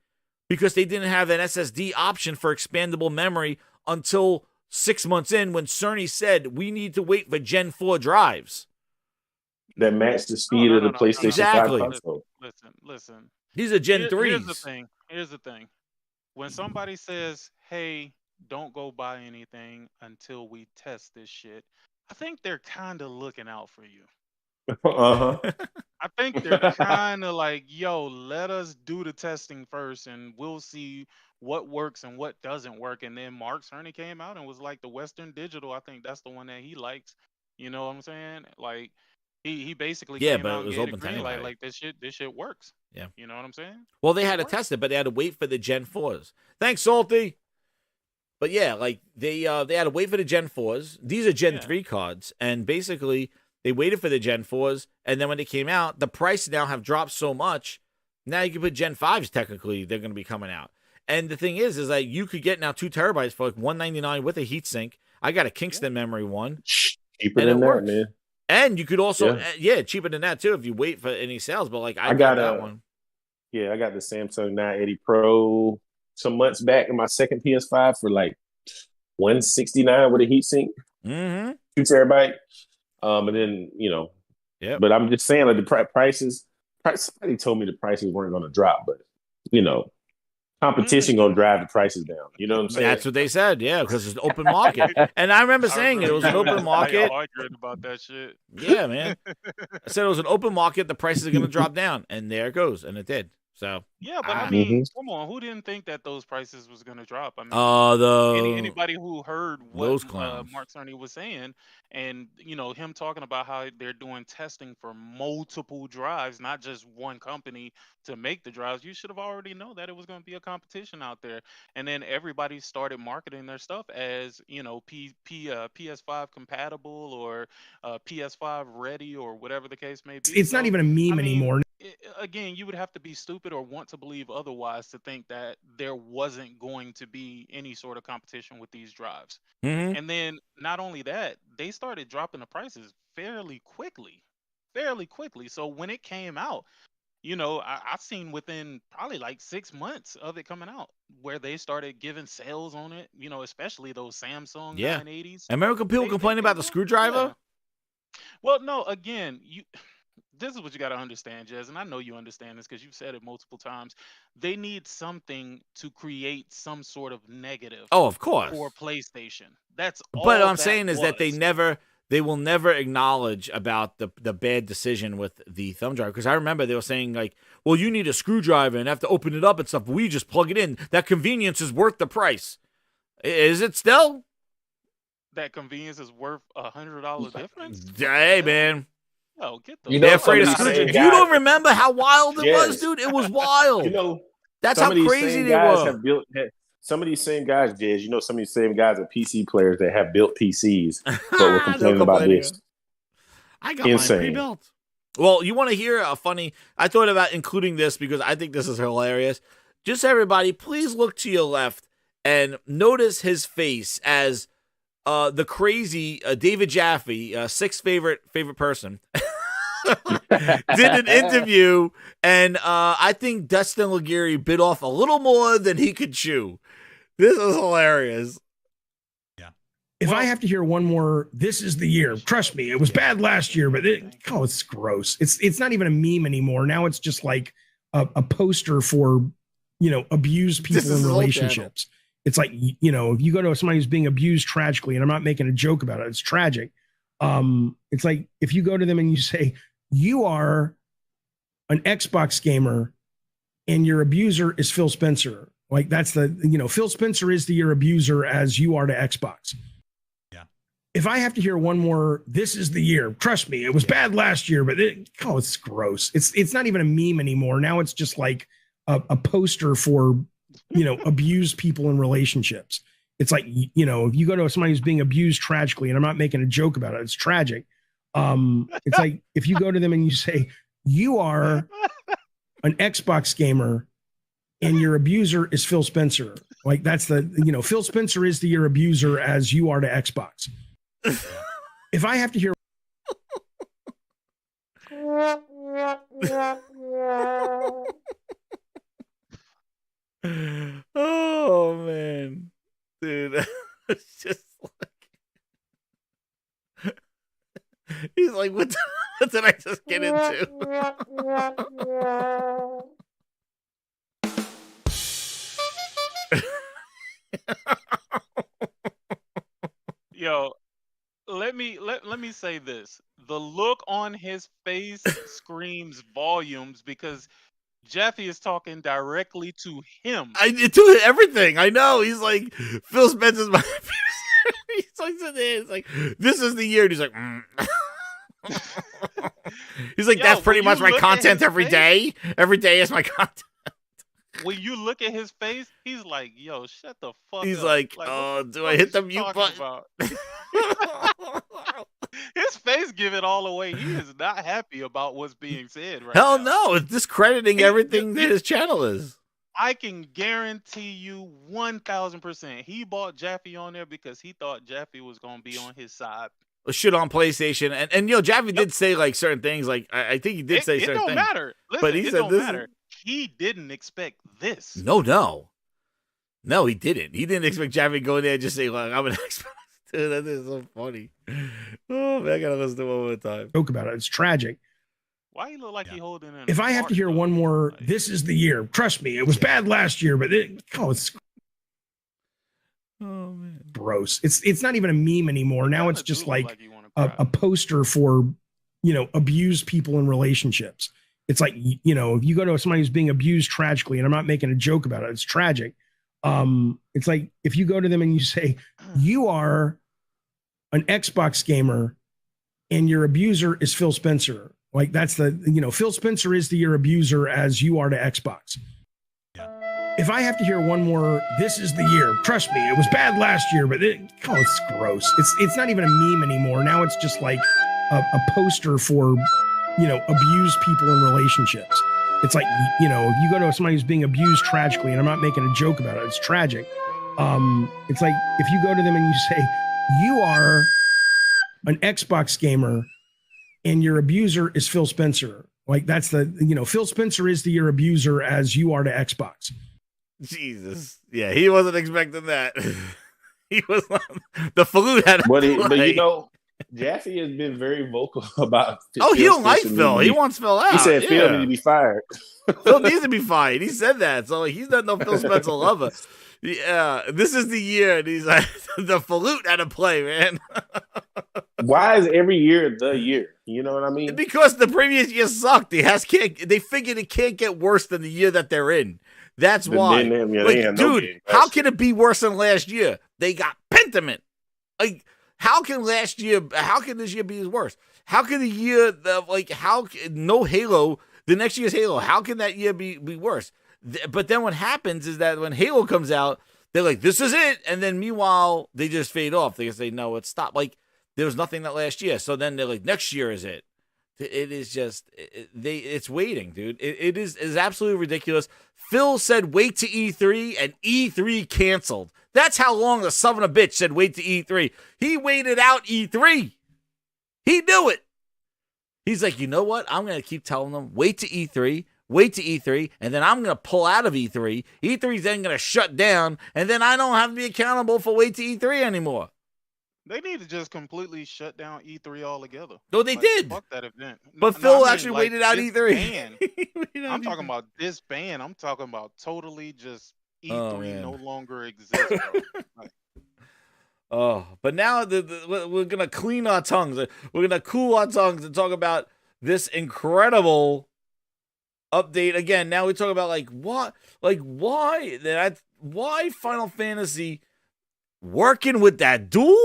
because they didn't have an SSD option for expandable memory until 6 months in when Sony said we need to wait for Gen 4 drives. That match the speed of the PlayStation 5 console. Listen. These are Gen 3s. Here's the thing. When somebody says, hey, don't go buy anything until we test this shit, I think they're kind of looking out for you. I think they're kind of like, yo, let us do the testing first and we'll see what works and what doesn't work. And then Mark Cerny came out and was like, the Western Digital, I think that's the one that he likes. You know what I'm saying? Like, he basically came out and gave the green light, like this shit works. Yeah. You know what I'm saying? Well, they had to test it, but they had to wait for the Gen 4s. Thanks, Salty. But yeah, like they had to wait for the Gen 4s. These are Gen 3 cards, and basically they waited for the Gen 4s, and then when they came out, the price now have dropped so much. Now you can put Gen 5s. Technically, they're going to be coming out. And the thing is that you could get now 2 terabytes for like $199 with a heatsink. I got a Kingston memory one. Cheaper than that, man. And you could also, cheaper than that too if you wait for any sales. But like I got that one. Yeah, I got the Samsung 980 Pro some months back in my second PS5 for like $169 with a heatsink. 2 terabyte. And then Yep. But I'm just saying like the prices. Somebody told me the prices weren't going to drop, but competition going to drive the prices down. You know what I'm saying? That's what they said. Yeah, because it's an open market. And I remember saying it was an open market. Arguing about that shit. Yeah, man. I said it was an open market. The prices are going to drop down, and there it goes, and it did. So yeah, but I mean, come on, who didn't think that those prices was going to drop? I mean, anybody who heard what Mark Cerny was saying, and him talking about how they're doing testing for multiple drives, not just one company to make the drives, you should have already known that it was going to be a competition out there. And then everybody started marketing their stuff as PS5 compatible or PS5 ready or whatever the case may be. It's not even a meme anymore. Again, you would have to be stupid or want to believe otherwise to think that there wasn't going to be any sort of competition with these drives. And then not only that, they started dropping the prices fairly quickly. So when it came out, I've seen within probably like 6 months of it coming out where they started giving sales on it, especially those Samsung 980s. American people complaining about the screwdriver? Yeah. Well, no, again, this is what you got to understand, Jez, and I know you understand this because you've said it multiple times. They need something to create some sort of negative. Oh, of course. For PlayStation. That's all. But what I'm saying is that they will never acknowledge about the bad decision with the thumb drive. Because I remember they were saying like, well, you need a screwdriver and have to open it up and stuff. We just plug it in. That convenience is worth the price. Is it still? That convenience is worth $100 difference? Hey, man. Oh, get the They're afraid of screwdriver. You don't remember how wild it was, dude? It was wild. That's how crazy they were. Some of these same guys, Jez, some of these same guys are PC players that have built PCs, but we're complaining about this. I got mine pre-built. Well, you want to hear a funny? I thought about including this because I think this is hilarious. Just everybody, please look to your left and notice his face as the crazy David Jaffe, sixth favorite person, did an interview, and I think Dustin Laguerre bit off a little more than he could chew. This is hilarious. Yeah. If I have to hear one more, this is the year. Trust me, it was bad last year, but it's gross. It's not even a meme anymore. Now it's just like a poster for abused people in relationships. It's like, if you go to somebody who's being abused tragically, and I'm not making a joke about it, it's tragic. It's like if you go to them and you say, you are an Xbox gamer and your abuser is Phil Spencer. Like that's Phil Spencer is to your abuser as you are to Xbox. Yeah. If I have to hear one more, this is the year. Trust me, it was bad last year, but it's gross. It's not even a meme anymore. Now it's just like a poster for, abused people in relationships. It's like, if you go to somebody who's being abused tragically, and I'm not making a joke about it, it's tragic. It's like if you go to them and you say, you are an Xbox gamer and your abuser is Phil Spencer. Like that's Phil Spencer is to your abuser as you are to Xbox. If I have to hear. Oh man, dude, it's just like he's like, what did I just get into? Yo, let me say this. The look on his face screams volumes because Jeffy is talking directly to him. To everything. I know. He's like, Phil Spencer's my he's like, this is the year. And he's like, he's like, that's pretty much my content every day. Every day is my content. When you look at his face, he's like, yo, shut the fuck up. He's like, oh, do I hit the mute button? His face give it all away. He is not happy about what's being said right Hell now. no, it's discrediting everything that his channel is. I can guarantee you 1,000%. He bought Jaffe on there because he thought Jaffe was going to be on his side. Shit on PlayStation. And Jaffe did say like certain things. Like I think he did say certain things. It don't matter. Listen, but he said don't matter. He didn't expect this. No, he didn't. He didn't expect Jaffe to go in there and just say, like, I'm an expert. Dude, that is so funny. Oh man, I gotta listen to it one more time. Joke about it. It's tragic. Why you look like you holding in? If I have to hear one more, this is the year. Trust me, it was bad last year, but it's oh man, gross. It's not even a meme anymore. Now it's just like a poster for, you know, abused people in relationships. It's like, you know, if you go to somebody who's being abused tragically, and I'm not making a joke about it, it's tragic. It's like if you go to them and you say, you are an Xbox gamer and your abuser is Phil Spencer. Like that's the, you know, Phil Spencer is the your abuser as you are to Xbox. If I have to hear one more, this is the year. Trust me, it was bad last year, but it's gross. It's not even a meme anymore. Now it's just like a poster for, you know, abused people in relationships. It's like, you know, if you go to somebody who's being abused tragically, and I'm not making a joke about it, it's tragic. It's like if you go to them and you say, you are an Xbox gamer and your abuser is Phil Spencer. Like that's the, you know, Phil Spencer is the your abuser as you are to Xbox. Jesus. Yeah, he wasn't expecting that. He was the flute had but you know, Jaffe has been very vocal about he don't like Phil. He wants Phil out. He said Phil needs to be fired. Phil needs to be fired. He said that. So like, he's not no Phil Spencer lover. Yeah, this is the year. And he's like, the flute had to play, man. Why is every year the year? You know what I mean? Because the previous year sucked. They figured it can't get worse than the year that they're in. That's why. Dude, how can it be worse than last year? They got Pentiment. Like, how can this year be worse? How can the year, no Halo, the next year's Halo, how can that year be worse? But then what happens is that when Halo comes out, they're like, this is it. And then meanwhile, they just fade off. They say, no, it's stopped. Like, there was nothing that last year. So then they're like, next year is it. It is just, it's waiting, dude. It is absolutely ridiculous. Phil said, wait to E3, and E3 canceled. That's how long the son of a bitch said, wait to E3. He waited out E3. He knew it. He's like, you know what? I'm going to keep telling them, wait to E3, and then I'm going to pull out of E3. E3's then going to shut down, and then I don't have to be accountable for wait to E3 anymore. They need to just completely shut down E3 altogether. No, they did. Fuck that event. But Phil actually waited out E3. I'm talking about this ban. I'm talking about totally just E3 no longer exists. But now we're going to clean our tongues. We're going to cool our tongues and talk about this incredible update. Again, now we talk about why Final Fantasy working with that DualSense.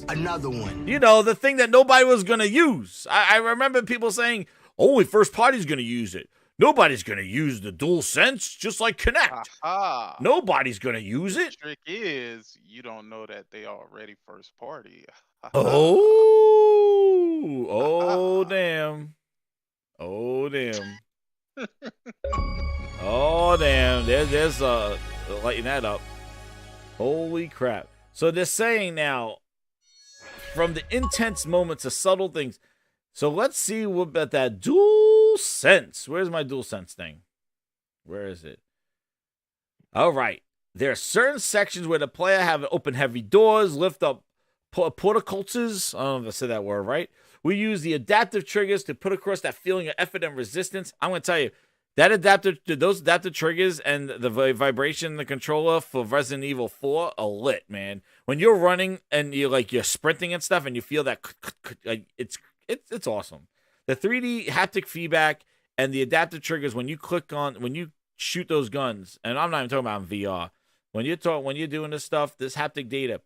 Another one. You know, the thing that nobody was going to use. I remember people saying, only first party's going to use it. Nobody's going to use the DualSense, just like Kinect. Nobody's going to use it. The trick is, you don't know that they already first party. Oh, damn. Oh, damn. Oh, damn. There's lighting that up. Holy crap. So they're saying now, from the intense moments to subtle things. So let's see what about that DualSense. Where's my DualSense thing? Where is it? All right. There are certain sections where the player have open heavy doors, lift up porticulces. I don't know if I said that word right. We use the adaptive triggers to put across that feeling of effort and resistance. I'm going to tell you, those adaptive triggers and the vibration in the controller for Resident Evil 4 are lit, man. When you're running and you're sprinting and stuff and you feel that, it's awesome. The 3D haptic feedback and the adaptive triggers when you shoot those guns, and I'm not even talking about in VR. When you're doing this stuff, this haptic data,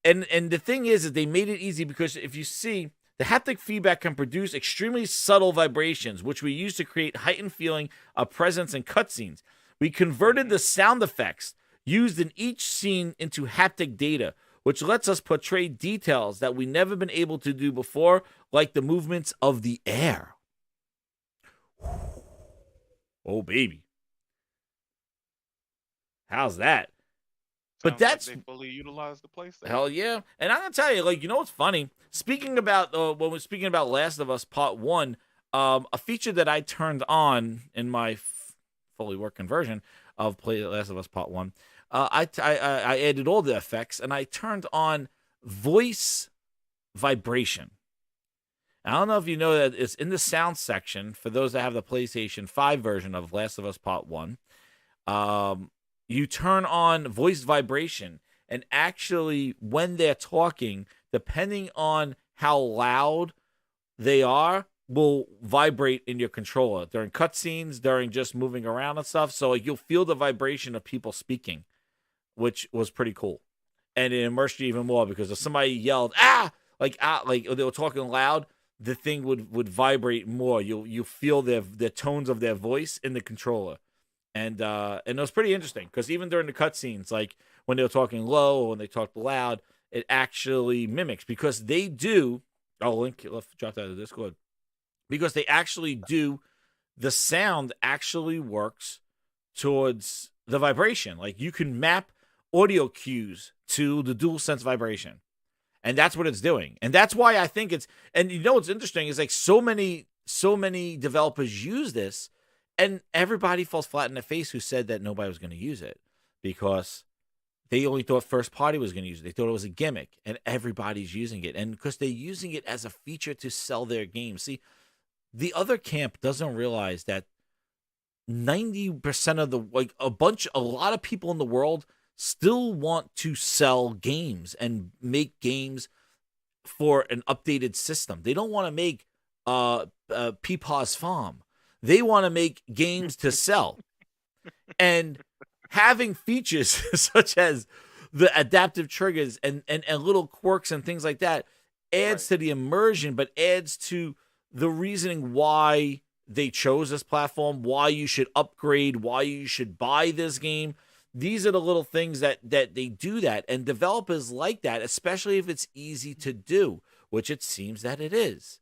and the thing is they made it easy because if you see, the haptic feedback can produce extremely subtle vibrations, which we use to create heightened feeling of presence in cutscenes. We converted the sound effects used in each scene into haptic data, which lets us portray details that we never been able to do before, like the movements of the air. Oh, baby. How's that? But that's like they fully utilize the place. Hell yeah. And I'm going to tell you, you know what's funny? Speaking about, when we're speaking about Last of Us Part 1, a feature that I turned on in my fully working version of Last of Us Part 1, I added all the effects, and I turned on voice vibration. I don't know if you know that it's in the sound section for those that have the PlayStation 5 version of Last of Us Part 1. You turn on voice vibration, and actually when they're talking, depending on how loud they are, will vibrate in your controller during cutscenes, during just moving around and stuff. So like, you'll feel the vibration of people speaking, which was pretty cool. And it immersed you even more because if somebody yelled, like they were talking loud, the thing would vibrate more. You feel the tones of their voice in the controller. And it was pretty interesting because even during the cutscenes, like when they were talking low or when they talked loud, it actually mimics because they do. Oh, link, let's drop that to Discord. Because they actually do, the sound actually works towards the vibration. Like you can map audio cues to the DualSense vibration. And that's what it's doing. And that's why I think it's, and you know what's interesting is like so many developers use this, and everybody falls flat in the face who said that nobody was going to use it because they only thought first party was going to use it. They thought it was a gimmick, and everybody's using it. And because they're using it as a feature to sell their games. See, the other camp doesn't realize that 90% of a lot of people in the world still want to sell games and make games for an updated system. They don't want to make Peepaw's Farm. They want to make games to sell. And having features such as the adaptive triggers and little quirks and things like that adds to the immersion, but adds to the reasoning why they chose this platform, why you should upgrade, why you should buy this game. These are the little things that they do that, and developers like that, especially if it's easy to do, which it seems that it is.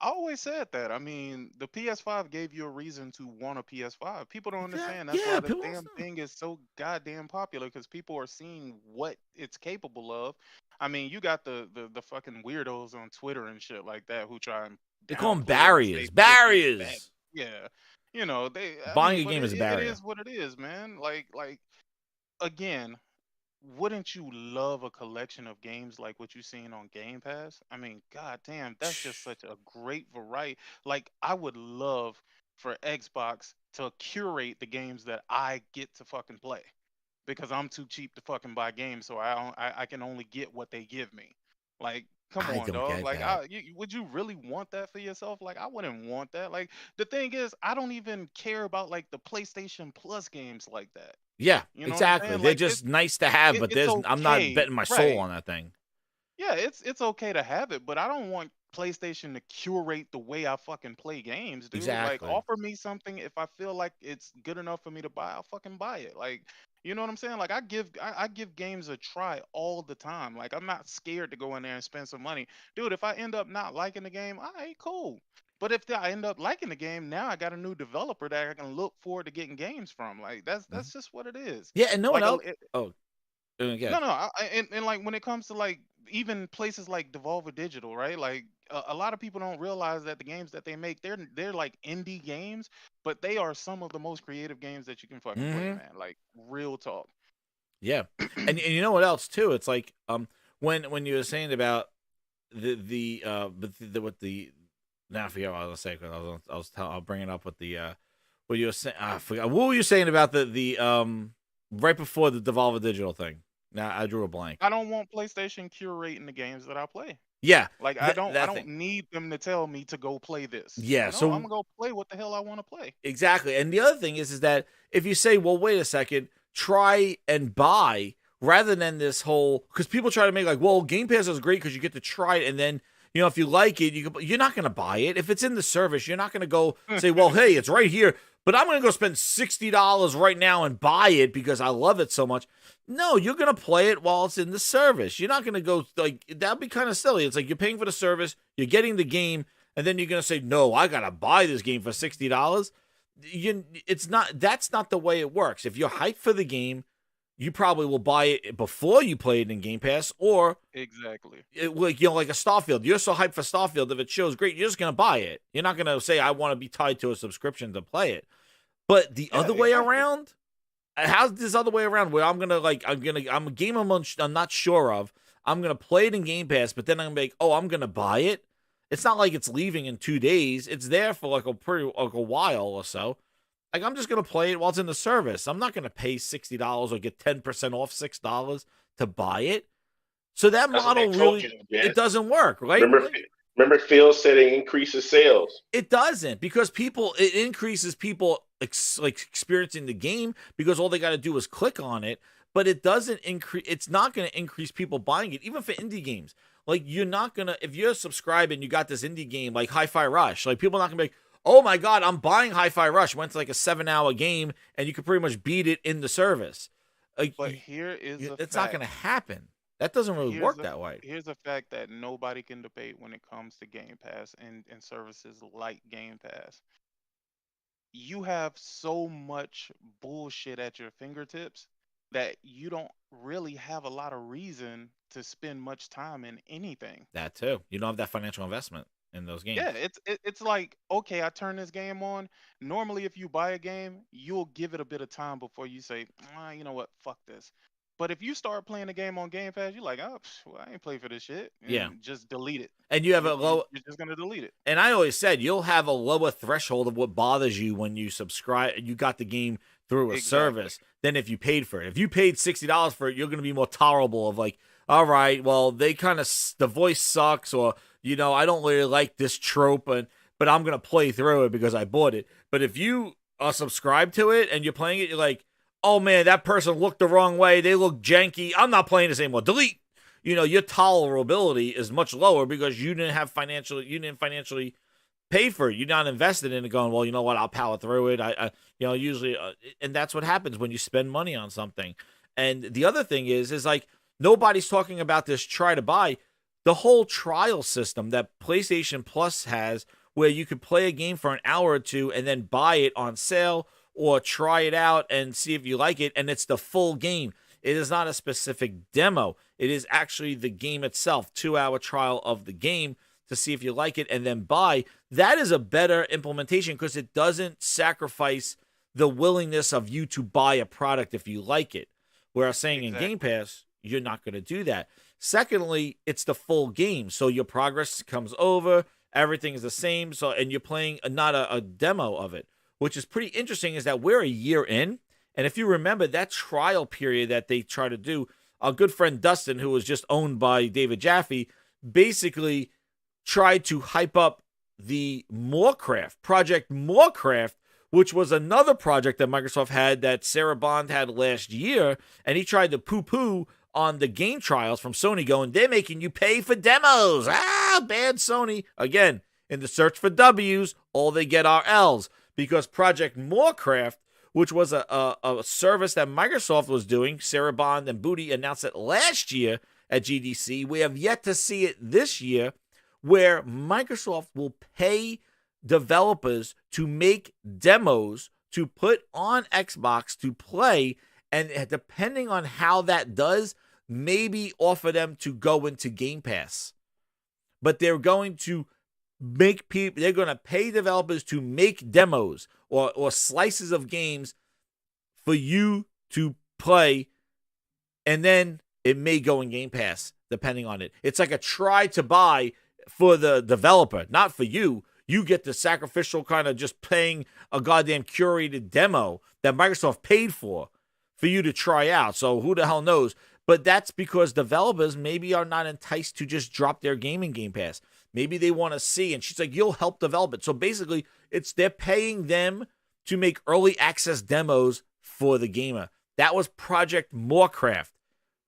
I always said that. I mean, the PS5 gave you a reason to want a PS5. People don't understand. That's why the damn thing is so goddamn popular, because people are seeing what it's capable of. I mean, you got the fucking weirdos on Twitter and shit like that who try and they call them barriers. Barriers. Yeah. You know, buying a game is a barrier. It is what it is, man. Like again, wouldn't you love a collection of games like what you've seen on Game Pass? I mean, goddamn, that's just such a great variety. Like, I would love for Xbox to curate the games that I get to fucking play, because I'm too cheap to fucking buy games, so I can only get what they give me. Like, come on, dog. Like, would you really want that for yourself? Like, I wouldn't want that. Like, the thing is, I don't even care about like the PlayStation Plus games like that. Yeah, You know exactly. what I'm saying? They're Like, just nice to have, but it's I'm not okay, betting my right? soul on that thing. Yeah, it's okay to have it, but I don't want PlayStation to curate the way I fucking play games, dude. Like, Exactly. offer me something. If I feel like it's good enough for me to buy, I'll fucking buy it. Like, you know what I'm saying? Like, I give games a try all the time. Like, I'm not scared to go in there and spend some money. Dude, if I end up not liking the game, all right, cool. But if I end up liking the game, now I got a new developer that I can look forward to getting games from. Like, that's just what it is. Yeah, and no one Like, else. Yeah. no, and like when it comes to like even places like Devolver Digital, right? Like a lot of people don't realize that the games that they make, they're like indie games, but they are some of the most creative games that you can fucking play, man. Like, real talk. Yeah, and you know what else too? It's like when you were saying about now I forget what I was gonna say, because I'll bring it up with the what you were saying. I forgot what were you saying about the right before the Devolver Digital thing. Now I drew a blank. I don't want PlayStation curating the games that I play. Yeah, like I don't need them to tell me to go play this. Yeah, no, so I'm gonna go play what the hell I want to play. Exactly. And the other thing is that if you say, well, wait a second, try and buy, rather than this whole, because people try to make like, well, Game Pass is great because you get to try it, and then, you know, if you like it, you're not going to buy it. If it's in the service, you're not going to go say, well, hey, it's right here, but I'm going to go spend $60 right now and buy it because I love it so much. No, you're going to play it while it's in the service. You're not going to go, like, that'd be kind of silly. It's like you're paying for the service, you're getting the game, and then you're going to say, no, I got to buy this game for $60. That's not the way it works. If you're hyped for the game, you probably will buy it before you play it in Game Pass, or exactly, like a Starfield. You're so hyped for Starfield, if it shows great, you're just gonna buy it. You're not gonna say I want to be tied to a subscription to play it. But the other way around, How's this other way around where I'm a game I'm not sure of. I'm gonna play it in Game Pass, but then I'm gonna be like, oh, I'm gonna buy it. It's not like it's leaving in 2 days. It's there for like a while or so. Like, I'm just gonna play it while it's in the service. I'm not gonna pay $60 or get 10% off $6 to buy it. So that model really it doesn't work, right? Remember Phil said it increases sales. It doesn't, because it increases people experiencing the game because all they got to do is click on it. But it doesn't increase. It's not going to increase people buying it, even for indie games. Like, you're not gonna, if you're subscribed and you got this indie game like Hi-Fi Rush, like, people are not gonna be like, oh my god, I'm buying Hi-Fi Rush. Went to like a 7-hour game and you could pretty much beat it in the service. Like, but here is it's not gonna happen. That doesn't really work that way. Here's a fact that nobody can debate when it comes to Game Pass and services like Game Pass. You have so much bullshit at your fingertips that you don't really have a lot of reason to spend much time in anything. That too. You don't have that financial investment in those games. Yeah, it's like, okay, I turn this game on. Normally, if you buy a game, you'll give it a bit of time before you say, you know what, fuck this. But if you start playing the game on Game Pass, you're like, oh, well, I ain't play for this shit. And yeah, just delete it. And you have you're just gonna delete it. And I always said you'll have a lower threshold of what bothers you when you subscribe. You got the game through a service than if you paid for it. If you paid $60 for it, you're gonna be more tolerable of like, all right, well, they kind of the voice sucks, or I don't really like this trope, but I'm gonna play through it because I bought it. But if you are subscribed to it and you're playing it, you're like, oh man, that person looked the wrong way. They look janky. I'm not playing this anymore. Delete. Your tolerability is much lower because you didn't financially pay for it. You're not invested in it going, well, you know what? I'll power through it. Usually, and that's what happens when you spend money on something. And the other thing is like, nobody's talking about this try to buy. The whole trial system that PlayStation Plus has, where you could play a game for an hour or two and then buy it on sale or try it out and see if you like it, and it's the full game. It is not a specific demo. It is actually the game itself, 2-hour trial of the game to see if you like it and then buy. That is a better implementation because it doesn't sacrifice the willingness of you to buy a product if you like it. Whereas saying in Game Pass, you're not going to do that. Secondly, it's the full game. So your progress comes over, everything is the same. So, and you're playing not a demo of it, which is pretty interesting, is that we're a year in. And if you remember that trial period that they try to do, our good friend Dustin, who was just owned by David Jaffe, basically tried to hype up the Project Morecraft, which was another project that Microsoft had that Sarah Bond had last year. And he tried to poo-poo on the game trials from Sony, going, they're making you pay for demos. Bad Sony. Again, in the search for W's, all they get are L's. Because Project Morecraft, which was a service that Microsoft was doing, Sarah Bond and Booty announced it last year at GDC. We have yet to see it this year, where Microsoft will pay developers to make demos to put on Xbox to play, and depending on how that does, maybe offer them to go into Game Pass. But they're going to they're going to pay developers to make demos or slices of games for you to play, and then it may go in Game Pass, depending on it. It's like a try to buy for the developer, not for you. You get the sacrificial kind of just paying a goddamn curated demo that Microsoft paid for you to try out. So who the hell knows? But that's because developers maybe are not enticed to just drop their game in Game Pass. Maybe they want to see, and she's like, you'll help develop it. So basically, they're paying them to make early access demos for the gamer. That was Project Morecraft.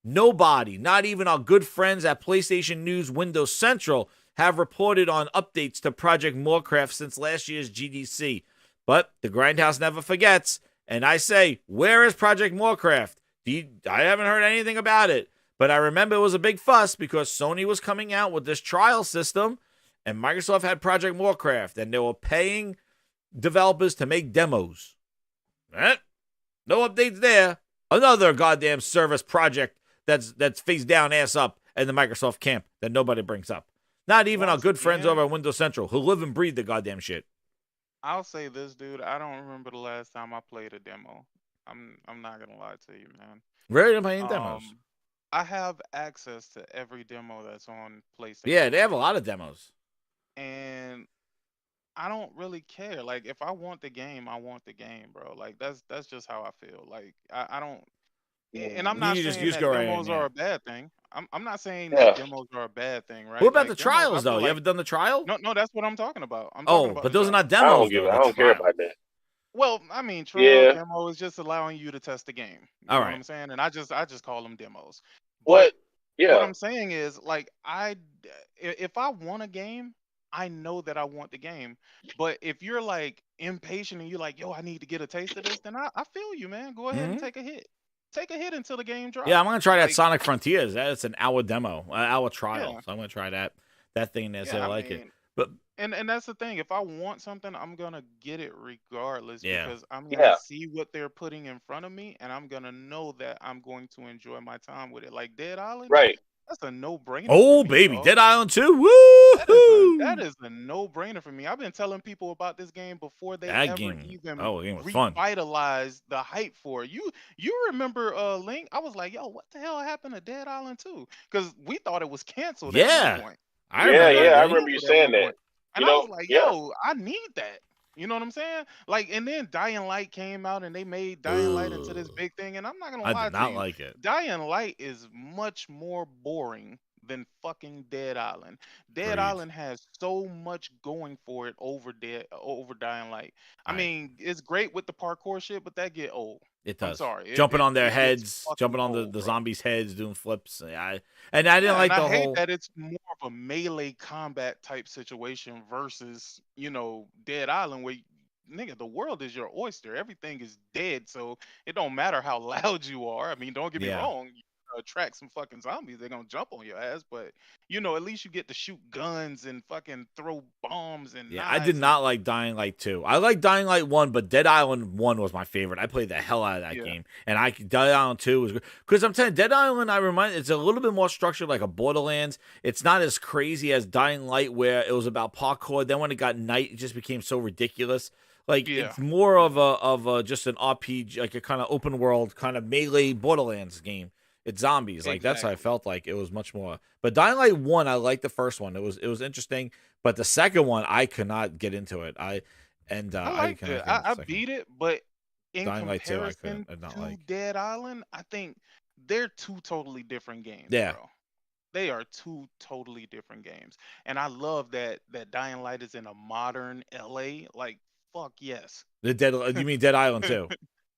Nobody, not even our good friends at PlayStation News Windows Central, have reported on updates to Project Morecraft since last year's GDC. But the Grindhouse never forgets, and I say, where is Project Morecraft? I haven't heard anything about it. But I remember it was a big fuss because Sony was coming out with this trial system and Microsoft had Project Morecraft, and they were paying developers to make demos. Right? No updates there. Another goddamn service project that's face down, ass up in the Microsoft camp that nobody brings up. Not even our good friends over at Windows Central who live and breathe the goddamn shit. I'll say this, dude. I don't remember the last time I played a demo. I'm not gonna lie to you, man. Really, playing demos. I have access to every demo that's on PlayStation. Yeah, they have a lot of demos. And I don't really care. Like, if I want the game, I want the game, bro. Like, that's just how I feel. Like, I don't. And I'm not saying that demos are a bad thing. I'm not saying that demos are a bad thing, right? What about like, the trials, demos, though? You ever done the trial? No, that's what I'm talking about. I'm oh, talking about but those are not I demos. don't care about that. Well, I mean, trial demo is just allowing you to test the game. You know what I'm saying? And I just call them demos. But what I'm saying is, like, if I want a game, I know that I want the game. But if you're like impatient and you're like, yo, I need to get a taste of this, then I feel you, man. Go ahead and take a hit. Take a hit until the game drops. Yeah, I'm gonna try that Sonic Frontiers. That's an hour demo, hour trial. So I'm gonna try that thing there. So I like it. But and that's the thing. If I want something, I'm gonna get it regardless Yeah. because I'm gonna see what they're putting in front of me, and I'm gonna know that I'm going to enjoy my time with it. Like Dead Island, right? That's a no-brainer. Oh, for me, baby, dog. Dead Island 2. Woo! That is a no-brainer for me. I've been telling people about this game before they That ever game- even oh, the game was fun. revitalized the hype for it. You remember Link? I was like, yo, what the hell happened to Dead Island 2? Because we thought it was canceled at Yeah. one point. I remember that, I Link. remember you saying that. And You I know, was like, yo, I need that. You know what I'm saying? Like, and then Dying Light came out and they made Dying Light into this big thing. And I'm not gonna lie I did to not you, like it. Dying Light is much more boring than fucking Dead Island. Dead Agreed. Island has so much going for it over Dying Light. I mean, it's great with the parkour shit, but that get old. It I'm does. sorry. Jumping on their gets heads, fucking jumping on old, the bro. zombies' heads, doing flips. I didn't like and the I hate whole. that it's more of a melee combat type situation versus, Dead Island where nigga, the world is your oyster. Everything is dead, so it don't matter how loud you are. I mean, don't get me Yeah. wrong. You attract some fucking zombies, they're gonna jump on your ass, but at least you get to shoot guns and fucking throw bombs and Yeah, I knives did and- not like Dying Light 2. I like Dying Light 1, but Dead Island 1 was my favorite. I played the hell out of that game. And Dead Island 2 was good. Because I'm telling you, Dead Island, it's a little bit more structured like a Borderlands. It's not as crazy as Dying Light where it was about parkour. Then when it got night, it just became so ridiculous. Like, it's more of a just an RPG, like a kind of open world, kind of melee Borderlands game. It's zombies. Like, that's how I felt like. It was much more. But Dying Light 1, I liked the first one. It was interesting. But the second one, I could not get into it. I liked it. I beat it, but in Dying Light 2, comparison I did not to like. Dead Island, I think they're two totally different games. Yeah. Bro. They are two totally different games. And I love that Dying Light is in a modern LA. Like, fuck yes. You mean Dead Island 2?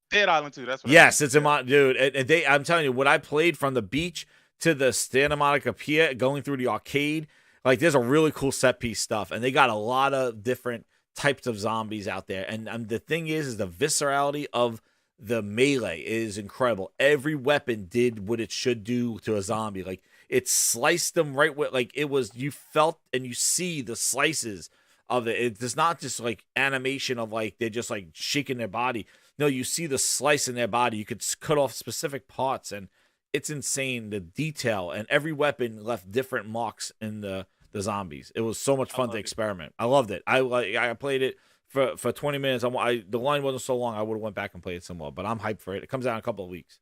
Dead Island 2, that's what Yes, it's a dude. And I'm telling you, what I played from the beach to the Santa Monica Pier, going through the arcade, like there's a really cool set piece stuff, and they got a lot of different types of zombies out there. And the thing is the viscerality of the melee is incredible. Every weapon did what it should do to a zombie. Like it sliced them right where, like it was. You felt and you see the slices of it. It's not just like animation of like they're just like shaking their body. No, you see the slice in their body. You could cut off specific parts, and it's insane, the detail. And every weapon left different marks in the zombies. It was so much fun to experiment. I loved it. I played it for 20 minutes. The line wasn't so long. I would have went back and played it some more. But I'm hyped for it. It comes out in a couple of weeks.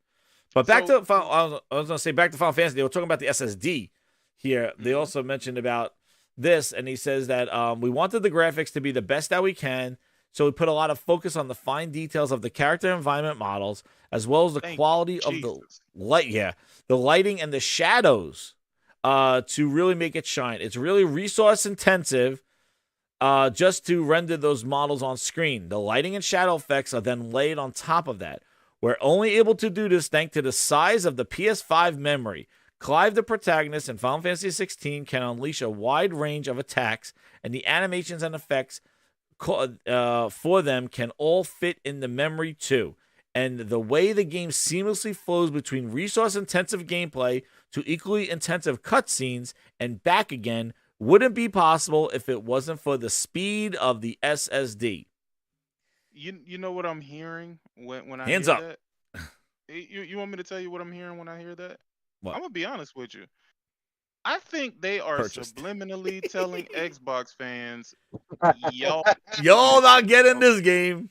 But back to Final Fantasy. They were talking about the SSD here. They also mentioned about this, and he says that we wanted the graphics to be the best that we can. So we put a lot of focus on the fine details of the character environment models, as well as the quality of the light. Yeah, the lighting and the shadows to really make it shine. It's really resource intensive just to render those models on screen. The lighting and shadow effects are then laid on top of that. We're only able to do this thanks to the size of the PS5 memory. Clive, the protagonist in Final Fantasy XVI, can unleash a wide range of attacks, and the animations and effects for them can all fit in the memory too. And the way the game seamlessly flows between resource-intensive gameplay to equally intensive cutscenes and back again wouldn't be possible if it wasn't for the speed of the SSD. You know what I'm hearing when I Hands hear up. that? You want me to tell you what I'm hearing when I hear that? What? I'm gonna be honest with you. I think they are subliminally telling Xbox fans, y'all not getting this game.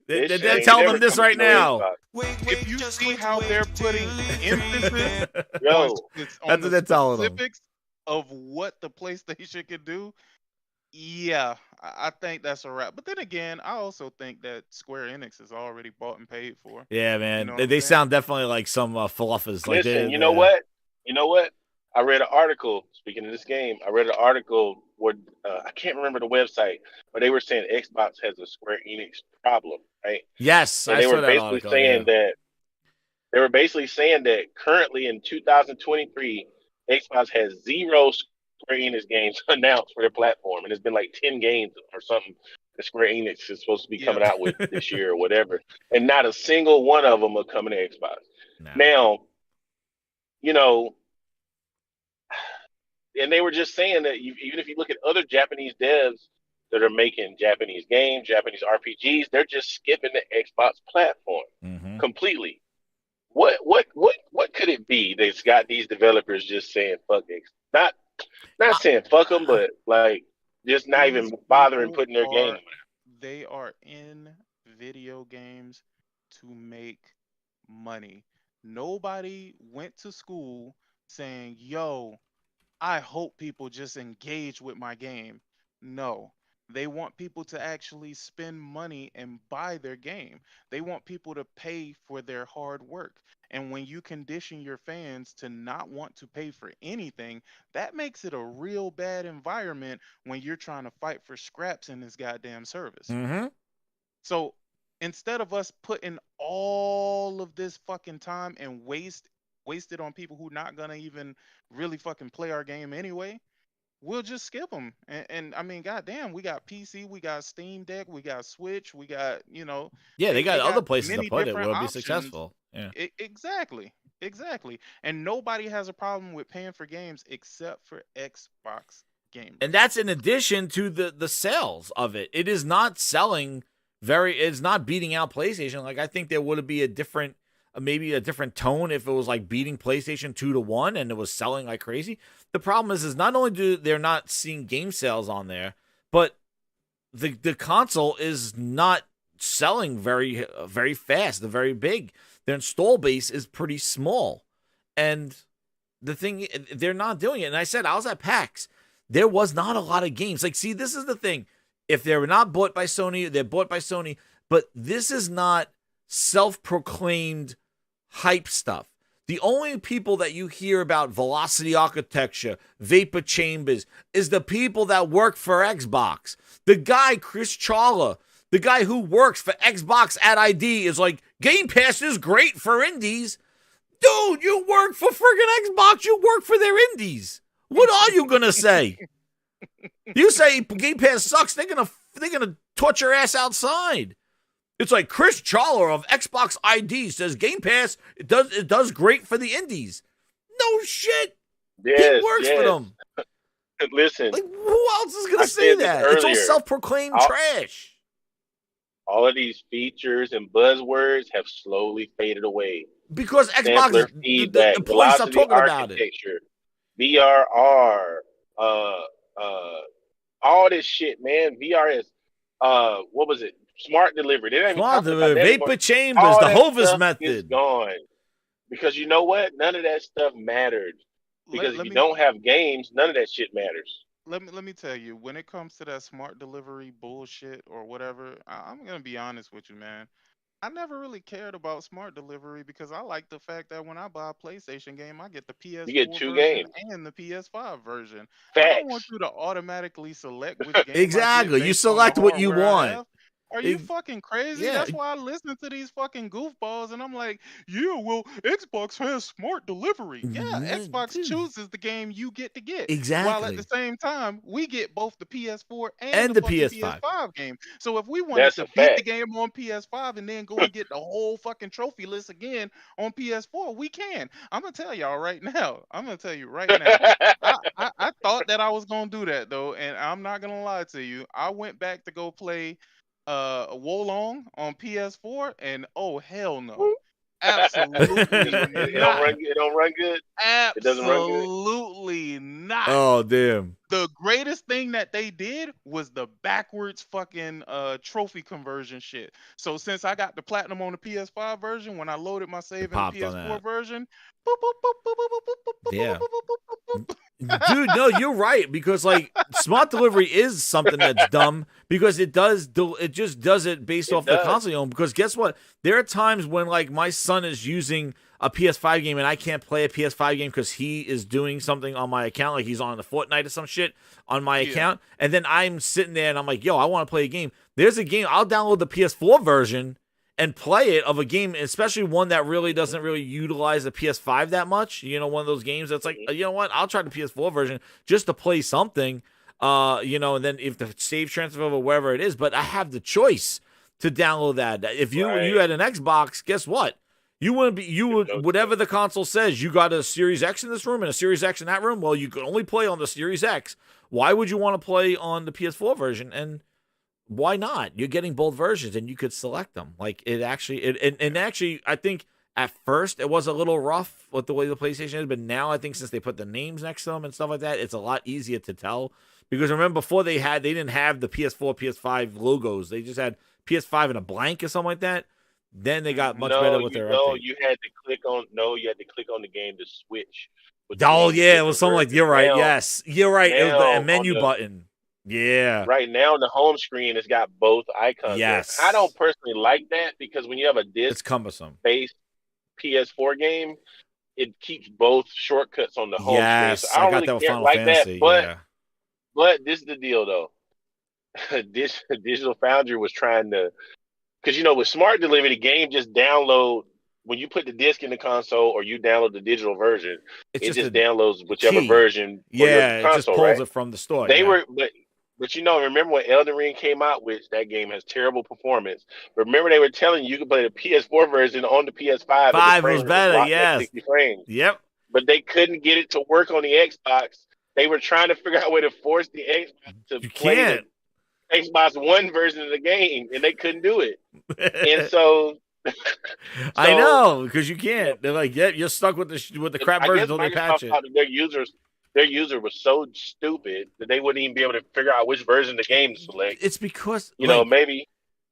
They're telling them this right now. If you see how they're putting emphasis Yo, on that's what they're telling them. specifics of what the PlayStation can do, yeah, I think that's a wrap. But then again, I also think that Square Enix is already bought and paid for. Yeah, man. You know what I'm They saying? sound definitely like some fluffers. Like listen, you know what? You know what? I read an article. Speaking of this game, I read an article where I can't remember the website, but they were saying Xbox has a Square Enix problem, right? Yes, and I they saw were that basically article, saying yeah. that they were basically saying that currently in 2023, Xbox has 0 Square Enix games announced for their platform, and it's been like 10 games or something that Square Enix is supposed to be coming out with this year or whatever, and not a single one of them are coming to Xbox. Now, you know, and they were just saying that even if you look at other Japanese devs that are making Japanese games, Japanese RPGs, they're just skipping the Xbox platform completely. What could it be that's got these developers just saying fuck X? Not saying fuck them, but like just not even bothering putting their game. They are in video games to make money. Nobody went to school saying, yo, I hope people just engage with my game. No, they want people to actually spend money and buy their game. They want people to pay for their hard work. And when you condition your fans to not want to pay for anything, that makes it a real bad environment when you're trying to fight for scraps in this goddamn service. So instead of us putting all of this fucking time and wasted on people who not gonna even really fucking play our game anyway, we'll just skip them. And I mean, goddamn, we got PC, we got Steam Deck, we got Switch, we got, you know. Yeah, they got other places to many put it different where it'll be options. successful. Yeah. Exactly. And nobody has a problem with paying for games except for Xbox gamers. And that's in addition to the sales of it. It is not selling it's not beating out PlayStation. Like, I think there would be maybe a different tone if it was like beating PlayStation 2-1 and it was selling like crazy. The problem is not only do they're not seeing game sales on there, but the console is not selling very, very fast. They're very big. Their install base is pretty small. And the thing, they're not doing it. And I said, I was at PAX. There was not a lot of games. Like, see, this is the thing. If they're not bought by Sony, they're bought by Sony. But this is not self-proclaimed hype stuff. The only people that you hear about velocity architecture, vapor chambers, is the people that work for Xbox. The guy, Chris Charla, the guy who works for Xbox at ID, is like, Game Pass is great for indies. Dude, you work for friggin' Xbox. You work for their indies. What are you going to say? You say Game Pass sucks, they're gonna torch your ass outside. It's like Chris Charla of Xbox ID says Game Pass it does great for the indies. No shit. Yes, he works for them. Listen, like who else is gonna say that? It's all self-proclaimed trash. All of these features and buzzwords have slowly faded away because Xbox feedback, the employees stop talking about it. VRR, all this shit, man. VR is what was it? Smart delivery. They didn't Smart even delivery, vapor chambers, the Hovis method is gone. Because you know what? None of that stuff mattered. Because if you don't have games, none of that shit matters. Let me tell you, when it comes to that smart delivery bullshit or whatever, I'm gonna be honest with you, man. I never really cared about smart delivery because I like the fact that when I buy a PlayStation game, I get the PS4 you get two version games and the PS5 version. Facts. I don't want you to automatically select which game. Exactly. You select what you want. Are you fucking crazy? Yeah. That's why I listen to these fucking goofballs and I'm like, yeah, well, Xbox has smart delivery. Yeah, Xbox chooses the game you get to get. Exactly. While at the same time, we get both the PS4 and the PS5 game. So if we wanted to beat the game on PS5 and then go and get the whole fucking trophy list again on PS4, we can. I'm gonna tell y'all right now. I thought that I was gonna do that though, and I'm not gonna lie to you. I went back to go play Wolong on PS4 and oh hell no. Absolutely It don't run. It don't run good. It doesn't run good. Absolutely not. Oh damn. The greatest thing that they did was the backwards fucking trophy conversion shit. So since I got the platinum on the PS5 version, when I loaded my save in the popped on PS4 that. version, boop, boop, boop, boop, boop, boop, boop, boop, Yeah. boop, boop, boop, boop, boop. Dude, no, you're right, because like smart delivery is something that's dumb, because it just does it based off the console you own. Because guess what? There are times when like my son is using a PS5 game and I can't play a PS5 game because he is doing something on my account, like he's on the Fortnite or some shit on my account, and then I'm sitting there and I'm like, yo, I want to play a game. There's a game, I'll download the PS4 version and play it of a game, especially one that really doesn't really utilize the PS5 that much. You know, one of those games that's like, you know what, I'll try the PS4 version just to play something, you know, and then if the save transfer over wherever it is, but I have the choice to download that. If you had an Xbox, guess what? You would whatever the console says, you got a Series X in this room and a Series X in that room. Well, you can only play on the Series X. Why would you want to play on the PS4 version? And why not? You're getting both versions and you could select them. Like it actually, actually, I think at first it was a little rough with the way the PlayStation is, but now I think since they put the names next to them and stuff like that, it's a lot easier to tell. Because remember before they didn't have the PS4, PS5 logos. They just had PS5 in a blank or something like that. Then they got much better with their update. You had to click on the game to switch. Oh yeah, it was something like, you're right. Yes, you're right. It was the menu button. Yeah. Right now on the home screen, it's got both icons. Yes. I don't personally like that because when you have a disc, it's cumbersome. Based PS4 game, it keeps both shortcuts on the home screen. So I don't really care like Fantasy, that. But this is the deal though. Digital Foundry was trying to, because you know with Smart Delivery, the game just download. When you put the disc in the console or you download the digital version, it just downloads whichever version. Yeah, it just pulls it from the store. They were, but you know, remember when Elden Ring came out, which that game has terrible performance. Remember they were telling you could play the PS4 version on the PS5. 5 was better, yes. 60 frames. Yep. But they couldn't get it to work on the Xbox. They were trying to figure out a way to force the Xbox to play the Xbox One version of the game, and they couldn't do it. And so I know, because you can't. They're like, yeah, you're stuck with the crap version until they patch it. Their user was so stupid that they wouldn't even be able to figure out which version of the game to select. It's because you know maybe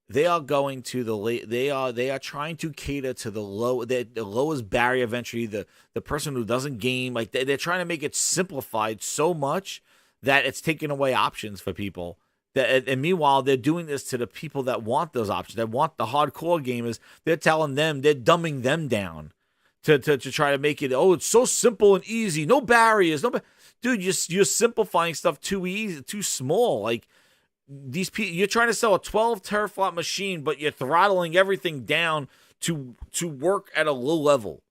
they are going to they are trying to cater to the lowest barrier of entry, the person who doesn't game. Like they're trying to make it simplified so much that it's taking away options for people. And meanwhile, they're doing this to the people that want those options, that want the hardcore gamers. They're telling them, they're dumbing them down to try to make it, it's so simple and easy, no barriers, dude. You're simplifying stuff too easy, too small. Like these people, you're trying to sell a 12 teraflop machine, but you're throttling everything down to work at a low level.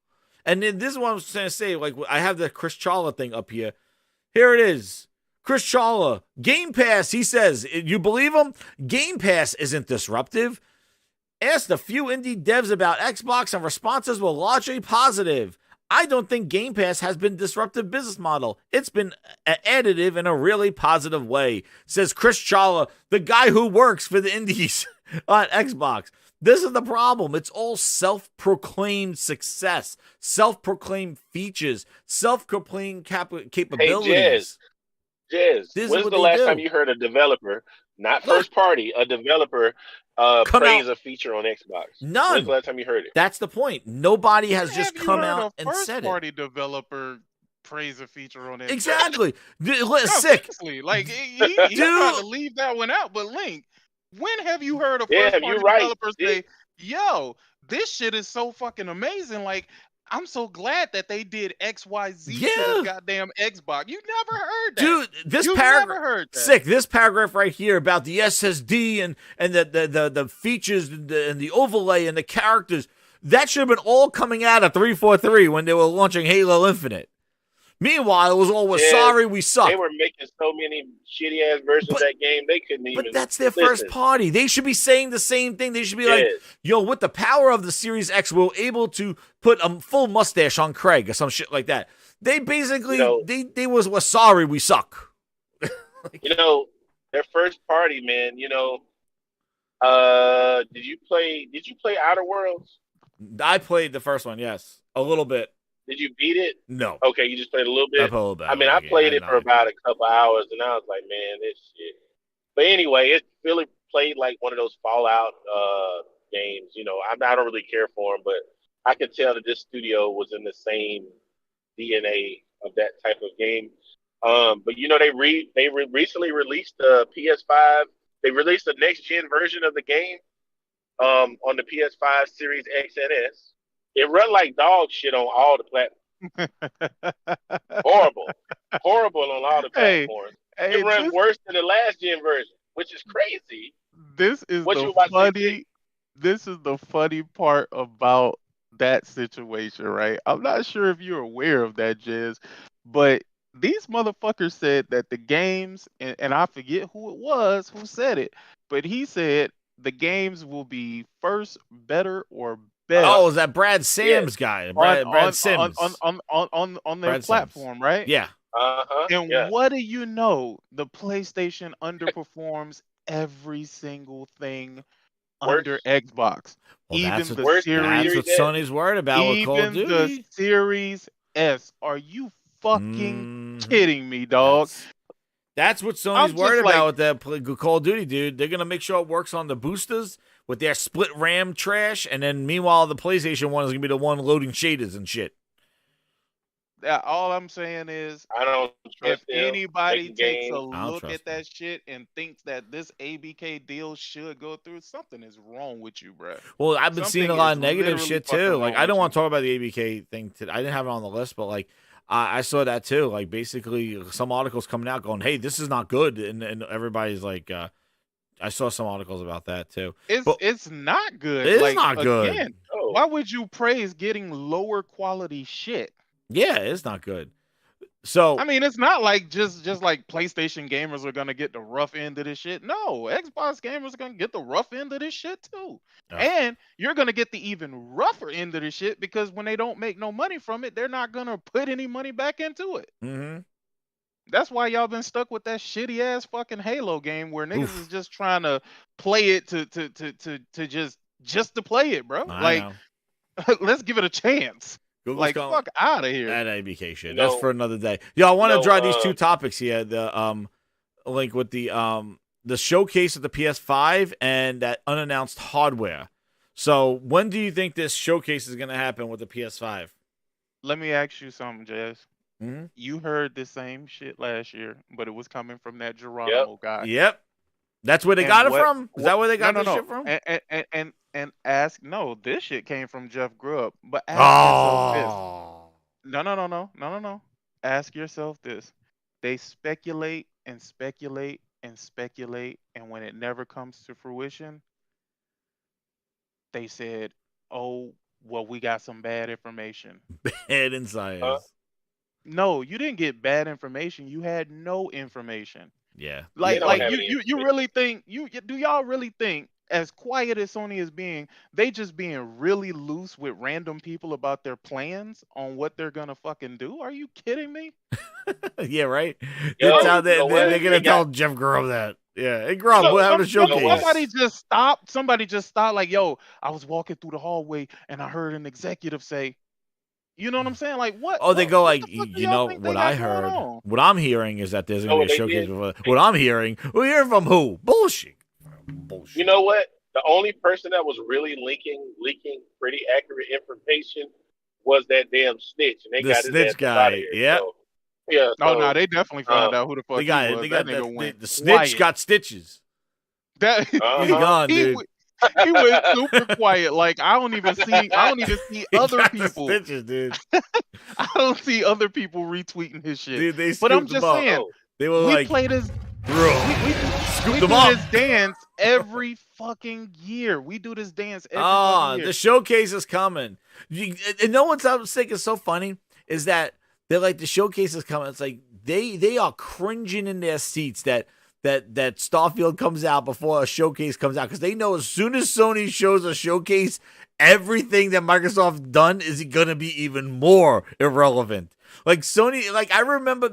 And then this is what I'm trying to say. Like I have the Chris Chawla thing up here. Here it is. Chris Chawla, Game Pass, he says, you believe him? Game Pass isn't disruptive. Asked a few indie devs about Xbox and responses were largely positive. I don't think Game Pass has been a disruptive business model. It's been additive in a really positive way, says Chris Chawla, the guy who works for the indies on Xbox. This is the problem. It's all self-proclaimed success, self-proclaimed features, self-proclaimed capabilities. Jez, when's the last time you heard a developer, not first party, a developer praise a feature on Xbox? None. When's the last time you heard it? That's the point. Nobody has just come out and said it. First party developer praise a feature on Xbox. Exactly. No, sick. Seriously. Like he's trying to leave that one out. But Link, when have you heard a first party developer say, "Yo, this shit is so fucking amazing"? Like, I'm so glad that they did XYZ to the goddamn Xbox. You never heard that. Dude, this paragraph sick. This paragraph right here about the SSD and the features and the overlay and the characters, that should have been all coming out of 343 when they were launching Halo Infinite. Meanwhile, it was all sorry we suck. They were making so many shitty ass versions of that game they couldn't even. But that's their first party. They should be saying the same thing. They should be like, "Yo, with the power of the Series X, we're able to put a full mustache on Craig or some shit like that." They basically they was sorry we suck. You know, their first party, man. You know, did you play Outer Worlds? I played the first one, yes. A little bit. Did you beat it? No. Okay, you just played a little bit. I played a little bit. I mean, I played it for about a couple hours, and I was like, man, this shit. But anyway, it really played like one of those Fallout games. You know, I don't really care for them, but I could tell that this studio was in the same DNA of that type of game. But you know, they recently released the PS5. They released the next gen version of the game on the PS5 Series X and S. It run like dog shit on all the platforms. Horrible on all the platforms. It runs worse than the last gen version, which is crazy. This is This is the funny part about that situation, right? I'm not sure if you're aware of that, Jez, but these motherfuckers said that the games, and I forget who it was who said it, but he said the games will be first, better, or best. Oh, is that Brad Sam's guy? Brad Sims. On their Brad platform, Sims. right? Yeah. And what do you know? The PlayStation underperforms every single thing under Xbox. Well, Even that's the what Series, Sony's worried about with Call of even Duty. the Series S. Are you fucking kidding me, dog? That's what Sony's worried about with that Call of Duty, dude. They're gonna make sure it works on the boosters with their split RAM trash, and then meanwhile the PlayStation one is gonna be the one loading shaders and shit. All I'm saying is, I don't trust if anybody making takes a games. look at that shit and thinks that this ABK deal should go through, something is wrong with you, bro. Well, I've been seeing a lot of negative shit too. Like, I don't want to to. talk about the ABK thing today. I didn't have it on the list, but like, I saw that too. Like, basically, some articles coming out going, "Hey, this is not good," and everybody's like, I saw some articles about that too. It's not good. It is Like, not good. Again, why would you praise getting lower quality shit? Yeah, it's not good. So I mean, it's not like just like PlayStation gamers are gonna get the rough end of this shit. No, Xbox gamers are gonna get the rough end of this shit too. And you're gonna get the even rougher end of this shit because when they don't make no money from it, they're not gonna put any money back into it. Mm-hmm. That's why y'all been stuck with that shitty ass fucking Halo game where niggas is just trying to play it to just to play it, bro. Like, let's give it a chance. Google's like, fuck out of here. That ABK shit. That's for another day. Yo, I want to draw these two topics here. The link with the showcase of the PS5 and that unannounced hardware. So when do you think this showcase is going to happen with the PS5? Let me ask you something, Jez. Mm-hmm. You heard the same shit last year, but it was coming from that Geronimo guy. Yep. That's where they got it from? Is that where they got this shit from? And ask, no, this shit came from Jeff Grubb. But ask yourself this. No. Ask yourself this. They speculate and speculate and speculate, and when it never comes to fruition, they said, oh, well, we got some bad information. Bad insiders. No, you didn't get bad information. You had no information. Yeah. Like you really think do y'all really think, as quiet as Sony is being, they just being really loose with random people about their plans on what they're gonna fucking do? Are you kidding me? Yeah, right. They're gonna tell Jeff Grubb that. Yeah, hey Grubb, we'll have a showcase. Somebody just stopped. Like, yo, I was walking through the hallway and I heard an executive say, you know what I'm saying? Like, what? Oh, they go like, you know what I heard? What I'm hearing is that there's gonna be a showcase. What I'm hearing, we're hearing from who? Bullshit. You know what? The only person that was really leaking pretty accurate information was that damn snitch, and they got his snitch ass guy. out of here. Yep. So, yeah. Oh no, they definitely found out who the fuck they got. he was. They got that nigga went the snitch quiet. got stitches. That He's gone, dude. He went super quiet. Like, I don't even see other people. Stitches, dude. I don't see other people retweeting his shit. Dude, but I'm just saying, they were we like, play this. Scoop We them do up. this dance every fucking year. We do this dance every fucking year. The showcase is coming. And no one's sick. It's so funny is that they're like, the showcase is coming. It's like they are cringing in their seats that Starfield comes out before a showcase comes out, because they know as soon as Sony shows a showcase, everything that Microsoft done is gonna be even more irrelevant. Like Sony, like I remember,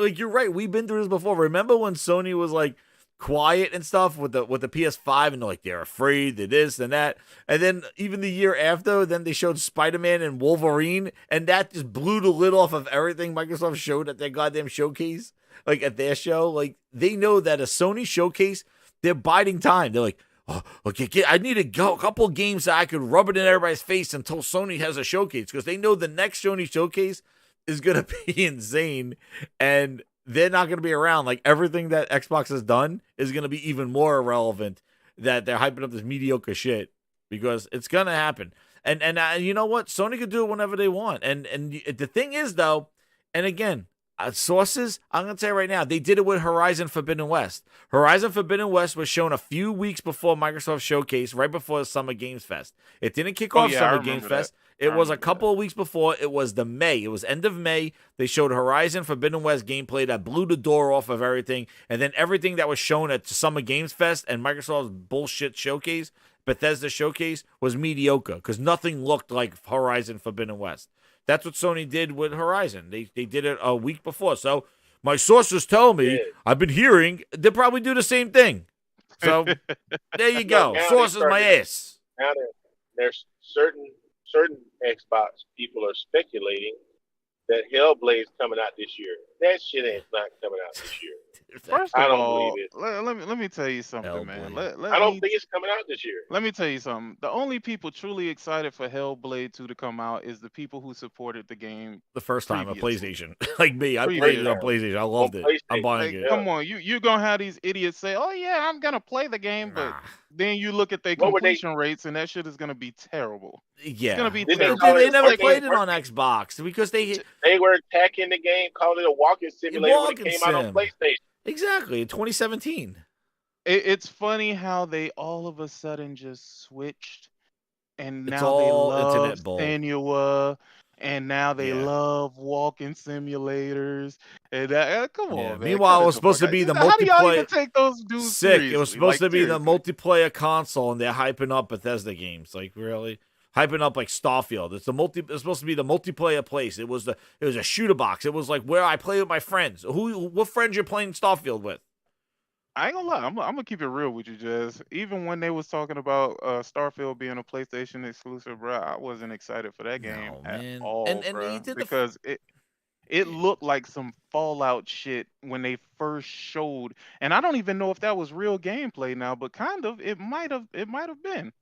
you're right. We've been through this before. Remember when Sony was like, quiet and stuff with the PS5, and they're afraid, they're this and that. And then even the year after, then they showed Spider-Man and Wolverine, and that just blew the lid off of everything Microsoft showed at their goddamn showcase, at their show. They know that a Sony showcase, they're biding time. They're like, oh, okay, I need a couple games that I could rub it in everybody's face until Sony has a showcase, because they know the next Sony showcase is going to be insane, and they're not going to be around. Everything that Xbox has done is going to be even more irrelevant, that they're hyping up this mediocre shit, because it's going to happen. And you know what? Sony could do it whenever they want. And the thing is, though, and again, sources, I'm going to tell you right now, they did it with Horizon Forbidden West. Horizon Forbidden West was shown a few weeks before Microsoft Showcase, right before the Summer Games Fest. It didn't kick off Summer Games Fest. It was a couple of weeks before. It was May. It was end of May. They showed Horizon Forbidden West gameplay that blew the door off of everything. And then everything that was shown at Summer Games Fest and Microsoft's bullshit showcase, Bethesda showcase, was mediocre, because nothing looked like Horizon Forbidden West. That's what Sony did with Horizon. They did it a week before. So my sources tell me, I've been hearing, they'll probably do the same thing. So there you go. Sources my ass. Now there's certain Xbox people are speculating that Hellblade's coming out this year. That shit ain't not coming out this year. First I of don't all, believe it. let me tell you something, man. I don't think it's coming out this year. Let me tell you something. The only people truly excited for Hellblade 2 to come out is the people who supported the game the first time on previously. PlayStation. Like me, I played it on PlayStation. I loved it. I'm buying it. Come on, you're gonna have these idiots say, "Oh yeah, I'm gonna play the game," but then you look at their completion rates, and that shit is gonna be terrible. Yeah, it's gonna be they terrible. never played it on Xbox because they were attacking the game, calling it a walking simulator when it came out on PlayStation. Exactly, in 2017. It's funny how they all of a sudden just switched, and It's now they all love internet bull. Senua, and now they love walking simulators. And come on, man. Meanwhile, it was supposed to be the How do y'all even multiplayer. take those dudes Sick. seriously? It was supposed to be the seriously. multiplayer console, and they're hyping up Bethesda games. Really? Hyping up Starfield. It's supposed to be the multiplayer place. It was a shooter box. It was where I play with my friends. What friends you're playing Starfield with? I ain't gonna lie. I'm gonna keep it real with you, Jazz. Even when they was talking about Starfield being a PlayStation exclusive, bro, I wasn't excited for that game at all, bruh, because it looked like some Fallout shit when they first showed, and I don't even know if that was real gameplay now, but kind of it might have been.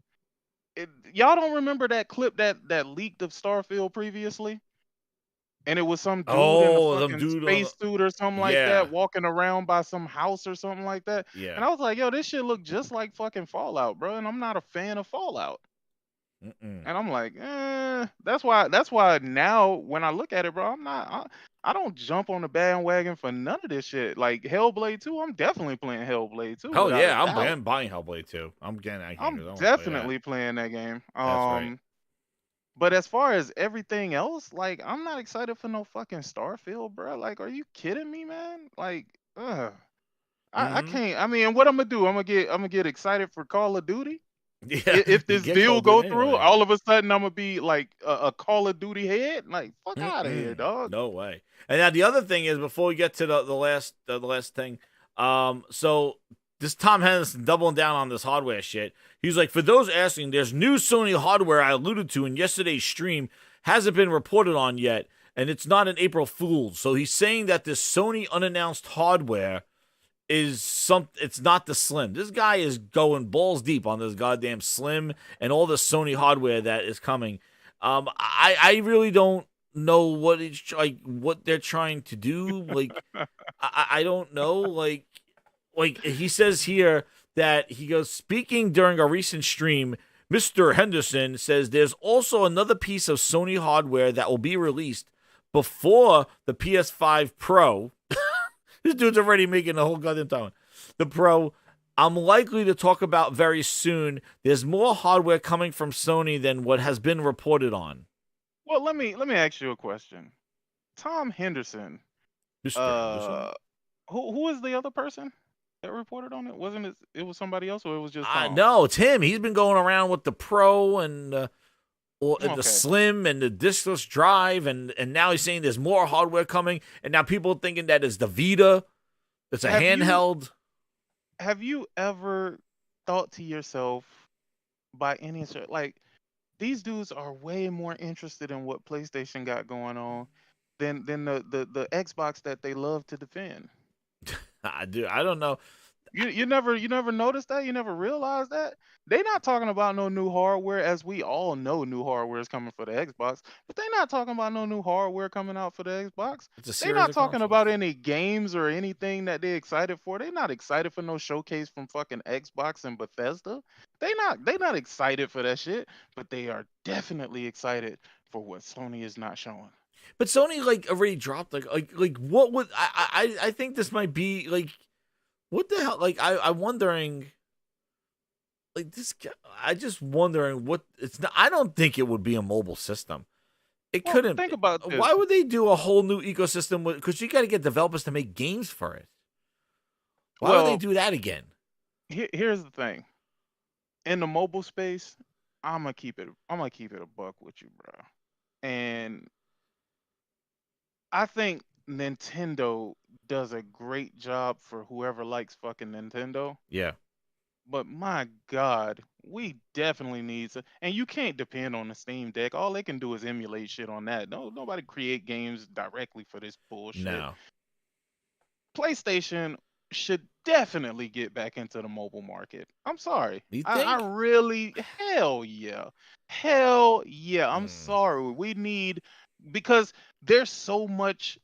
Y'all don't remember that clip that leaked of Starfield previously? And it was some dude in a fucking space suit or something like that, walking around by some house or something like that. Yeah. And I was like, yo, this shit look just like fucking Fallout, bro. And I'm not a fan of Fallout. And I'm like, that's why now when I look at it, bro, I don't jump on the bandwagon for none of this shit. Like Hellblade 2, I'm definitely playing Hellblade 2. Oh yeah, I'm buying Hellblade 2. I'm getting that game. I'm definitely playing that game. That's right. But as far as everything else, I'm not excited for no fucking Starfield, bro. Are you kidding me, man? I can't. I mean, what I'm gonna do? I'm gonna get excited for Call of Duty. Yeah, if this deal go through, anyway. all of a sudden I'm gonna be like a Call of Duty head. Fuck out of here, dog. No way. And now the other thing is, before we get to the last thing, so this Tom Henderson doubling down on this hardware shit. He's like, for those asking, there's new Sony hardware I alluded to in yesterday's stream, hasn't been reported on yet, and it's not an April Fool's. So he's saying that this Sony unannounced hardware is it's not the Slim. This guy is going balls deep on this goddamn Slim and all the Sony hardware that is coming. I really don't know what they're trying to do. I don't know. Like he says here that he goes, speaking during a recent stream, Mr. Henderson says there's also another piece of Sony hardware that will be released before the PS5 Pro. This dude's already making the whole goddamn time. The Pro, I'm likely to talk about very soon. There's more hardware coming from Sony than what has been reported on. Well, let me ask you a question. Tom Henderson. Mr. Henderson. Who is the other person that reported on it? Wasn't it? It was somebody else, or it was just Tom? No, it's him. He's been going around with the Pro and the Slim and the diskless drive, and now he's saying there's more hardware coming, and now people are thinking that it's the Vita. It's a handheld. have you ever thought to yourself, by any sort, like, these dudes are way more interested in what PlayStation got going on than the Xbox that they love to defend. Dude, I don't know. You never noticed that? You never realized that? They not talking about no new hardware, as we all know new hardware is coming for the Xbox, but they not talking about no new hardware coming out for the Xbox. It's a They series not of talking consoles. about any games or anything that they excited for. They not excited for no showcase from fucking Xbox and Bethesda. They not excited for that shit, but they are definitely excited for what Sony is not showing. But Sony like already dropped like what would I think this might be like what the hell? Like I'm wondering, like this. I just wondering what it's not. I don't think it would be a mobile system. It Well, couldn't. think about this. Why would they do a whole new ecosystem? Because you got to get developers to make games for it. Why would they do that again? Here's the thing. In the mobile space, I'm gonna keep it a buck with you, bro. And I think Nintendo does a great job for whoever likes fucking Nintendo. Yeah. But my God, we definitely need to. And you can't depend on the Steam Deck. All they can do is emulate shit on that. Nobody create games directly for this bullshit. No. PlayStation should definitely get back into the mobile market. I'm sorry. You I think? really, hell yeah. Hell yeah. I'm sorry. We need, because there's so much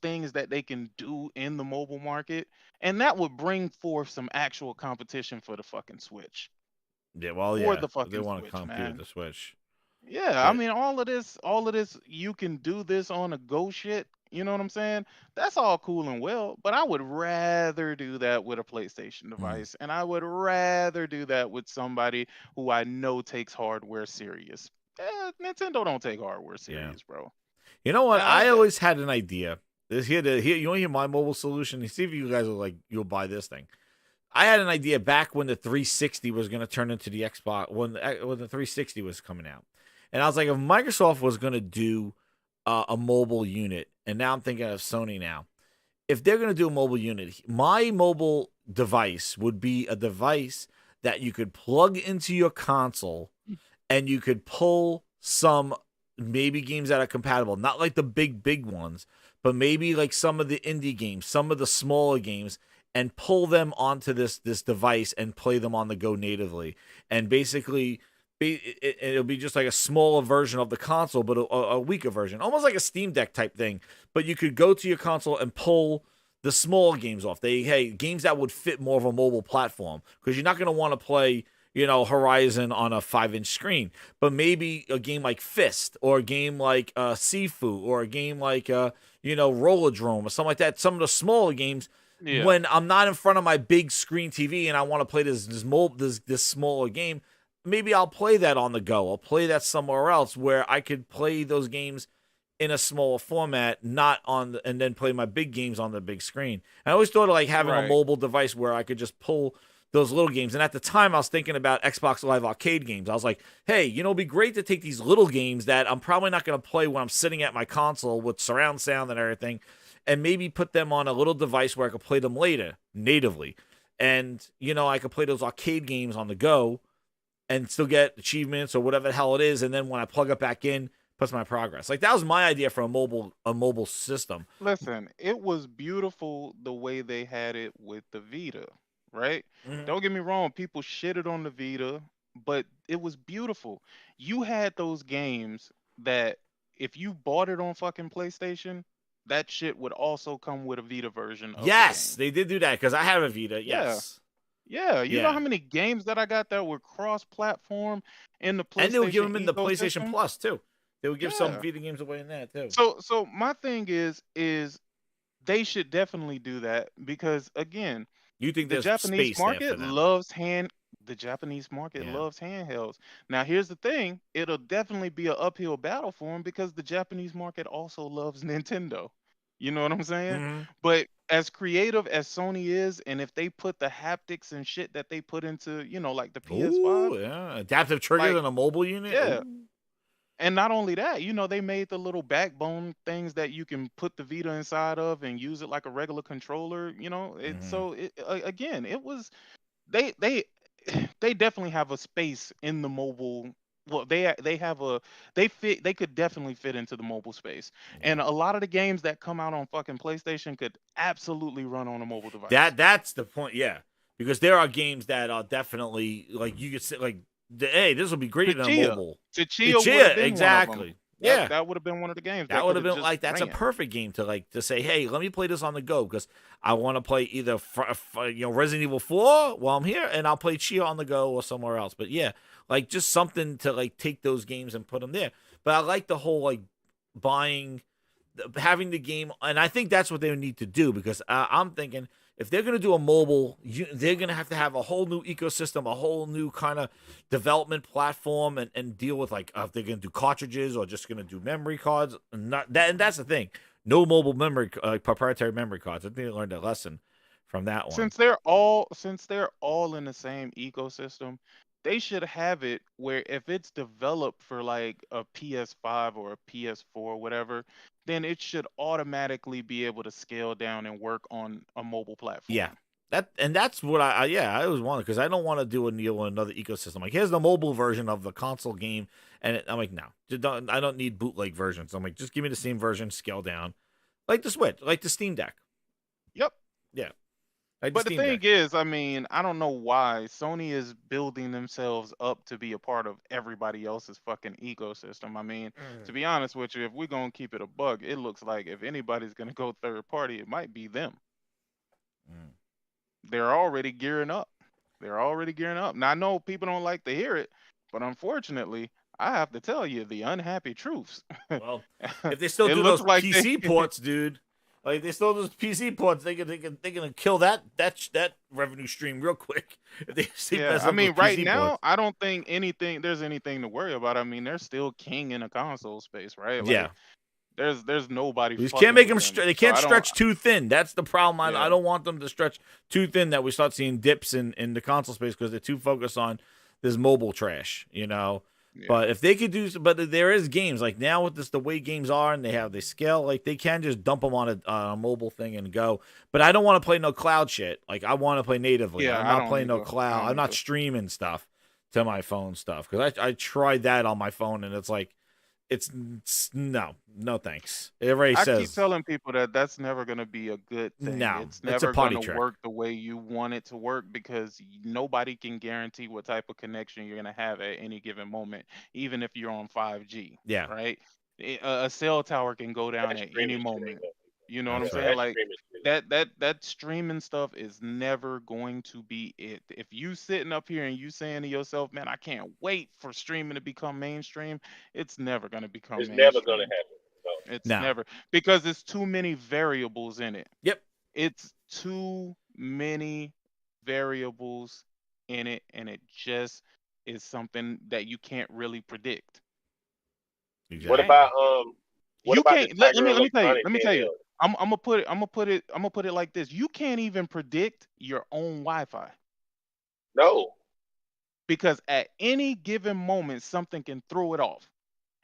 things that they can do in the mobile market, and that would bring forth some actual competition for the fucking Switch. Yeah. Well, For yeah. the fucking They want to Switch, compete man. with the Switch. Yeah, I But- mean, all of this, you can do this on a go shit. You know what I'm saying? That's all cool and well, but I would rather do that with a PlayStation device, and I would rather do that with somebody who I know takes hardware serious. Nintendo don't take hardware serious, bro. You know what? I- I always had an idea. Here, you want to hear my mobile solution? You see if you guys are like, you'll buy this thing. I had an idea back when the 360 was going to turn into the Xbox, when the 360 was coming out. And I was like, if Microsoft was going to do a mobile unit, and now I'm thinking of Sony now, if they're going to do a mobile unit, my mobile device would be a device that you could plug into your console and you could pull some maybe games that are compatible, not like the big ones, but maybe like some of the indie games, some of the smaller games, and pull them onto this device and play them on the go natively. And basically, it'll be just like a smaller version of the console, but a weaker version, almost like a Steam Deck type thing. But you could go to your console and pull the small games off. Games that would fit more of a mobile platform, because you're not going to want to play, Horizon on a 5-inch screen, but maybe a game like Fist, or a game like Sifu, or a game like Rollerdrome, or something like that. Some of the smaller games, when I'm not in front of my big screen TV and I want to play this smaller game, maybe I'll play that on the go. I'll play that somewhere else where I could play those games in a smaller format, and then play my big games on the big screen. I always thought of like having a mobile device where I could just pull those little games. And at the time I was thinking about Xbox Live Arcade games. I was like, hey, it'd be great to take these little games that I'm probably not going to play when I'm sitting at my console with surround sound and everything, and maybe put them on a little device where I could play them later natively. And, I could play those arcade games on the go and still get achievements or whatever the hell it is. And then when I plug it back in, puts my progress. Like, that was my idea for a mobile system. Listen, it was beautiful the way they had it with the Vita, right? Don't get me wrong, people shitted on the Vita, but it was beautiful. You had those games that if you bought it on fucking PlayStation, that shit would also come with a Vita version of Yes, they did do that, because I have a Vita. Yes. Yeah, you know how many games that I got that were cross-platform in the PlayStation, and they would give them in the PlayStation ecosystem? Plus too. They would give some Vita games away in that too. So my thing is they should definitely do that, because again, you think the there's Japanese space there for market them. loves loves handhelds. Now here's the thing, it'll definitely be an uphill battle for them, because the Japanese market also loves Nintendo. You know what I'm saying? But as creative as Sony is, and if they put the haptics and shit that they put into, like the PS5, Ooh, yeah, adaptive triggers in a mobile unit. yeah. Ooh. And not only that, they made the little backbone things that you can put the Vita inside of and use it like a regular controller. Again, it was they they definitely have a space in the mobile. Well, they have a they could definitely fit into the mobile space, and a lot of the games that come out on fucking PlayStation could absolutely run on a mobile device. That's the point, yeah, because there are games that are definitely like you could say like, hey, this will be great on mobile. Tchia, exactly. Yeah, that would have been one of the games. That would have been like that's a perfect game to like to say, hey, let me play this on the go because I want to play either Resident Evil 4 while I'm here, and I'll play Tchia on the go or somewhere else. But yeah, like just something to like take those games and put them there. But I like the whole like having the game, and I think that's what they need to do because I'm thinking if they're going to do a mobile, they're going to have a whole new ecosystem, a whole new kind of development platform, and deal with like if they're going to do cartridges or just going to do memory cards. And that's the thing. No mobile memory, proprietary memory cards. I think they learned a lesson from that one. Since they're all in the same ecosystem, they should have it where if it's developed for like a PS5 or a PS4, whatever, then it should automatically be able to scale down and work on a mobile platform. Yeah, that's what I always wanted because I don't want to do another ecosystem. Like here's the mobile version of the console game, and I'm like, no, I don't need bootleg versions. I'm like, just give me the same version, scale down, like the Switch, like the Steam Deck. Yep. Yeah. But the thing is, I mean, I don't know why Sony is building themselves up to be a part of everybody else's fucking ecosystem. I mean, to be honest with you, if we're going to keep it a bug, it looks like if anybody's going to go third party, it might be them. They're already gearing up. Now, I know people don't like to hear it, but unfortunately, I have to tell you the unhappy truths. Well, if they still do those PC ports, dude. Like they still those PC ports, they're gonna kill that revenue stream real quick. I mean, right now, I don't think there's anything to worry about. I mean, they're still king in the console space, right? Like, yeah. There's nobody. You can't make them. They can't stretch too thin. That's the problem. I don't want them to stretch too thin that we start seeing dips in the console space because they're too focused on this mobile trash. Yeah. But if they could do, but there is games like now with this the way games are and they scale, like they can just dump them on a mobile thing and go. But I don't want to play no cloud shit. Like I want to play natively. Yeah, I'm not playing no cloud. I'm not streaming stuff to my phone stuff because I tried that on my phone and it's like it's no thanks. It already says. I keep telling people that that's never going to be a good thing. No, it's never going to work the way you want it to work because nobody can guarantee what type of connection you're going to have at any given moment, even if you're on 5G. Yeah. Right. A cell tower can go down at any moment. You know what I'm saying? Like that streaming stuff is never going to be it. If you sitting up here and you saying to yourself, man, I can't wait for streaming to become mainstream, it's never going to become mainstream. Never going to happen. No. It's never because there's too many variables in it. Yep. It's too many variables in it, and it just is something that you can't really predict. Exactly. What about you can't let me tell you. I'm gonna put it like this. You can't even predict your own Wi-Fi. No. Because at any given moment, something can throw it off.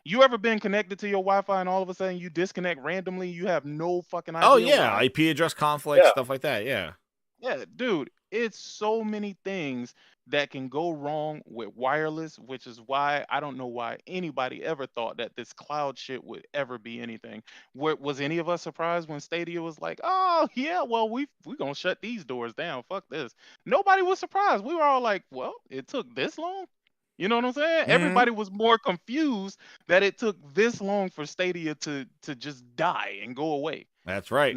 You ever been connected to your Wi-Fi and all of a sudden you disconnect randomly? You have no fucking idea. Oh yeah, why. IP address conflict, stuff like that. Yeah. Yeah, dude, it's so many things that can go wrong with wireless, which is why I don't know why anybody ever thought that this cloud shit would ever be anything. Was any of us surprised when Stadia was like, oh yeah, well we're gonna shut these doors down. Fuck this. Nobody was surprised. We were all like, well, it took this long. You know what I'm saying? Mm-hmm. Everybody was more confused that it took this long for Stadia to just die and go away. That's right.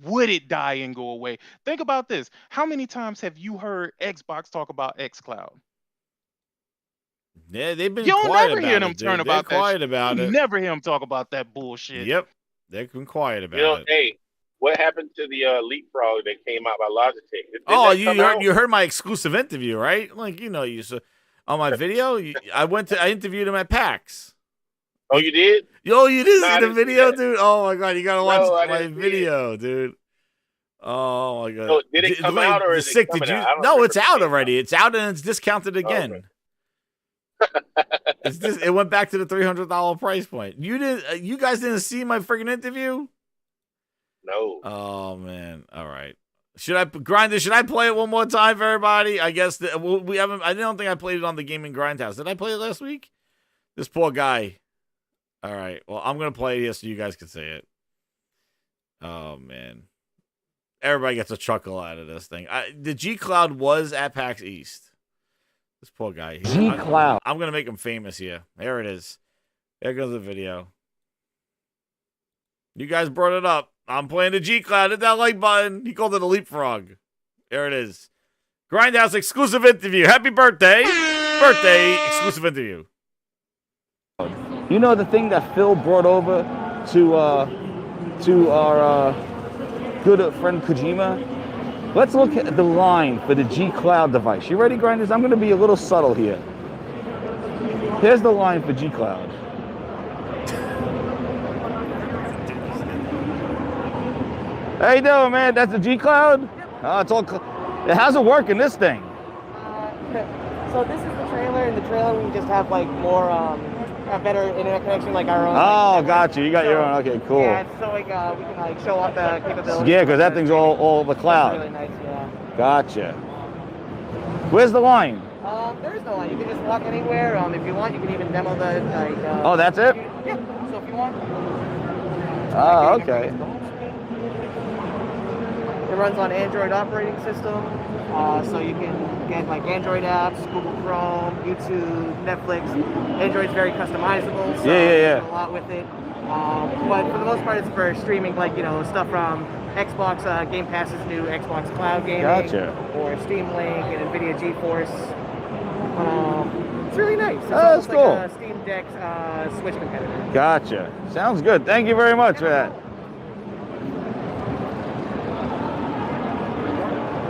Would it die and go away? Think about this. How many times have you heard Xbox talk about xCloud? Yeah, they've been. You don't quiet never about hear it, them dude. turn about They're quiet that. About you it. Never hear them talk about that bullshit. Yep, they've been quiet about it. Hey, what happened to the leapfrog that came out by Logitech? Oh, you heard my exclusive interview, right? Like you saw on my video. I interviewed him at PAX. Oh, you did? Yo, you did see the video, dude? Oh my god, you gotta watch my video, dude. Oh my god! So did it come out or is it coming out? No, it's out already. It's out and it's discounted again. Oh, okay. It went back to the $300 price point. You guys didn't see my freaking interview? No. Oh man. All right. Should I play it one more time for everybody? I guess we haven't. I don't think I played it on the Gaming Grindhouse. Did I play it last week? This poor guy. All right. Well, I'm gonna play it here so you guys can see it. Oh man. Everybody gets a chuckle out of this thing. The G-Cloud was at PAX East. This poor guy. G-Cloud. I'm gonna make him famous here. There it is. There goes the video. You guys brought it up. I'm playing the G-Cloud. Hit that like button. He called it a leapfrog. There it is. Grindhouse exclusive interview. Happy birthday. Birthday exclusive interview. You know the thing that Phil brought over to our good friend Kojima? Let's look at the line for the G-Cloud device. You ready, Grinders? I'm going to be a little subtle here. Here's the line for G-Cloud. How you doing, man? That's the G-Cloud? It's all. It hasn't worked in this thing. So this is the trailer. In the trailer, we just have like more, a better internet connection, like our own. Oh, gotcha. You got your own. Okay, cool. Yeah, so like we can like show off the capabilities. Yeah, because that thing's all the cloud. That's really nice. Yeah. Gotcha. Where's the line? There is no line. You can just walk anywhere. If you want, you can even demo the like. Oh, that's it? Yeah. So if you want. Oh, okay. It runs on Android operating system, so you can get like Android apps, Google Chrome, YouTube, Netflix. Android's very customizable, so you can do a lot with it. But for the most part, it's for streaming, like stuff from Xbox, Gamepass's new Xbox Cloud gaming, or Steam Link and NVIDIA GeForce. It's really nice. It's that's cool. Like a Steam Deck Switch competitor. Gotcha. Sounds good. Thank you very much for that.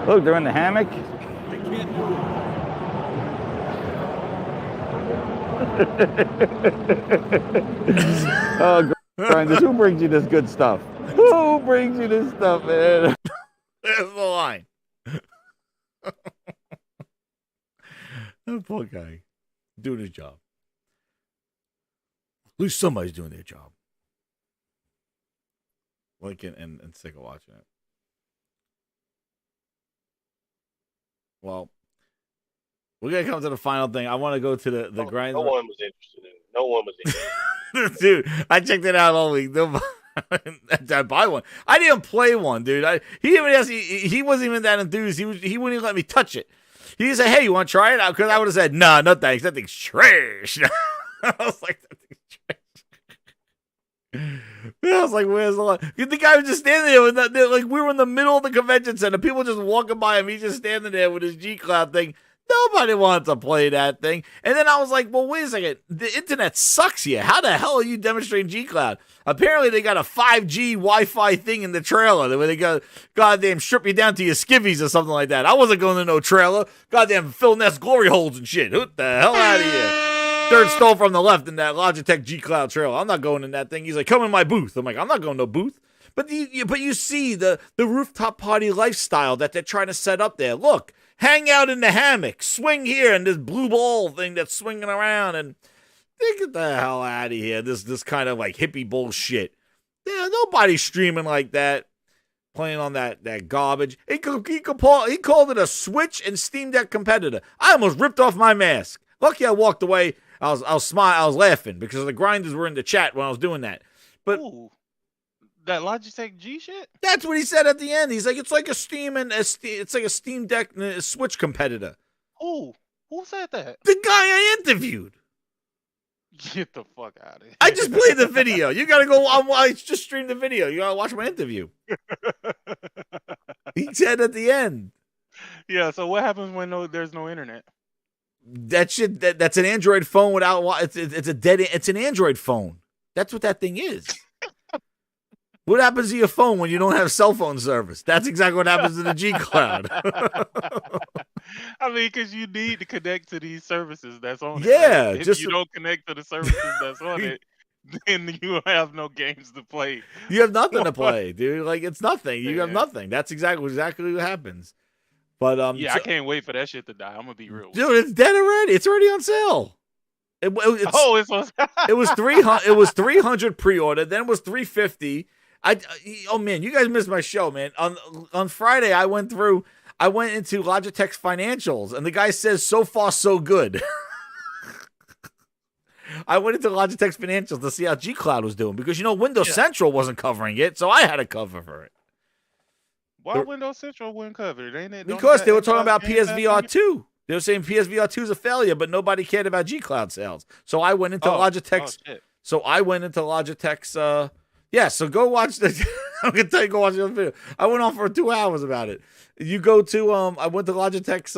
Look, they're in the hammock. Oh, Grinders, who brings you this good stuff? Who brings you this stuff, man? There's the line. That poor guy doing his job. At least somebody's doing their job. Lincoln and sick of watching it. Well, we're gonna come to the final thing. I want to go to the grind. No one was interested in it. No one was interested. Dude, I checked it out all week. I buy one. I didn't play one, dude. He even asked. He wasn't even that enthused. He wouldn't even let me touch it. He just said, "Hey, you want to try it?" Because I would have said, "Nah, no thanks. That thing's trash." I was like, "That thing's trash." I was like, "Where's the line?" The guy was just standing there with like we were in the middle of the convention center. People just walking by him. He's just standing there with his G-Cloud thing. Nobody wants to play that thing. And then I was like, well, wait a second. The internet sucks here. How the hell are you demonstrating G-Cloud? Apparently, they got a 5G Wi-Fi thing in the trailer where they got goddamn strip you down to your skivvies or something like that. I wasn't going to no trailer. Goddamn Phil Ness glory holes and shit. What the hell out of here? Third stall from the left in that Logitech G-Cloud trailer. I'm not going in that thing. He's like, come in my booth. I'm like, I'm not going to no booth. But you see the rooftop party lifestyle that they're trying to set up there. Look. Hang out in the hammock, swing here, and this blue ball thing that's swinging around, and get the hell out of here. This kind of like hippie bullshit. Yeah, nobody's streaming like that, playing on that garbage. He called it a Switch and Steam Deck competitor. I almost ripped off my mask. Lucky I walked away. I was laughing because the grinders were in the chat when I was doing that. But. Ooh. That Logitech G shit? That's what he said at the end. He's like, it's like a Steam Deck and a Switch competitor. Who said that? The guy I interviewed. Get the fuck out of here. I just played the video. You gotta go. I just streamed the video. You gotta watch my interview. He said at the end. Yeah. So what happens when there's no internet? That shit. That's an Android phone without. It's an Android phone. That's what that thing is. What happens to your phone when you don't have cell phone service? That's exactly what happens to the G-Cloud. I mean, because you need to connect to these services that's on it. Yeah. Right? If you don't connect to the services that's on it, then you have no games to play. You have nothing to play, dude. Like, it's nothing. You have nothing. That's exactly what happens. But yeah, I can't wait for that shit to die. I'm going to be real. Dude, it's dead already. It's already on sale. It was 300. It was 300 pre-order. Then it was 350. Oh man, you guys missed my show, man. On Friday, I went into Logitech's financials, and the guy says so far so good. I went into Logitech's financials to see how G-Cloud was doing because Windows Central wasn't covering it, so I had to cover for it. Why Windows Central wouldn't cover it? Ain't it? Because they were talking about PSVR 2. They were saying PSVR 2 is a failure, but nobody cared about G-Cloud sales. So I went into Logitech's. So I went into Logitech's. So go watch the. I'm gonna tell you, go watch the video. I went on for 2 hours about it. You go to I went to Logitech's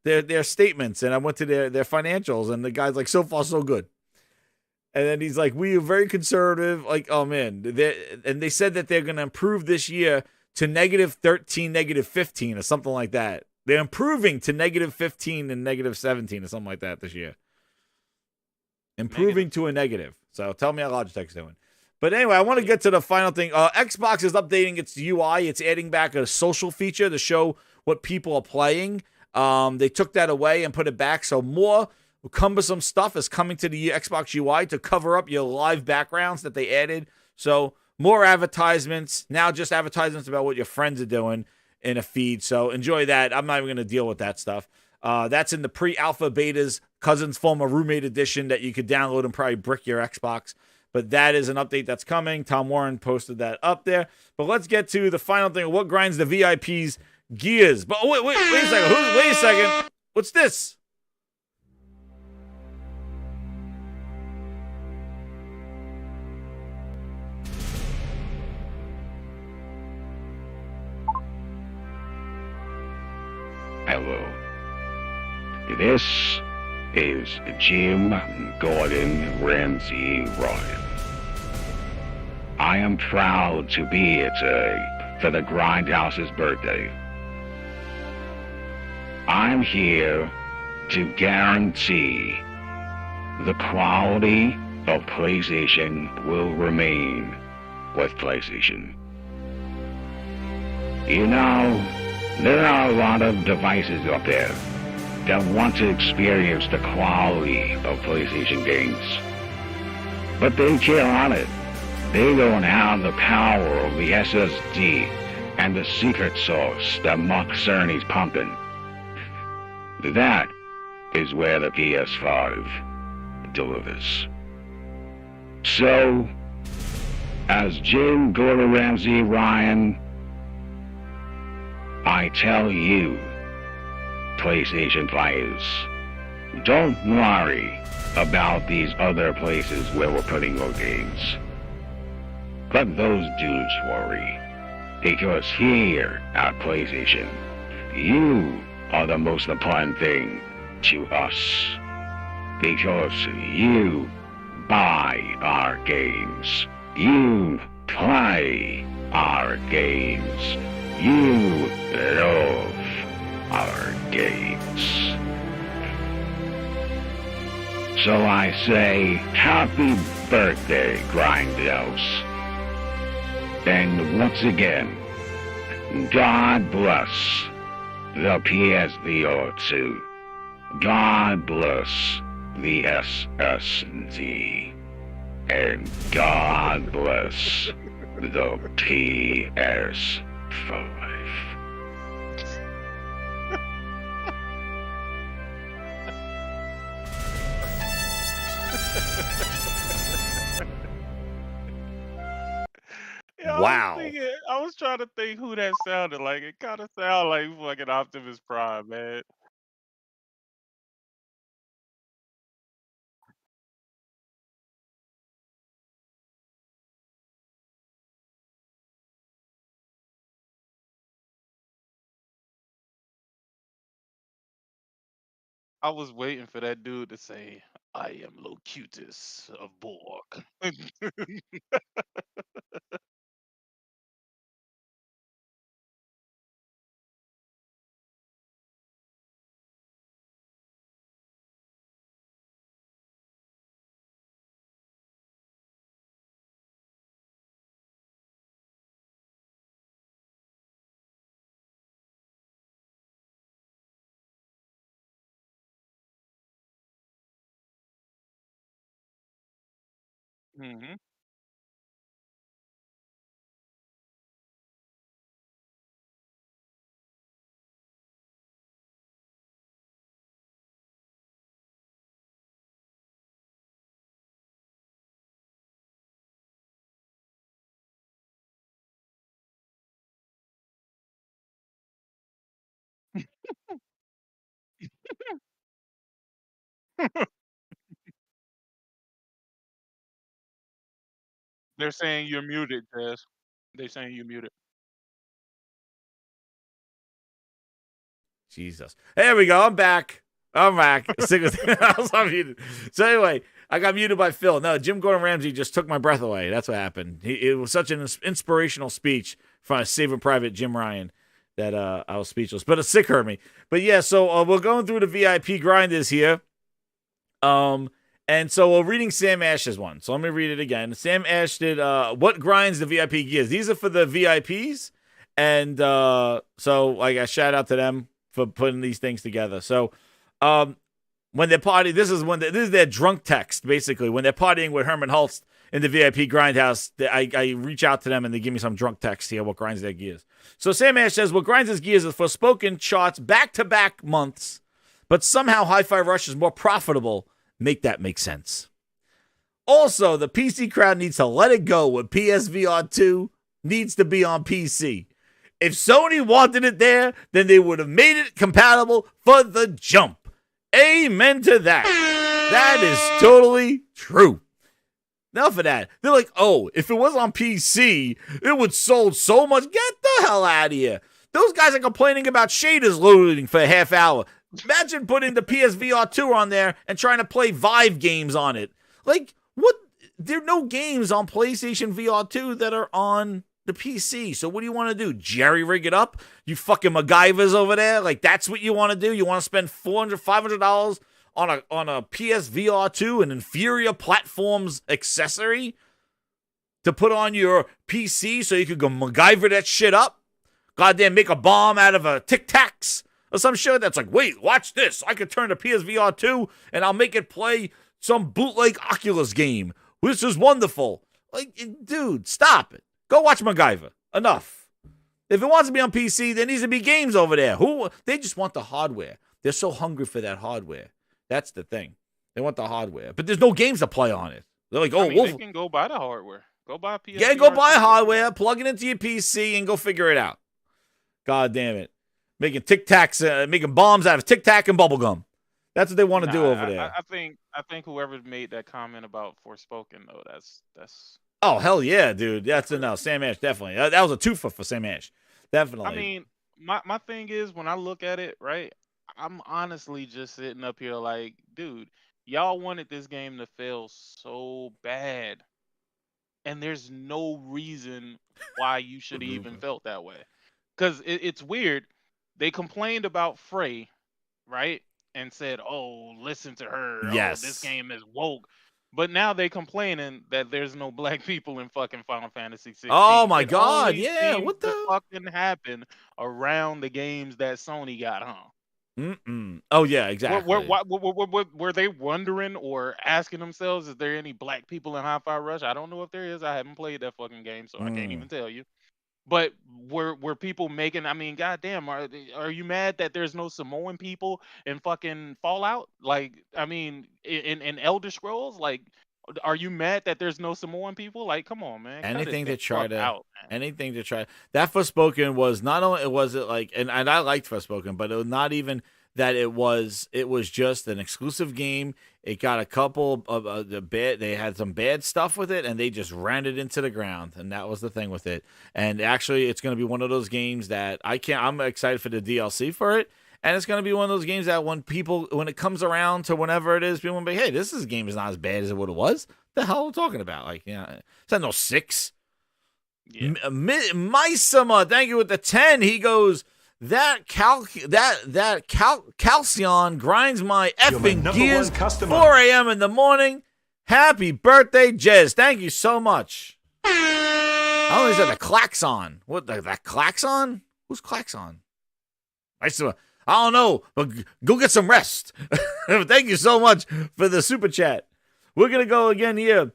their statements, and I went to their financials, and the guy's like, so far so good. And then he's like, we are very conservative. Like, oh man, and they said that they're gonna improve this year to -13, -15, or something like that. They're improving to -15 and -17 or something like that this year. Improving to a negative. So tell me how Logitech's doing. But anyway, I want to get to the final thing. Xbox is updating its UI. It's adding back a social feature to show what people are playing. They took that away and put it back. So more cumbersome stuff is coming to the Xbox UI to cover up your live backgrounds that they added. So more advertisements. Now just advertisements about what your friends are doing in a feed. So enjoy that. I'm not even going to deal with that stuff. That's in the pre-alpha betas, Cousin's Former Roommate edition that you could download and probably brick your Xbox. But that is an update that's coming. Tom Warren posted that up there. But let's get to the final thing of what grinds the VIP's gears. But wait a second. Wait a second. What's this? Hello. This is Jim Gordon Ramsay Ryan. I am proud to be here today for the Grindhouse's birthday. I'm here to guarantee the quality of PlayStation will remain with PlayStation. There are a lot of devices out there that want to experience the quality of PlayStation games. But they can't on it. They don't have the power of the SSD and the secret sauce that Mark Cerny's pumping. That is where the PS5 delivers. So, as Jim Gordon Ramsay Ryan, I tell you, PlayStation players, don't worry about these other places where we're putting our games. Let those dudes worry. Because here at PlayStation, you are the most important thing to us. Because you buy our games. You play our games. You love our games. So I say, happy birthday, Grindhouse. And once again, God bless the PSVR 2. God bless the SSD. And God bless the PS5. Yeah, Wow. I was trying to think who that sounded like. It kind of sounded like fucking Optimus Prime, man. I was waiting for that dude to say, I am Locutus of Borg. Mm-hmm. They're saying you're muted, Tess. They're saying you're muted. Jesus. There we go. I'm back. I'm back. I was unmuted. So anyway, I got muted by Phil. No, Jim Gordon Ramsay just took my breath away. That's what happened. It was such an inspirational speech from Saving Private Jim Ryan that I was speechless. But a sick hurt me. But yeah, so we're going through the VIP grinders here. And so we're reading Sam Ash's one. So let me read it again. Sam Ash did what grinds the VIP gears. These are for the VIPs. And so like I shout out to them for putting these things together. So when they're partying, this is their drunk text, basically. When they're partying with Herman Hulst in the VIP Grindhouse, I reach out to them and they give me some drunk text here, what grinds their gears. So Sam Ash says, what grinds his gears is Forspoken charts back-to-back months, but somehow Hi-Fi Rush is more profitable. Make that make sense. Also, the PC crowd needs to let it go when PSVR 2 needs to be on PC. If Sony wanted it there, then they would have made it compatible for the jump. Amen to that. That is totally true. Enough of that. They're like, oh, if it was on PC, it would sold so much. Get the hell out of here. Those guys are complaining about shaders loading for a half hour. Imagine putting the PSVR 2 on there and trying to play Vive games on it. Like, what? There are no games on PlayStation VR 2 that are on the PC. So what do you want to do? Jerry rig it up? You fucking MacGyvers over there? Like, that's what you want to do? You want to spend $400, $500 on a PSVR 2, an inferior platform's accessory to put on your PC so you could go MacGyver that shit up? Goddamn, make a bomb out of a Tic Tacs or some shit that's like, wait, watch this. I could turn to PSVR 2 and I'll make it play some bootleg Oculus game. This is wonderful. Like, dude, stop it. Go watch MacGyver. Enough. If it wants to be on PC, there needs to be games over there. They just want the hardware. They're so hungry for that hardware. That's the thing. They want the hardware. But there's no games to play on it. They're like, oh, they can go buy the hardware. Go buy PS. Yeah, go buy hardware, plug it into your PC, and go figure it out. God damn it. Making Tic Tacs, making bombs out of Tic Tac and bubblegum. That's what they want to do over there. I think whoever made that comment about Forspoken, though, that's. Oh, hell yeah, dude. That's enough. Sam Ash, definitely. That was a twofer for Sam Ash. Definitely. I mean, my thing is, when I look at it, right, I'm honestly just sitting up here like, dude, y'all wanted this game to fail so bad. And there's no reason why you should have even felt that way. Because it's weird. They complained about Frey, right? And said, oh, listen to her. Yes. Oh, this game is woke. But now they complaining that there's no black people in fucking Final Fantasy 16. Oh my God, yeah. What the fucking happened around the games that Sony got, huh? Oh yeah, exactly. Were they wondering or asking themselves, is there any black people in Hi-Fi Rush? I don't know if there is. I haven't played that fucking game, so I can't even tell you. But were people making? I mean, goddamn, are you mad that there's no Samoan people in fucking Fallout? Like, I mean, in Elder Scrolls, like, are you mad that there's no Samoan people? Like, come on, man. Anything to try to anything to try. That Forspoken was not only was it like, and I liked Forspoken, but it was not even that it was just an exclusive game. It got a couple of the bad. They had some bad stuff with it, and they just ran it into the ground, and that was the thing with it. And actually, it's going to be one of those games that I'm excited for the DLC for it, and it's going to be one of those games that when it comes around to whenever it is, people will be, hey, this game is not as bad as what it was. The hell are we talking about? Like, it's not no 6. Yeah. Mysama, thank you with the 10. He goes, That Calcion grinds my effing gears 4 a.m. in the morning. Happy birthday, Jez. Thank you so much. I only said the Klaxon. What, that Klaxon? Who's Klaxon? I don't know, but go get some rest. Thank you so much for the super chat. We're going to go again here.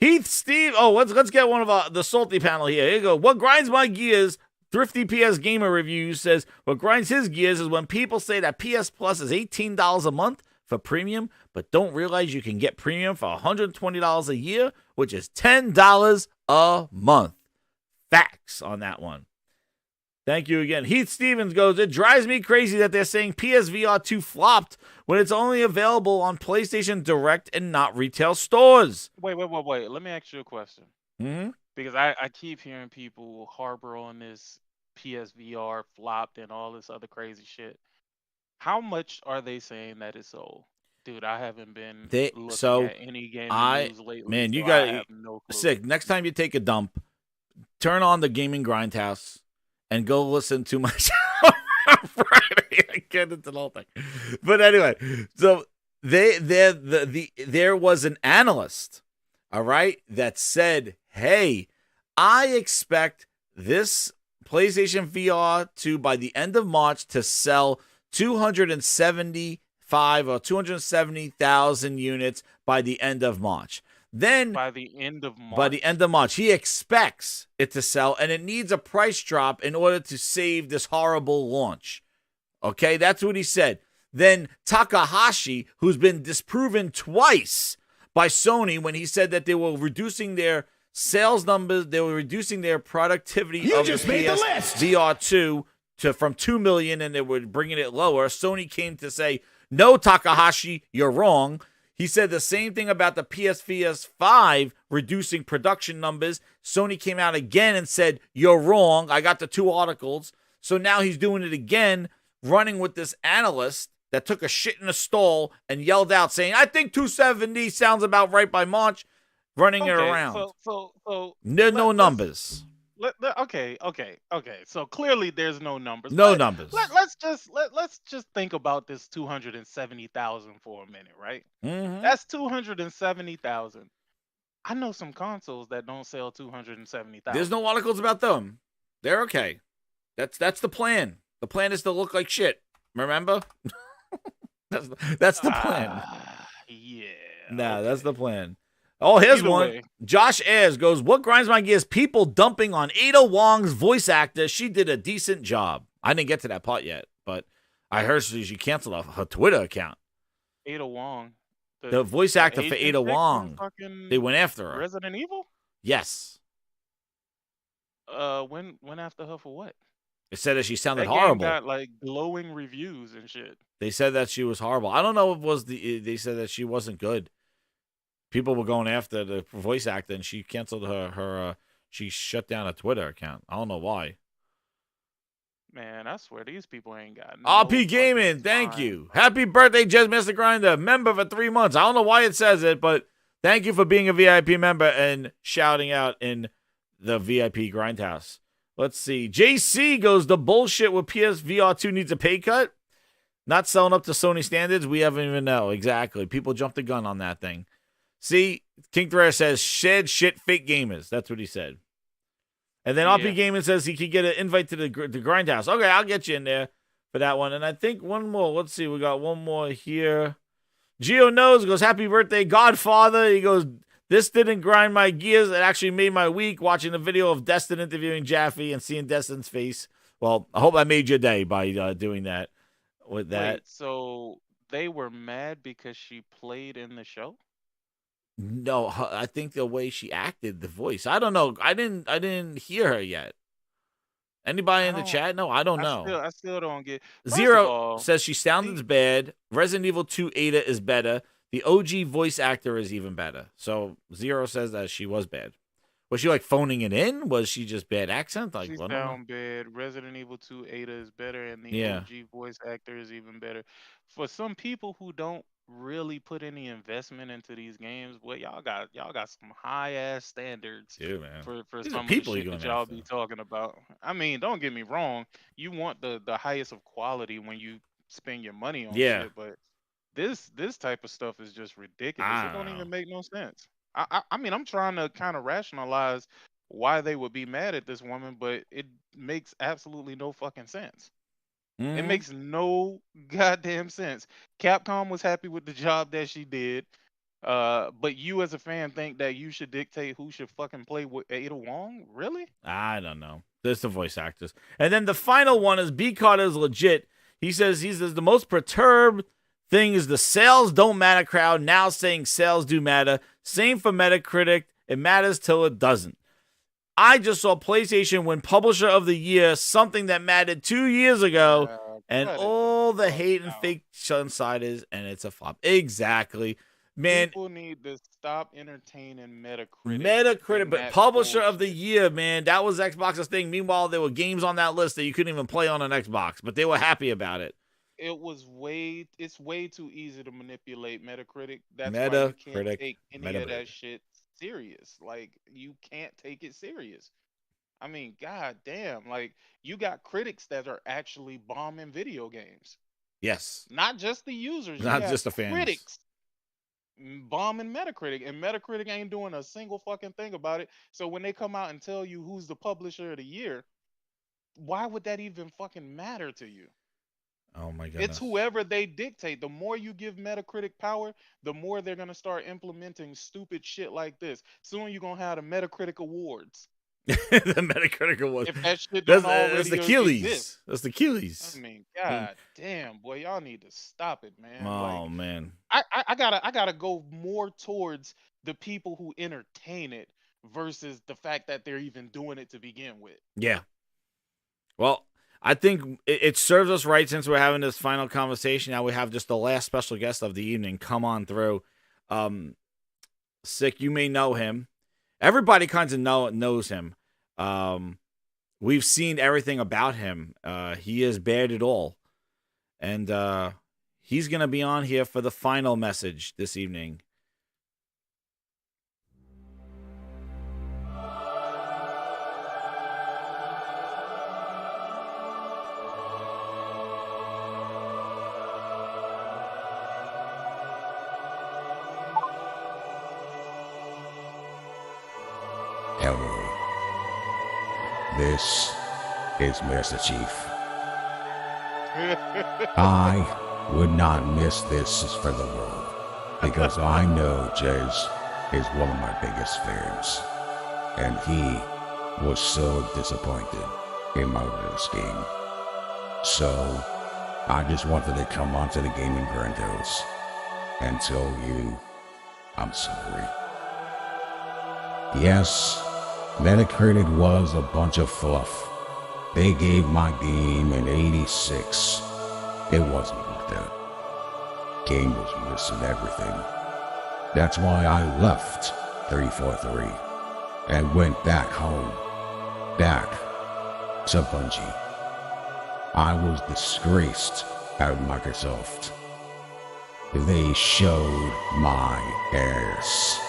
Heath Steve. Oh, let's get one of the salty panel here. Here you go. What grinds my gears? Thrifty PS Gamer Reviews says what grinds his gears is when people say that PS Plus is $18 a month for premium, but don't realize you can get premium for $120 a year, which is $10 a month. Facts on that one. Thank you again. Heath Stevens goes, it drives me crazy that they're saying PSVR 2 flopped when it's only available on PlayStation Direct and not retail stores. Wait. Let me ask you a question. Mm-hmm. Because I keep hearing people harbor on this PSVR flopped and all this other crazy shit. How much are they saying that it's sold? Dude, I haven't been looking at any gaming news lately. Man, you so got I have no clue. sick. Next time you take a dump, turn on the gaming Grindhouse and go listen to my show on Friday. I get into the whole thing. But anyway, so there was an analyst, all right, that said, hey, I expect this PlayStation VR 2 by the end of March to sell 275 or 270,000 units by the end of March. Then by the end of March, he expects it to sell, and it needs a price drop in order to save this horrible launch. Okay, that's what he said. Then Takahashi, who's been disproven twice by Sony when he said that they were reducing their sales numbers, they were reducing their productivity of the PS VR 2 from 2 million, and they were bringing it lower. Sony came to say, no, Takahashi, you're wrong. He said the same thing about the PSVR 5 reducing production numbers. Sony came out again and said, you're wrong. I got the two articles. So now he's doing it again, running with this analyst that took a shit in a stall and yelled out saying, I think 270 sounds about right by March, running it around. So There's no numbers. Okay. So clearly there's no numbers. No numbers. Let's just think about this 270,000 for a minute, right? Mm-hmm. That's 270,000. I know some consoles that don't sell 270,000. There's no articles about them. They're okay. That's the plan. The plan is to look like shit. Remember? that's the plan. Yeah. Nah, that's the plan. Oh, here's Either one. way. Josh Ayers goes, what grinds my gears? People dumping on Ada Wong's voice actor. She did a decent job. I didn't get to that part yet, but I heard she canceled her Twitter account. Ada Wong. The voice actor for Ada Wong. They went after her. Resident Evil? Yes. When after her for what? They said that she sounded That horrible. game got like glowing reviews and shit. They said that she was horrible. I don't know if it was they said that she wasn't good. People were going after the voice actor, and she canceled her she shut down her Twitter account. I don't know why. Man, I swear these people ain't got no RP Gaming, thank you. Happy birthday, Jazz Master Grinder, member for 3 months. I don't know why it says it, but thank you for being a VIP member and shouting out in the VIP Grindhouse. Let's see. JC goes, the bullshit with PSVR 2 needs a pay cut. Not selling up to Sony standards. We haven't even know. Exactly. People jumped the gun on that thing. See, King Thresh says, shed shit fake gamers. That's what he said. And then RP Gaming says he could get an invite to the Grindhouse. Okay, I'll get you in there for that one. And I think one more. Let's see. We got one more here. Geo Knows goes, happy birthday, Godfather. He goes, this didn't grind my gears. It actually made my week watching the video of Destin interviewing Jaffe and seeing Destin's face. Well, I hope I made your day by doing that. With that. Wait, so they were mad because she played in the show? No, I think the way she acted, the voice. I don't know. I didn't hear her yet. Anybody in the chat? No, I don't know. I still don't get. Zero says she sounded bad. Resident Evil 2 Ada is better. The OG voice actor is even better. So Zero says that she was bad. Was she like phoning it in? Was she just bad accent? Like, She sound bad. Resident Evil 2 Ada is better, and the OG voice actor is even better. For some people who don't really put any investment into these games, well, y'all got some high ass standards. Dude, man. For These some are of the people shit you're that going y'all after. be talking about. I mean, don't get me wrong. You want the highest of quality when you spend your money on shit, but this type of stuff is just ridiculous. It don't even make no sense. I mean, I'm trying to kind of rationalize why they would be mad at this woman, but it makes absolutely no fucking sense. It makes no goddamn sense. Capcom was happy with the job that she did. But you as a fan think that you should dictate who should fucking play with Ada Wong? Really? I don't know. There's the voice actors. And then the final one is B Carter is legit. He says the most perturbed thing is the sales don't matter crowd now saying sales do matter. Same for Metacritic. It matters till it doesn't. I just saw PlayStation win Publisher of the Year, something that mattered 2 years ago, and all the hate and fake insiders, and it's a flop. Exactly. Man, people need to stop entertaining Metacritic. Metacritic, but Publisher of the Year, man, that was Xbox's thing. Meanwhile, there were games on that list that you couldn't even play on an Xbox, but they were happy about it. It's way too easy to manipulate Metacritic. That's why you can't take any of that shit serious. Like, you can't take it serious. I mean, god damn, like, you got critics that are actually bombing video games. Yes. Not just the users. Not just the fans. Critics bombing Metacritic, and Metacritic ain't doing a single fucking thing about it. So when they come out and tell you who's the Publisher of the Year, why would that even fucking matter to you? Oh my goodness. It's whoever they dictate. The more you give Metacritic power, the more they're gonna start implementing stupid shit like this. Soon you're gonna have the Metacritic Awards. The Metacritic Awards. If that shit don't already that's the Keeleys. exist. That's the Keeleys. I mean, god damn, boy, y'all need to stop it, man. Oh man. I gotta go more towards the people who entertain it versus the fact that they're even doing it to begin with. Yeah. Well, I think it serves us right since we're having this final conversation. Now we have just the last special guest of the evening come on through. Sick, you may know him. Everybody kind of knows him. We've seen everything about him. He has bared it all. And he's going to be on here for the final message this evening. Hello. This is Master Chief. I would not miss this for the world, because I know Jez is one of my biggest fans, and he was so disappointed in my latest game. So, I just wanted to come onto the gaming Grindhouse and tell you I'm sorry. Yes, Metacritic was a bunch of fluff. They gave my game an 86. It wasn't like that. Game was missing everything. That's why I left 343 and went back home. Back to Bungie. I was disgraced at Microsoft. They showed my ass.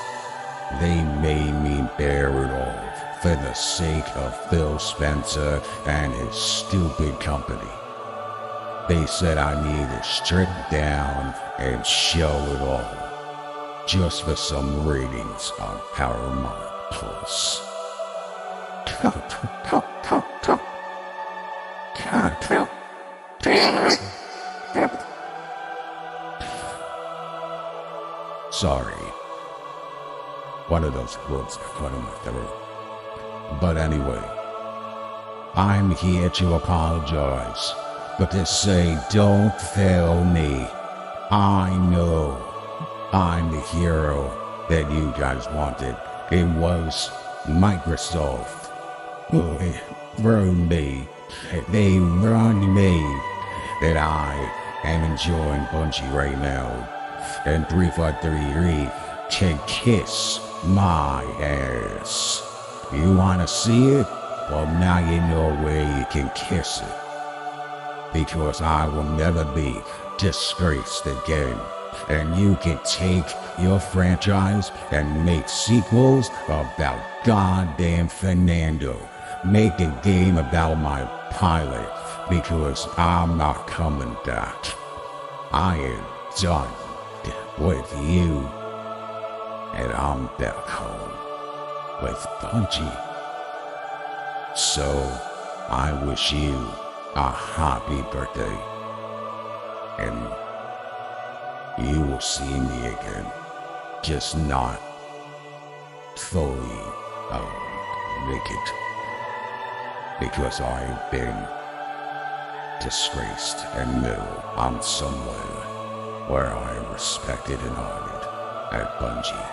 They made me bear it all for the sake of Phil Spencer and his stupid company. They said I need to strip down and show it all, just for some ratings on Paramount Plus. Sorry. One of those words got in my throat. But anyway, I'm here to apologize, but to say don't fail me. I know I'm the hero that you guys wanted. It was Microsoft. They ruined me. They ruined me. That I am enjoying Bungie right now. And 343 can kiss my ass. You wanna see it? Well, now you know where you can kiss it. Because I will never be disgraced again. And you can take your franchise and make sequels about goddamn Fernando. Make a game about my pilot, because I'm not coming back. I am done with you. And I'm back home with Bungie. So, I wish you a happy birthday. And you will see me again just not fully naked, because I've been disgraced and middle on somewhere where I'm respected and honored at Bungie.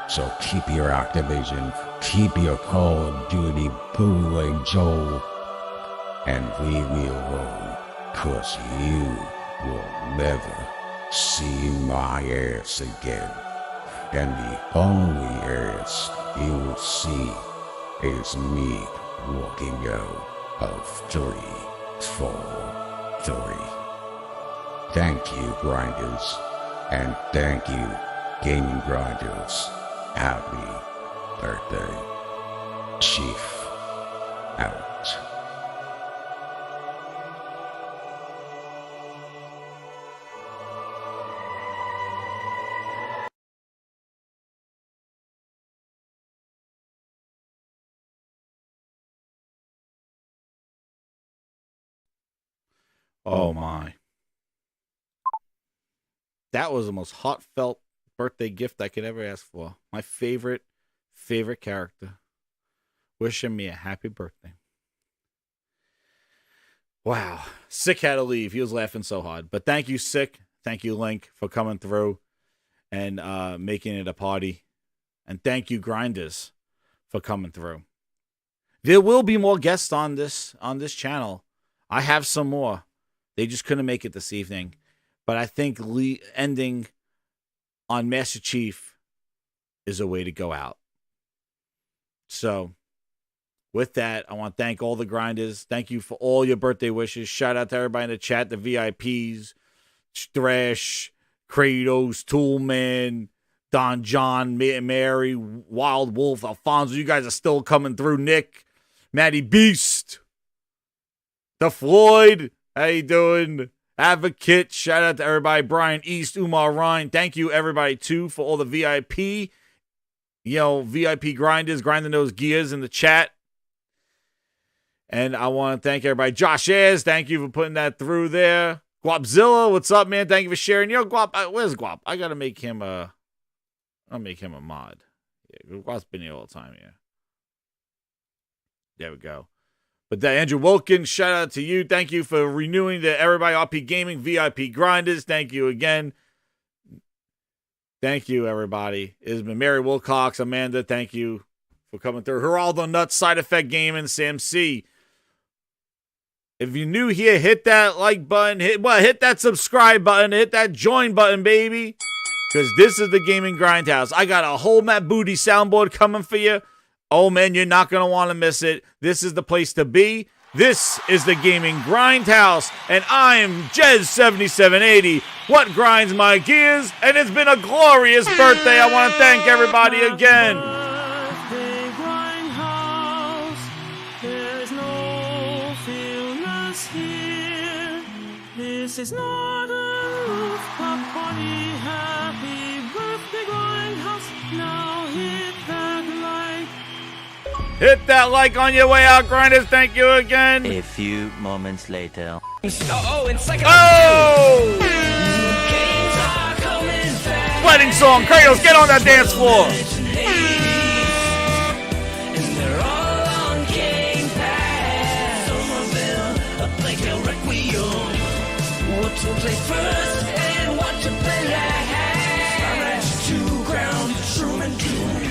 So keep your Activision, keep your Call of Duty bootleg, Joel, and leave me alone, cause you will never see my ass again. And the only ass you will see is me walking out of 343. Thank you, Grinders, and thank you, Gaming Grinders. Happy birthday, Chief. Out. Oh my. That was the most heartfelt birthday gift I could ever ask for. My favorite character. Wishing me a happy birthday. Wow. Sick had to leave. He was laughing so hard. But thank you, Sick. Thank you, Link, for coming through and making it a party. And thank you, Grinders, for coming through. There will be more guests on this channel. I have some more. They just couldn't make it this evening. But I think ending on Master Chief is a way to go out. So, with that, I want to thank all the Grinders. Thank you for all your birthday wishes. Shout out to everybody in the chat, the VIPs, Thresh, Kratos, Toolman, Don John, Mary, Wild Wolf, Alfonso. You guys are still coming through. Nick, Matty Beast, the Floyd. How you doing? Advocate. Shout out to everybody. Brian East, Umar Ryan. Thank you, everybody, too, for all the VIP. VIP Grinders, grinding those gears in the chat. And I want to thank everybody. Josh Ayers, thank you for putting that through there. Guapzilla, what's up, man? Thank you for sharing. Guap, where's Guap? I gotta make him I'll make him a mod. Yeah, Guap's been here all the time here. There we go. But Andrew Wilkins, shout out to you. Thank you for renewing the Everybody RP Gaming VIP Grinders. Thank you again. Thank you, everybody. It's been Mary Wilcox, Amanda, thank you for coming through. Geraldo Nuts, Side Effect Gaming, Sam C. If you're new here, hit that like button, hit that subscribe button, hit that join button, baby. Because this is the Gaming Grindhouse. I got a whole Matt Booty soundboard coming for you. Oh, man, you're not going to want to miss it. This is the place to be. This is the Gaming Grindhouse, and I'm Jez7780. What grinds my gears? And it's been a glorious birthday. I want to thank everybody again. There's no feelness here. This is not a rooftop party. Happy birthday, Grindhouse. Now hit that like. Hit that like on your way out, Grinders. Thank you again. A few moments later. Wedding song. Kratos, get on that dance floor. And they're all on Gamepass. Some of them like a requiem. What to play first and what to play last. Scratch to ground, shroom and doom.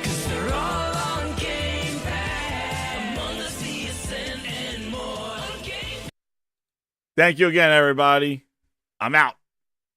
Cause they're all on Gamepass. Among Us, the Ascent, and more. Thank you again, everybody. I'm out.